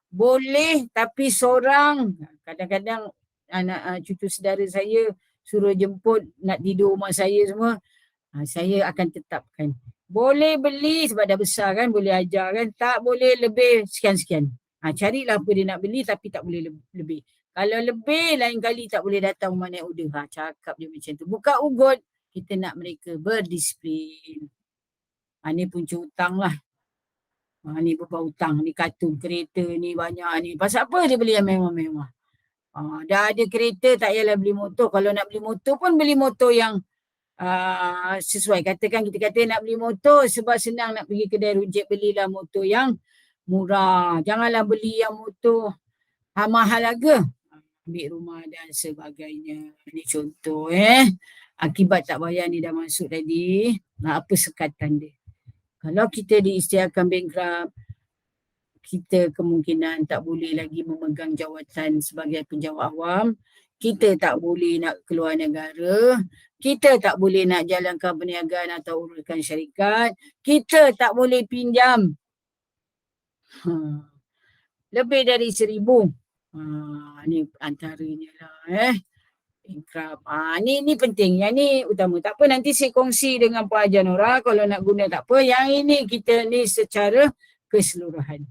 Speaker 1: Boleh tapi seorang. Kadang-kadang anak cucu saudara saya suruh jemput nak tidur rumah saya semua. Saya akan tetapkan. Boleh beli sebab dah besar kan, boleh ajar kan. Tak boleh lebih sekian-sekian. Carilah apa dia nak beli tapi tak boleh lebih. Kalau lebih lain kali tak boleh datang rumah naik order. Cakap dia macam tu. Buka ugut, kita nak mereka berdisiplin. Ni punca hutang lah. Ni beban hutang, ni kartun kereta ni banyak ni. Pasal apa dia beli yang mewah-mewah? Dah ada kereta tak payahlah beli motor. Kalau nak beli motor pun beli motor yang sesuai. Katakan kita kata nak beli motor sebab senang nak pergi kedai rujak, belilah motor yang murah. Janganlah beli yang motor mahal harga. Ambil rumah dan sebagainya. Ni contoh akibat tak bayar ni dah masuk tadi. Apa sekatan dia? Kalau kita diisytiharkan bankrupt, kita kemungkinan tak boleh lagi memegang jawatan sebagai penjawat awam. Kita tak boleh nak keluar negara. Kita tak boleh nak jalankan perniagaan atau uruskan syarikat. Kita tak boleh pinjam lebih dari 1,000. Ni antaranya lah. Bankrupt. Ni penting. Yang ni utama. Tak apa, nanti saya kongsi dengan Pak Janora. Kalau nak guna tak apa. Yang ini kita ni secara keseluruhan.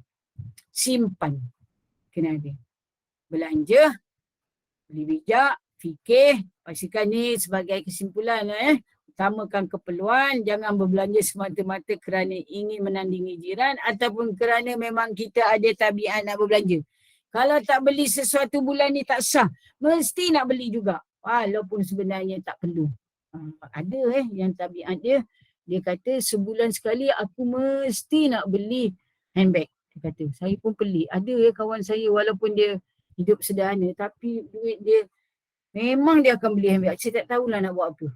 Speaker 1: Simpan. Kena ada. Belanja. Beli bijak. Fikir. Pastikan ni sebagai kesimpulan. Utamakan keperluan. Jangan berbelanja semata-mata kerana ingin menandingi jiran. Ataupun kerana memang kita ada tabiat nak berbelanja. Kalau tak beli sesuatu bulan ni tak sah. Mesti nak beli juga. Walaupun sebenarnya tak perlu. Ada yang tabiat dia. Dia kata sebulan sekali aku mesti nak beli handbag. Dia kata saya pun pelik. Ada kawan saya walaupun dia hidup sederhana. Tapi duit dia memang dia akan beli handbag. Saya tak tahulah nak buat apa.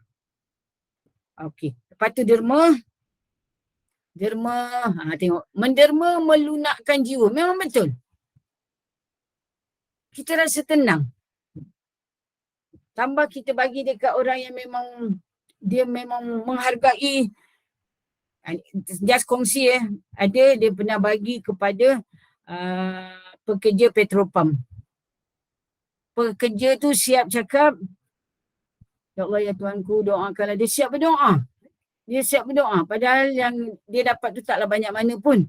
Speaker 1: Okey. Lepas tu derma. Tengok. Menderma melunakkan jiwa. Memang betul. Kita rasa tenang. Tambah kita bagi dekat orang yang memang dia memang menghargai. Just kongsi ada dia pernah bagi kepada pekerja Petropam. Pekerja tu siap cakap, ya Allah ya Tuanku, doakanlah. Dia siap berdoa. Padahal yang dia dapat tu taklah banyak mana pun.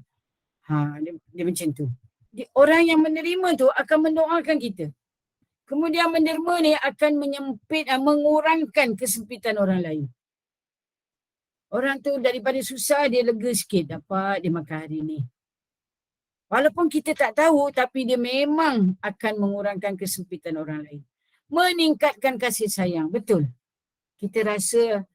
Speaker 1: Dia macam tu. Orang yang menerima tu akan mendoakan kita. Kemudian menerima ni akan mengurangkan kesempitan orang lain. Orang tu daripada susah dia lega sikit dapat dia makan hari ni. Walaupun kita tak tahu tapi dia memang akan mengurangkan kesempitan orang lain. Meningkatkan kasih sayang. Betul. Kita rasa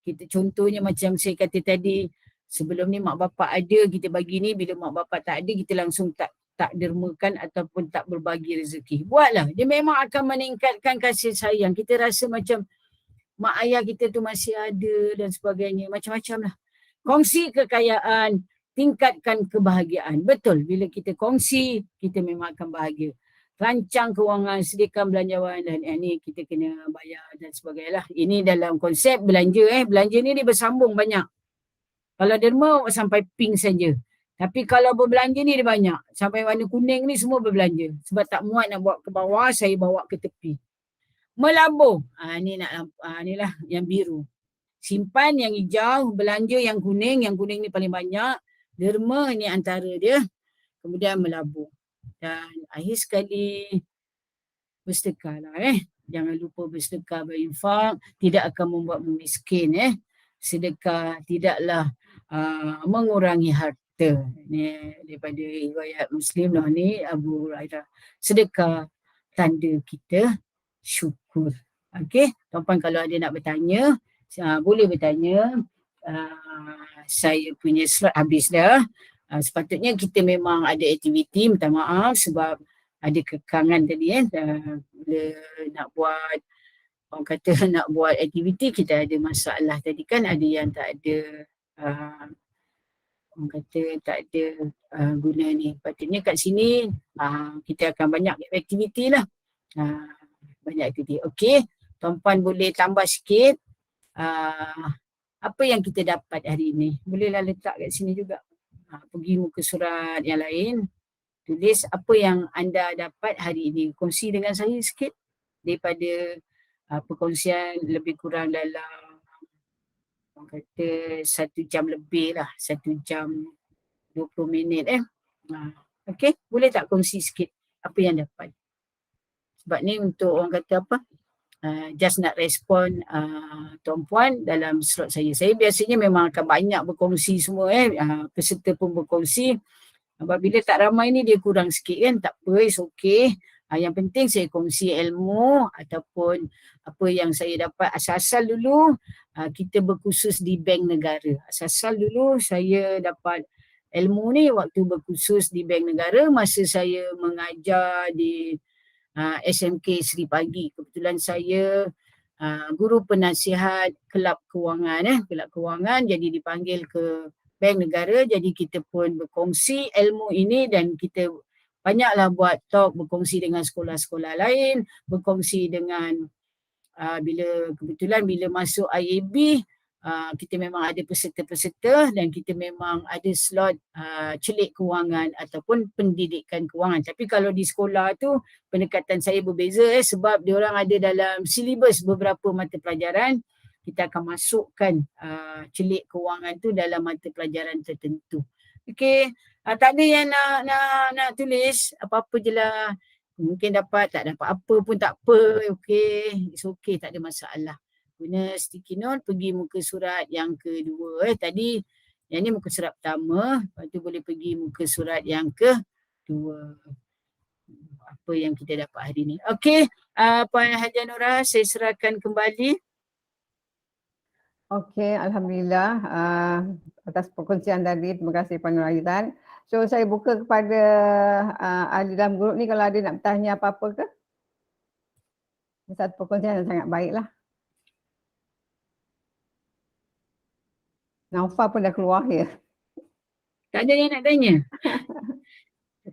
Speaker 1: kita contohnya macam saya kata tadi, sebelum ni mak bapak ada kita bagi ni, bila mak bapak tak ada kita langsung tak dermakan ataupun tak berbagi rezeki. Buatlah. Dia memang akan meningkatkan kasih sayang. Kita rasa macam mak ayah kita tu masih ada dan sebagainya. Macam-macam lah. Kongsi kekayaan, tingkatkan kebahagiaan. Betul. Bila kita kongsi, kita memang akan bahagia. Rancang kewangan, sediakan belanjawan dan ni kita kena bayar dan sebagainya lah. Ini dalam konsep belanja. Belanja ni dia bersambung banyak. Kalau derma sampai pink saja. Tapi kalau berbelanja ni dia banyak. Sampai warna kuning ni semua berbelanja. Sebab tak muat nak bawa ke bawah, saya bawa ke tepi. Melabur. Ni lah yang biru. Simpan yang hijau, belanja yang kuning ni paling banyak. Derma ni antara dia. Kemudian melabur. Dan akhir sekali bersedekah lah. Jangan lupa bersedekah, berinfak. Tidak akan membuat miskin. sedekah tidaklah mengurangi harta. Ni daripada riwayat Muslim lah ni, Abu Hurairah. Sedekah tanda kita syukur. Okey, tuan-puan kalau ada nak bertanya, boleh bertanya. Saya punya slot habis dah. Sepatutnya kita memang ada aktiviti, minta maaf sebab ada kekangan tadi bila nak buat, orang kata nak buat aktiviti kita ada masalah tadi kan, ada yang tak ada orang kata tak ada guna ni. Patutnya kat sini kita akan banyak aktiviti lah. Banyak aktiviti. Okey, tuan-puan boleh tambah sikit apa yang kita dapat hari ini. Bolehlah letak kat sini juga. Pergi muka surat yang lain, tulis apa yang anda dapat hari ini. Kongsi dengan saya sikit daripada perkongsian lebih kurang dalam orang kata 1 jam lebih lah, 1 jam 20 minit Okey, boleh tak kongsi sikit apa yang dapat? Sebab ni untuk orang kata apa, just nak respon tuan-puan dalam slot saya. Saya biasanya memang akan banyak berkongsi semua peserta pun berkongsi. Apabila tak ramai ni dia kurang sikit kan, tak apa, it's okay. Yang penting saya kongsi ilmu ataupun apa yang saya dapat. Asal-asal dulu kita berkhusus di Bank Negara. Asal-asal dulu saya dapat ilmu ni waktu berkhusus di Bank Negara masa saya mengajar di SMK Seri Pagi. Kebetulan saya guru penasihat kelab kewangan kelab kewangan, jadi dipanggil ke Bank Negara, jadi kita pun berkongsi ilmu ini dan kita banyaklah buat talk, berkongsi dengan sekolah-sekolah lain, berkongsi dengan kebetulan bila masuk IAB kita memang ada peserta-peserta dan kita memang ada slot celik kewangan ataupun pendidikan kewangan. Tapi kalau di sekolah tu pendekatan saya berbeza sebab diorang ada dalam silibus beberapa mata pelajaran, kita akan masukkan celik kewangan tu dalam mata pelajaran tertentu. Okey, tak ada yang nak tulis apa-apa je lah. Mungkin dapat, tak dapat apa pun tak apa. Okey, it's okay, tak ada masalah. Guna sticky note, pergi muka surat yang kedua. Tadi yang ni muka surat pertama, lepas tu boleh pergi muka surat yang kedua. Apa yang kita dapat hari ni. Okey, Puan Hajiah Nora, saya serahkan kembali.
Speaker 2: Okey, Alhamdulillah atas perkongsian tadi. Terima kasih Puan Nuraizan. So saya buka kepada ahli dalam grup ni kalau ada nak bertanya apa-apa ke. Satu perkongsian yang sangat baik lah. Naufa pun dah keluar ya.
Speaker 1: Tak ada yang nak tanya?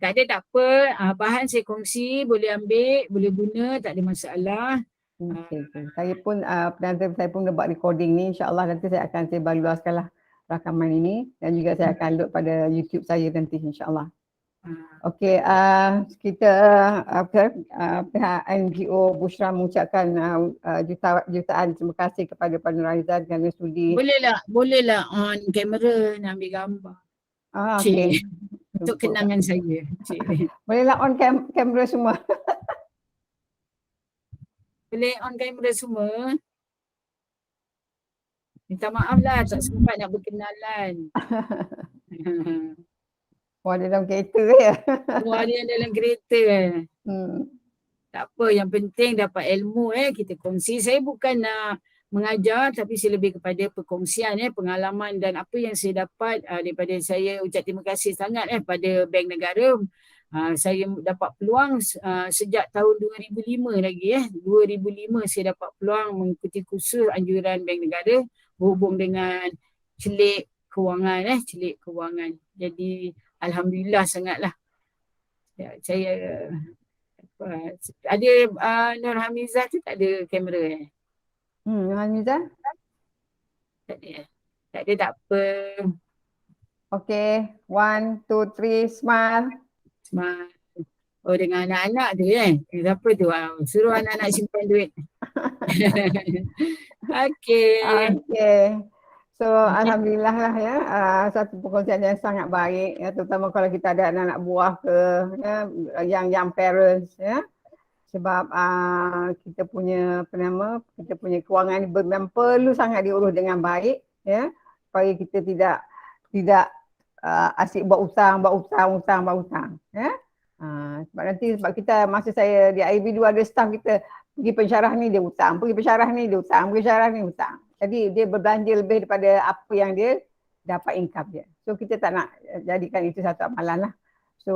Speaker 1: Tak ada, tak apa. Bahan saya kongsi, boleh ambil, boleh guna, tak ada masalah.
Speaker 2: Okay. Saya pun nanti saya pun buat recording ni, insyaAllah nanti saya akan sebarluaskan lah rakaman ini dan juga saya akan load pada YouTube saya nanti insyaAllah. Okey, kita pihak NGO Bushra mengucapkan jutaan terima kasih kepada Puan Nuraizan kerana sudi.
Speaker 1: Bolehlah on kamera nak ambil gambar.
Speaker 2: Okey.
Speaker 1: Untuk kenangan saya.
Speaker 2: Bolehlah on kamera semua.
Speaker 1: Boleh on kamera semua. Minta maaf lah tak sempat nak berkenalan.
Speaker 2: Wah, dia dalam kereta ya.
Speaker 1: Wah, dia dalam kereta. Tak apa, yang penting dapat ilmu kita kongsi. Saya bukan nak mengajar tapi saya lebih kepada perkongsian pengalaman dan apa yang saya dapat daripada saya ucap terima kasih sangat pada Bank Negara. Saya dapat peluang sejak tahun 2005 lagi 2005 saya dapat peluang mengikuti kursus anjuran Bank Negara berhubung dengan celik kewangan celik kewangan. Jadi alhamdulillah sangatlah. Saya ada Nur Hamizah tu tak ada kamera
Speaker 2: Nur Hamizah?
Speaker 1: Tak ada. Tak ada, tak apa.
Speaker 2: Okay, 1, 2, 3, smile.
Speaker 1: Smile. Oh, dengan anak-anak tu siapa tu? Suruh anak-anak simpan duit. Okay.
Speaker 2: So alhamdulillah lah satu perkongsian yang sangat baik terutama kalau kita ada anak-anak buah ke yang young parents sebab kita punya kewangan perlu sangat diurus dengan baik ya, supaya kita tidak asyik buat hutang ya. Sebab kita masa saya di IB dulu ada staff kita pergi pensyarah ni dia hutang, pergi pensyarah ni dia hutang, pergi pensyarah ni hutang. Jadi dia berbelanja lebih daripada apa yang dia dapat income dia. So kita tak nak jadikan itu satu amalan lah. So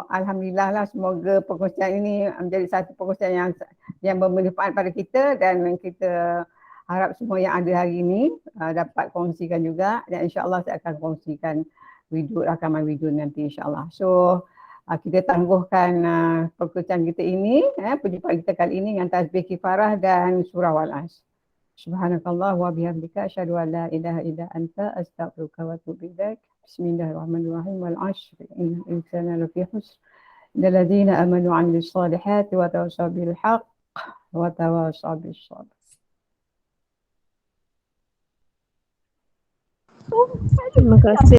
Speaker 2: alhamdulillah lah, semoga perkongsian ini menjadi satu perkongsian yang bermanfaat pada kita, dan kita harap semua yang ada hari ini dapat kongsikan juga, dan insya-Allah saya akan kongsikan rakaman video nanti insya-Allah. So kita tangguhkan perkongsian kita ini, perjumpaan kita kali ini dengan tasbih kifarah dan surah Wal-Asr. Subhanakallah wa bihamdika asyhadu an la ilaha illa anta astaghfiruka wa atubu ilaik. Bismillahirrahmanirrahim. Wal 'ashr innal insana lafi khusr. Illal ladzina amanu wa 'amilus solihati wa tawassaw bil haqq wa tawassaw bis sabr.
Speaker 5: Terima kasih.